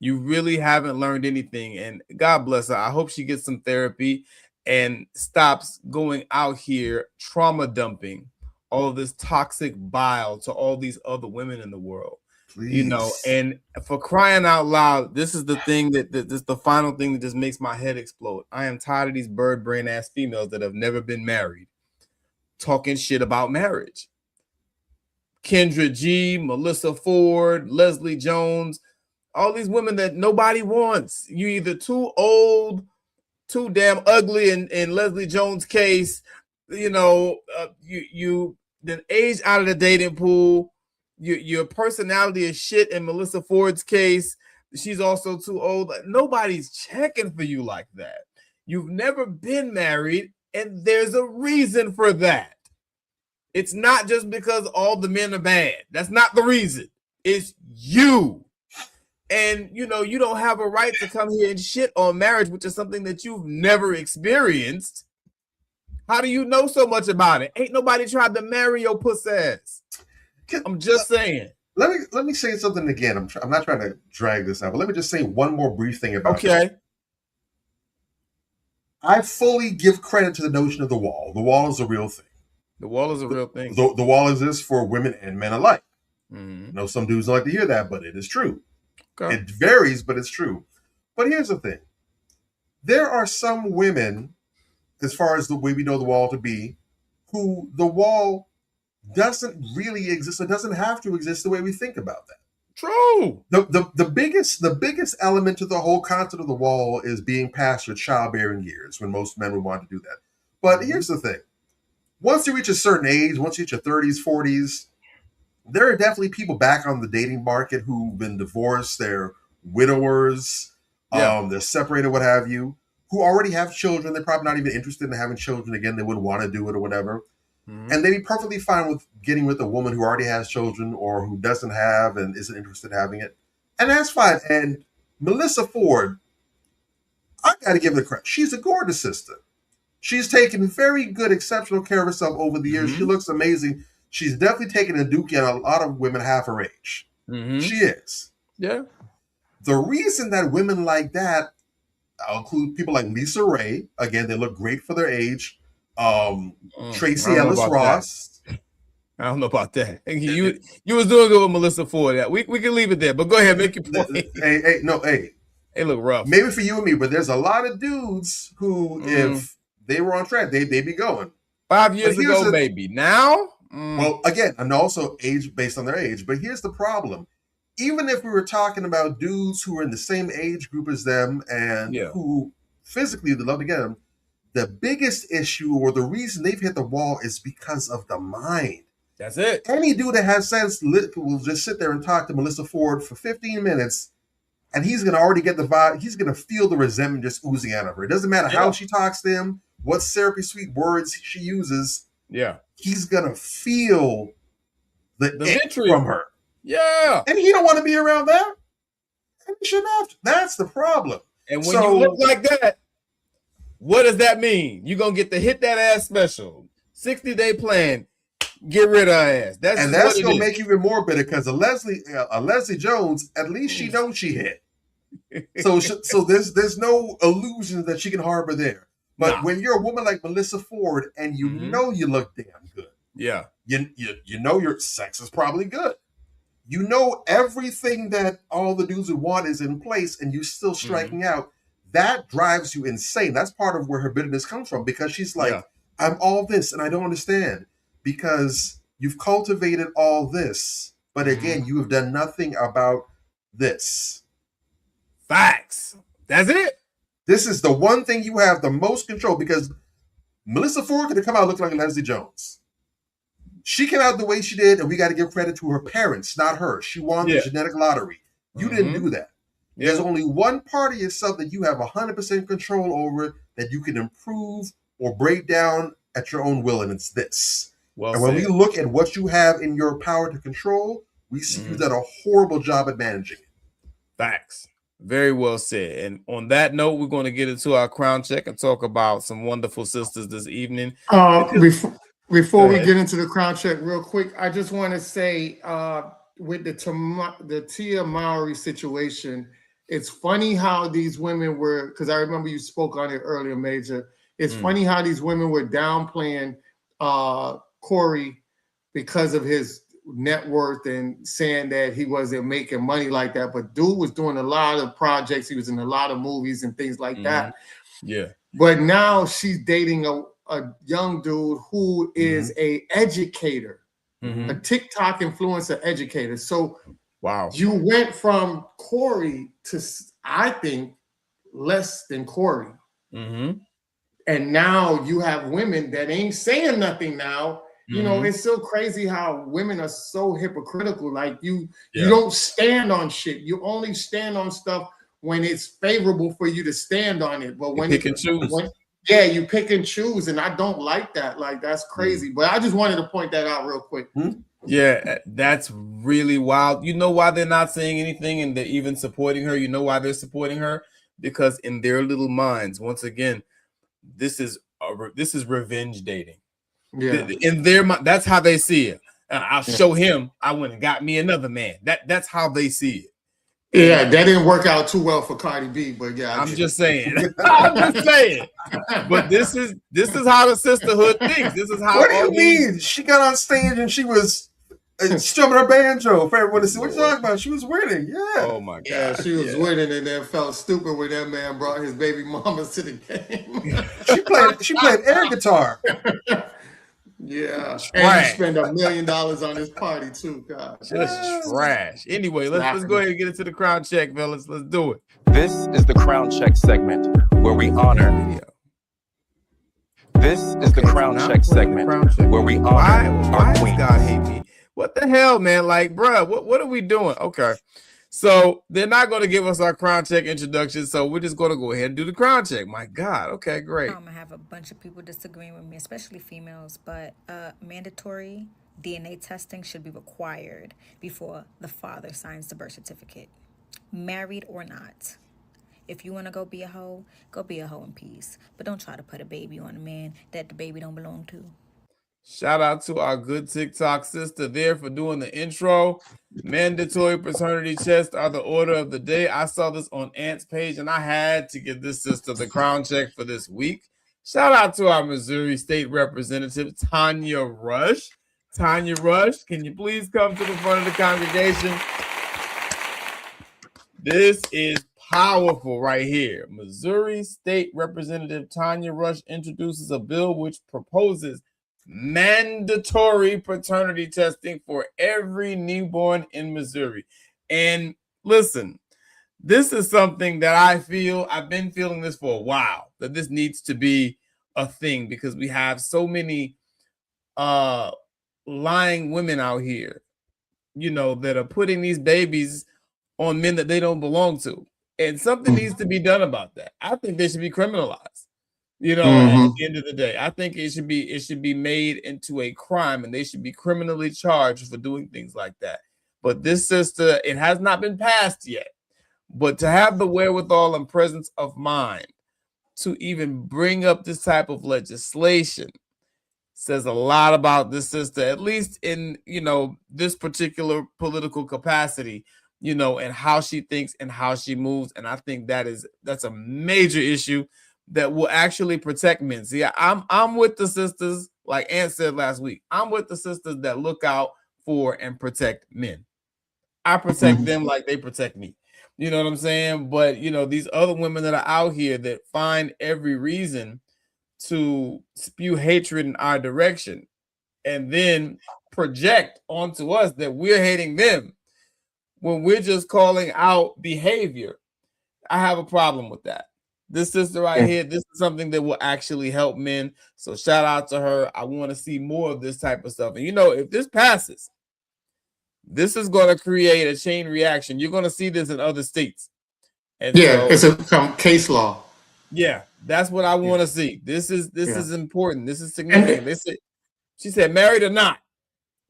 You really haven't learned anything. And God bless her. I hope she gets some therapy and stops going out here trauma dumping all of this toxic bile to all these other women in the world. Please. And for crying out loud, this is the thing this is the final thing that just makes my head explode. I am tired of these bird brain ass females that have never been married talking shit about marriage. Kendra G, Melissa Ford, Leslie Jones, all these women that nobody wants. You either too old, too damn ugly in Leslie Jones' case, you then aged out of the dating pool. Your personality is shit in Melissa Ford's case. She's also too old. Nobody's checking for you like that. You've never been married, and there's a reason for that. It's not just because all the men are bad. That's not the reason. It's you. And, you don't have a right to come here and shit on marriage, which is something that you've never experienced. How do you know so much about it? Ain't nobody tried to marry your puss ass. I'm just saying. Let me say something again. I'm not trying to drag this out, but let me just say one more brief thing about it. Okay. I fully give credit to the notion of the wall. The wall is a real thing. The wall is a real thing. The wall exists for women and men alike. Some dudes don't like to hear that, but it is true. Okay. It varies, but it's true. But here's the thing. There are some women, as far as the way we know the wall to be, who the wall doesn't really exist. It doesn't have to exist the way we think about that. True. The biggest element to the whole concept of the wall is being past your childbearing years, when most men would want to do that. But here's the thing. Once you reach a certain age, once you reach your 30s, 40s, there are definitely people back on the dating market who've been divorced, they're widowers, they're separated, what have you, who already have children. They're probably not even interested in having children again. They wouldn't want to do it or whatever. And they'd be perfectly fine with getting with a woman who already has children or who doesn't have and isn't interested in having it. And that's fine. And Melissa Ford, I got to give her credit. She's a gorgeous sister. She's taken very good, exceptional care of herself over the years. She looks amazing. She's definitely taken a dookie on a lot of women half her age. She is. Yeah. The reason that women like that, I'll include people like Lisa Ray. Again, they look great for their age. Tracy Ellis Ross. I don't know about that. You was doing good with Melissa Ford. We can leave it there, but go ahead, make your point. They look rough. Maybe for you and me, but there's a lot of dudes who, if they were on track, they'd be going. 5 years ago, maybe. Now? Well, again, and also age based on their age. But here's the problem. Even if we were talking about dudes who are in the same age group as them and who physically would love to get them, the biggest issue or the reason they've hit the wall is because of the mind. That's it. Any dude that has sense will just sit there and talk to Melissa Ford for 15 minutes, and he's going to already get the vibe. He's going to feel the resentment just oozing out of her. It doesn't matter how she talks to him, what syrupy sweet words she uses. Yeah. He's going to feel the victory from her. Yeah. And he don't want to be around that. And he shouldn't have to. That's the problem. And when you look like that, what does that mean? You're going to get the Hit That Ass special. 60-day plan. Get rid of her ass. That's going to make you even more bitter because a Leslie Jones, at least she knows she hit. So there's no illusion that she can harbor there. But when you're a woman like Melissa Ford and you know you look damn good. Yeah. You know your sex is probably good. You know everything that all the dudes would want is in place and you're still striking out. That drives you insane. That's part of where her bitterness comes from because she's like, I'm all this and I don't understand because you've cultivated all this. But again, you have done nothing about this. Facts. That's it. This is the one thing you have the most control because Melissa Ford could have come out looking like Leslie Jones. She came out the way she did, and we got to give credit to her parents, not her. She won the genetic lottery. You didn't do that. There's only one part of yourself that you have 100% control over that you can improve or break down at your own will, and it's this. Well and when said. we look at what you have in your power to control, we see you've done a horrible job at managing it. Facts. Very well said. And on that note, we're going to get into our crown check and talk about some wonderful sisters this evening. Before we get into the crown check real quick, I just want to say with the Tia Mowry situation, it's funny how these women were, because I remember you spoke on it earlier, Major. It's funny how these women were downplaying Corey because of his net worth and saying that he wasn't making money like that. But dude was doing a lot of projects. He was in a lot of movies and things like that. Yeah. But now she's dating a young dude who is a educator, a TikTok influencer educator. So you went from Corey to, I think, less than Corey. And now you have women that ain't saying nothing now. You know, it's so crazy how women are so hypocritical. Like you don't stand on shit. You only stand on stuff when it's favorable for you to stand on it. But when you pick and choose. You pick and choose, and I don't like that. Like, that's crazy. But I just wanted to point that out real quick. Yeah, that's really wild. You know why they're not saying anything and they're even supporting her? You know why they're supporting her? Because in their little minds, once again, this is revenge dating. Yeah. In their mind, that's how they see it. I'll show him I went and got me another man. That's how they see it. Yeah, that didn't work out too well for Cardi B, but yeah. I'm just saying. I'm just saying. But this is how the sisterhood thinks. This is how. What do you mean? She got on stage and she was strumming her banjo for everyone to see. What you talking about? She was winning. Yeah. Oh my God. Yeah, she was winning and then felt stupid when that man brought his baby mamas to the game. She played air guitar. Yeah, and you spend $1 million on this party too, God. Just trash. Anyway, let's go ahead and get into the crown check, fellas. Let's do it. This is the crown check segment where we honor. This is the crown check segment where we honor our queen. God hate me. What the hell, man? Like, bruh, what are we doing? Okay. So they're not going to give us our crown check introduction. So we're just going to go ahead and do the crown check. My God. Okay, great. I have a bunch of people disagreeing with me, especially females, but mandatory DNA testing should be required before the father signs the birth certificate, married or not. If you want to go be a hoe in peace. But don't try to put a baby on a man that the baby don't belong to. Shout out to our good TikTok sister there for doing the intro. Mandatory paternity tests are the order of the day. I saw this on Ant's page, and I had to give this sister the crown check for this week. Shout out to our Missouri State Representative, Tanya Rush. Tanya Rush, can you please come to the front of the congregation? This is powerful right here. Missouri State Representative Tanya Rush introduces a bill which proposes mandatory paternity testing for every newborn in Missouri. And listen, this is something that I've been feeling this for a while, that this needs to be a thing because we have so many lying women out here, that are putting these babies on men that they don't belong to. And something needs to be done about that. I think they should be criminalized. At the end of the day, I think it should be made into a crime, and they should be criminally charged for doing things like that. But this sister, it has not been passed yet. But to have the wherewithal and presence of mind to even bring up this type of legislation says a lot about this sister, at least in this particular political capacity, and how she thinks and how she moves. And I think that's a major issue that will actually protect men. See, I'm with the sisters, like Ant said last week. I'm with the sisters that look out for and protect men. I protect them like they protect me. You know what I'm saying? But these other women that are out here that find every reason to spew hatred in our direction and then project onto us that we're hating them when we're just calling out behavior. I have a problem with that. This sister right here, this is something that will actually help men. So shout out to her. I want to see more of this type of stuff. And if this passes, this is going to create a chain reaction. You're going to see this in other states. And it's a case law. Yeah, that's what I want to see. This is important. This is significant. She said married or not.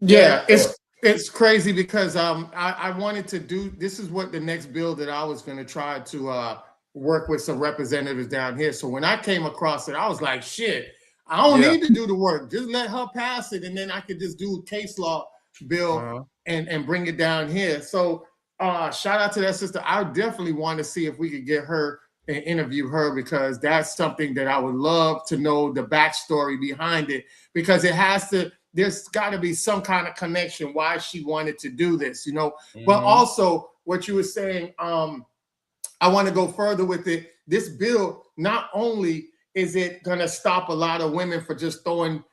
Yeah, it's crazy because I wanted to do, this is what the next bill that I was going to try to work with some representatives down here. So when I came across it, I was like, shit, I don't need to do the work. Just let her pass it, and then I could just do a case law bill and bring it down here. So shout out to that sister. I definitely want to see if we could get her and interview her, because that's something that I would love to know the backstory behind it, because there's got to be some kind of connection why she wanted to do this, But also what you were saying, I want to go further with it. This bill, not only is it going to stop a lot of women for just throwing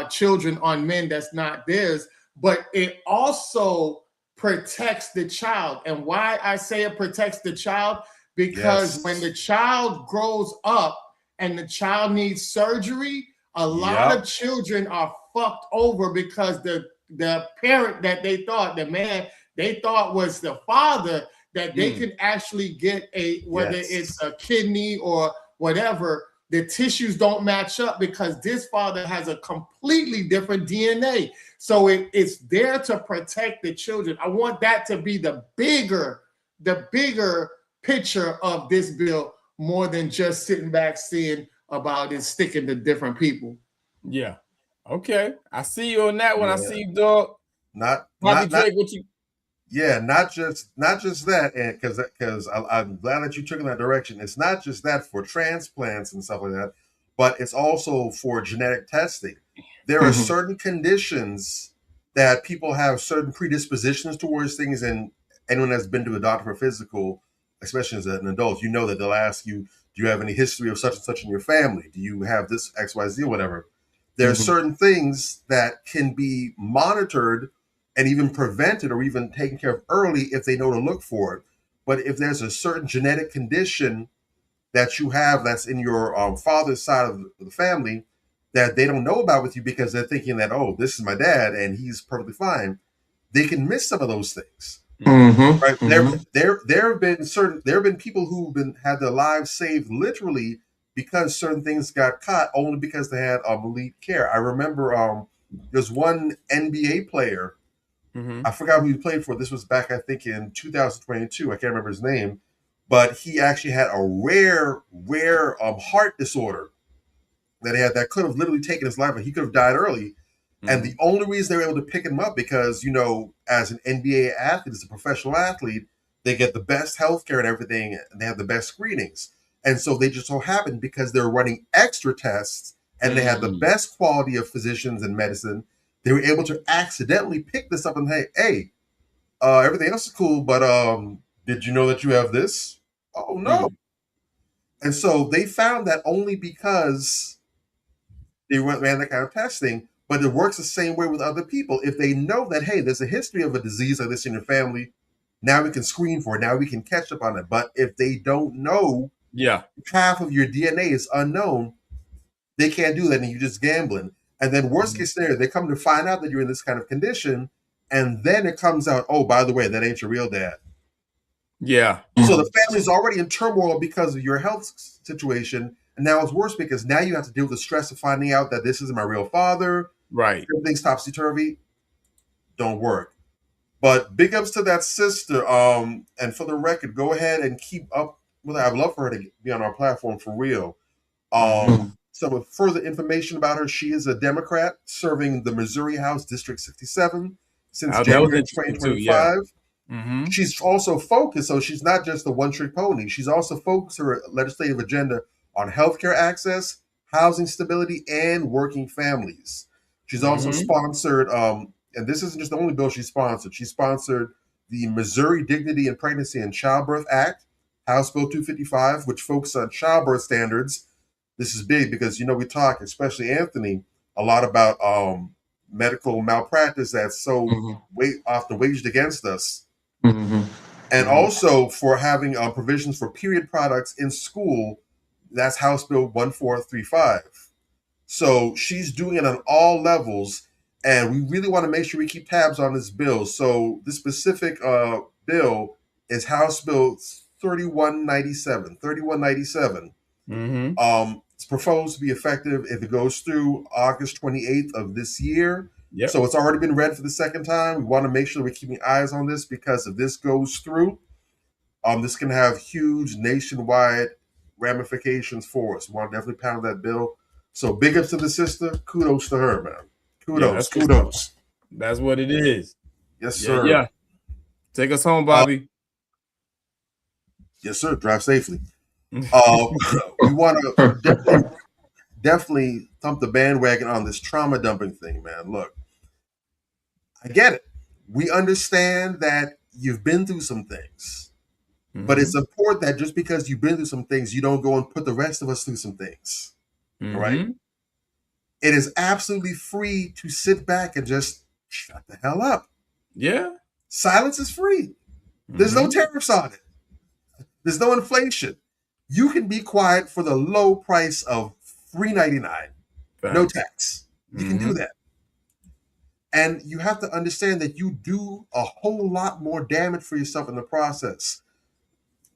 children on men that's not theirs, but it also protects the child. And why I say it protects the child, because when the child grows up and the child needs surgery, a lot of children are fucked over because the parent that they thought, the man they thought was the father, that they can actually get whether it's a kidney or whatever, the tissues don't match up because this father has a completely different DNA. So it's there to protect the children. I want that to be the bigger picture of this bill, more than just sitting back seeing about it sticking to different people. Yeah. Okay. I see you on that one. I see you, dog. Not Drake, what you? Yeah, not just that, and because I'm glad that you took in that direction. It's not just that for transplants and stuff like that, but it's also for genetic testing. There are certain conditions that people have certain predispositions towards things, and anyone that's been to a doctor for physical, especially as an adult, that they'll ask you, do you have any history of such and such in your family? Do you have this XYZ or whatever? There are certain things that can be monitored and even prevented or even taken care of early if they know to look for it. But if there's a certain genetic condition that you have that's in your father's side of the family that they don't know about with you because they're thinking that, oh, this is my dad and he's perfectly fine, they can miss some of those things. Mm-hmm. Right? Mm-hmm. There have been people who've had their lives saved literally because certain things got caught only because they had elite care. I remember there's one NBA player. I forgot who he played for. This was back, I think, in 2022. I can't remember his name, but he actually had a rare heart disorder that he had that could have literally taken his life, and he could have died early. And the only reason they were able to pick him up because, as an NBA athlete, as a professional athlete, they get the best healthcare and everything, and they have the best screenings. And so they just so happened because they're running extra tests and they had the best quality of physicians and medicine, they were able to accidentally pick this up and hey, everything else is cool, but did you know that you have this? Oh no. And so they found that only because they ran that kind of testing, but it works the same way with other people. If they know that, hey, there's a history of a disease like this in your family, now we can screen for it. Now we can catch up on it. But if they don't know, half of your DNA is unknown, they can't do that, and you're just gambling. And then worst case scenario, they come to find out that you're in this kind of condition, and then it comes out, oh, by the way, that ain't your real dad. Yeah. So the family's already in turmoil because of your health situation. And now it's worse because now you have to deal with the stress of finding out that this isn't my real father. Right. Everything's topsy-turvy. Don't work. But big ups to that sister. And for the record, go ahead and keep up with her. I'd love for her to be on our platform for real. So with further information about her, she is a Democrat serving the Missouri House District 67 since January 2025. She's also focused, so she's not just a one-trick pony. She's also focused her legislative agenda on healthcare access, housing stability, and working families. She's also sponsored, and this isn't just the only bill she sponsored. She sponsored the Missouri Dignity in Pregnancy and Childbirth Act, House Bill 255, which focuses on childbirth standards. This is big because, we talk, especially Anthony, a lot about medical malpractice that's so often waged against us. And also for having provisions for period products in school. That's House Bill 1435. So she's doing it on all levels, and we really want to make sure we keep tabs on this bill. So this specific bill is House Bill 3197. 3197. It's proposed to be effective if it goes through August 28th of this year. So it's already been read for the second time. We want to make sure we're keeping eyes on this because if this goes through, this can have huge nationwide ramifications for us. We want to definitely pound that bill. So big ups to the sister. Kudos to her, man. Kudos. Kudos. That's what it is. Yes, sir. Yeah. Take us home, Bobby. Yes, sir. Drive safely. We want to definitely thump the bandwagon on this trauma dumping thing, man. Look, I get it. We understand that you've been through some things. But it's important that just because you've been through some things, you don't go and put the rest of us through some things. Right? It is absolutely free to sit back and just shut the hell up. Yeah. Silence is free. There's no tariffs on it. There's no inflation. You can be quiet for the low price of $3.99. No tax. You can do that. And you have to understand that you do a whole lot more damage for yourself in the process.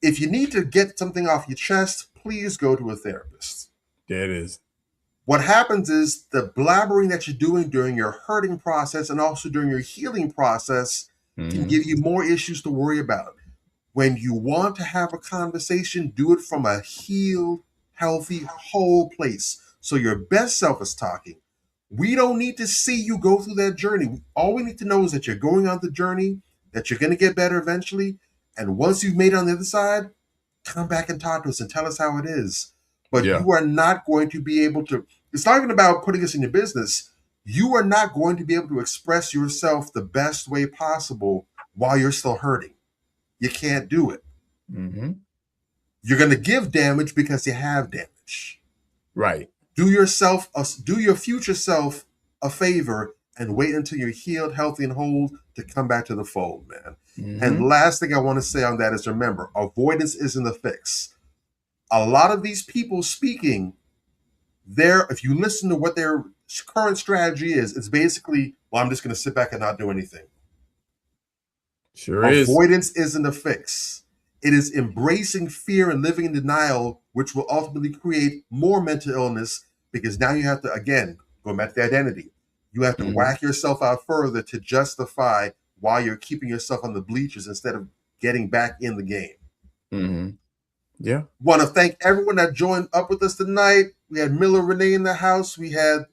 If you need to get something off your chest, please go to a therapist. There it is. What happens is the blabbering that you're doing during your hurting process and also during your healing process can give you more issues to worry about. When you want to have a conversation, do it from a healed, healthy, whole place. So your best self is talking. We don't need to see you go through that journey. All we need to know is that you're going on the journey, that you're going to get better eventually. And once you've made it on the other side, come back and talk to us and tell us how it is. But you are not going to be able to, it's not even about putting us in your business. You are not going to be able to express yourself the best way possible while you're still hurting. You can't do it. You're going to give damage because you have damage. Right. Do your future self a favor and wait until you're healed, healthy, and whole to come back to the fold, man. And last thing I want to say on that is remember, avoidance isn't a fix. A lot of these people speaking, if you listen to what their current strategy is, it's basically, well, I'm just going to sit back and not do anything. Sure is. Avoidance isn't a fix. It is embracing fear and living in denial, which will ultimately create more mental illness, because now you have to, again, go back to the identity. You have to whack yourself out further to justify why you're keeping yourself on the bleachers instead of getting back in the game. Mm-hmm. Yeah. Want to thank everyone that joined up with us tonight. We had Miller Renee in the house. We had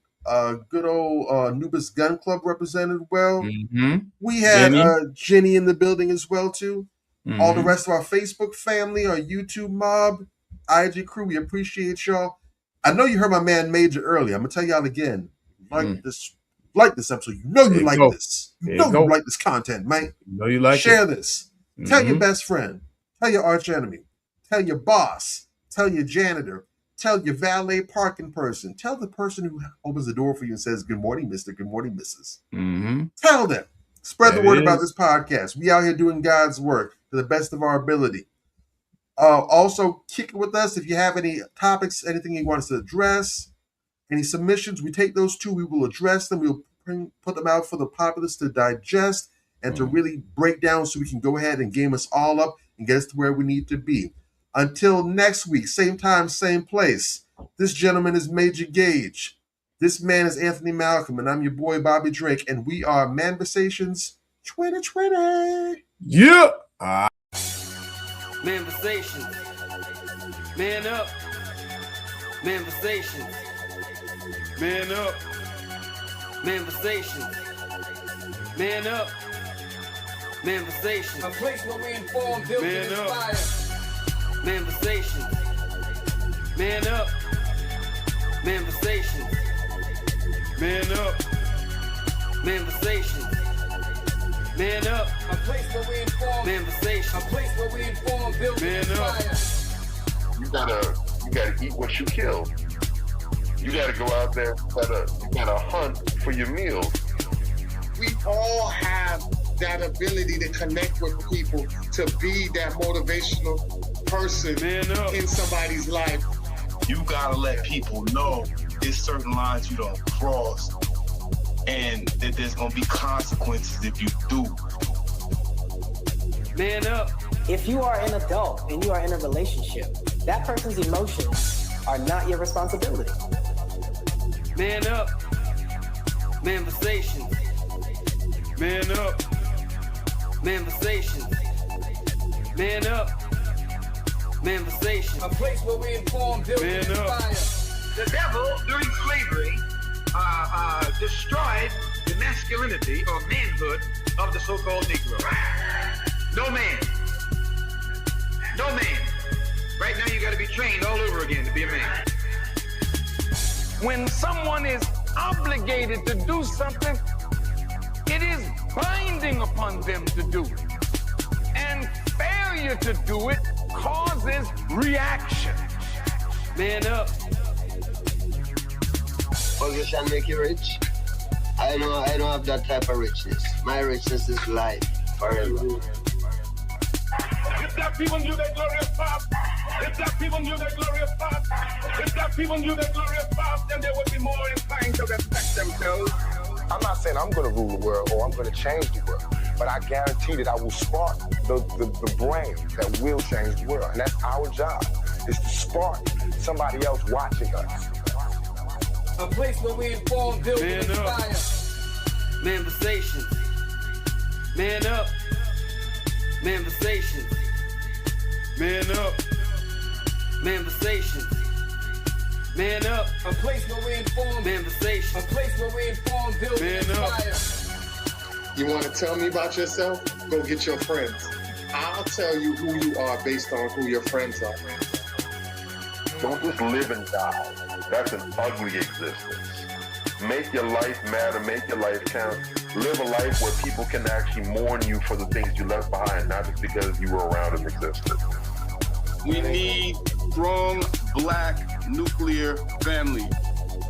good old Nubis Gun Club represented well. Mm-hmm. We had Jenny. Jenny in the building as well too. Mm-hmm. All the rest of our Facebook family, our YouTube mob, IG crew, we appreciate y'all. I know you heard my man Major earlier. I'm gonna tell y'all again. Like this episode. You know you like this. You know you like this content, man. You know you like Share it. this. Tell your best friend. Tell your arch enemy. Tell your boss. Tell your janitor. Tell your valet parking person. Tell the person who opens the door for you and says, "Good morning, Mr. Good morning, Mrs." Mm-hmm. Tell them. Spread the That word is. about this podcast. We out here doing God's work to the best of our ability. Also, kick it with us if you have any topics, anything you want us to address, any submissions. We take those too. We will address them. We'll put them out for the populace to digest and to really break down, so we can go ahead and game us all up and get us to where we need to be. Until next week, same time, same place. This gentleman is Major Gage. This man is Anthony Malcolm, and I'm your boy Bobby Drake, and we are Manversations 2020. Yeah. Manversations. Man up. Manversations. Man up. Manversations. Man up. Manversations. A place where we inform, build, and Man up. inspire. Manversations. Man up. Manversations. Man up. Manversations. Man up. A place where we inform. Manversations. A place where we inform, build, and Man up. inspire. You gotta eat what you kill. You gotta go out there. You gotta hunt for your meals. We all have that ability to connect with people, to be that motivational person in somebody's life. You gotta let people know there's certain lines you don't cross, and that there's gonna be consequences if you do. Man up. If you are an adult and you are in a relationship, that person's emotions are not your responsibility. Man up. Manversations. Man up. Manversations. Man up. Manversations. A place where we inform, build, and Man up. inspire. The devil, during slavery, destroyed the masculinity or manhood of the so-called Negro. No man. Right now you got to be trained all over again to be a man. When someone is obligated to do something, it is binding upon them to do it. And failure to do it causes reaction. Man up. Position make you rich. I don't have that type of richness. My richness is life forever. If that people knew that glorious pop, if that people knew that glorious pop, if that people knew that glorious pop, then they would be more inclined to respect themselves. I'm not saying I'm going to rule the world or I'm going to change the world, but I guarantee that I will spark the brain that will change the world. And that's our job, is to spark somebody else watching us. A place where we inform, build, and Man up. inspire. Manversations. Man up. Manversations. Man up. Manversations. Man up. A place where we inform. Manversations. A place where we inform, build, and Man up. inspire. You want to tell me about yourself? Go get your friends. I'll tell you who you are based on who your friends are. Don't just live and die. That's an ugly existence. Make your life matter. Make your life count. Live a life where people can actually mourn you for the things you left behind, not just because you were around and existed. We need strong black nuclear family.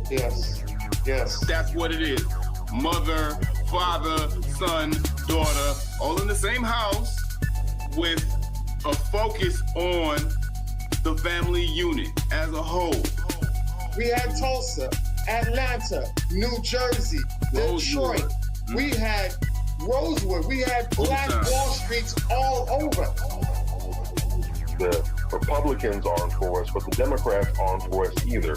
Yes. That's what it is. Mother, father, son, daughter, all in the same house with a focus on the family unit as a whole. We had Tulsa, Atlanta, New Jersey, Detroit. We had Rosewood. We had Black Wall Streets all over. The Republicans aren't for us, but the Democrats aren't for us either.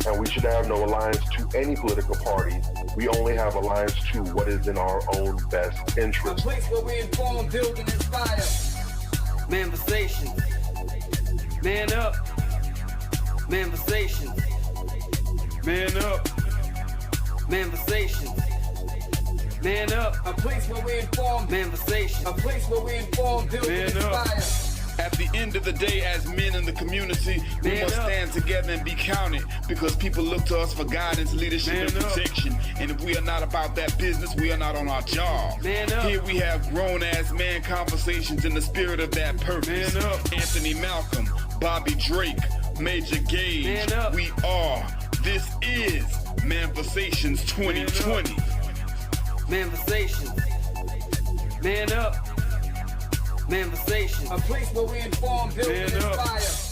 And we should have no alliance to any political party. We only have alliance to what is in our own best interest. A place where we inform, build, and inspire. Manifestations. Man up. Manifestations. Man up. Manifestations. Man up. A place where we inform. Manifestations. A place where we inform, build, and inspire. At the end of the day, as men in the community, we must stand together and be counted because people look to us for guidance, leadership, and protection. And if we are not about that business, we are not on our job. Here we have grown-ass man conversations in the spirit of that purpose. Anthony Malcolm, Bobby Drake, Major Gage, we are. This is Manifestations 2020. Manifestations. Man up. Manifestations. A place where we inform, build, and inspire.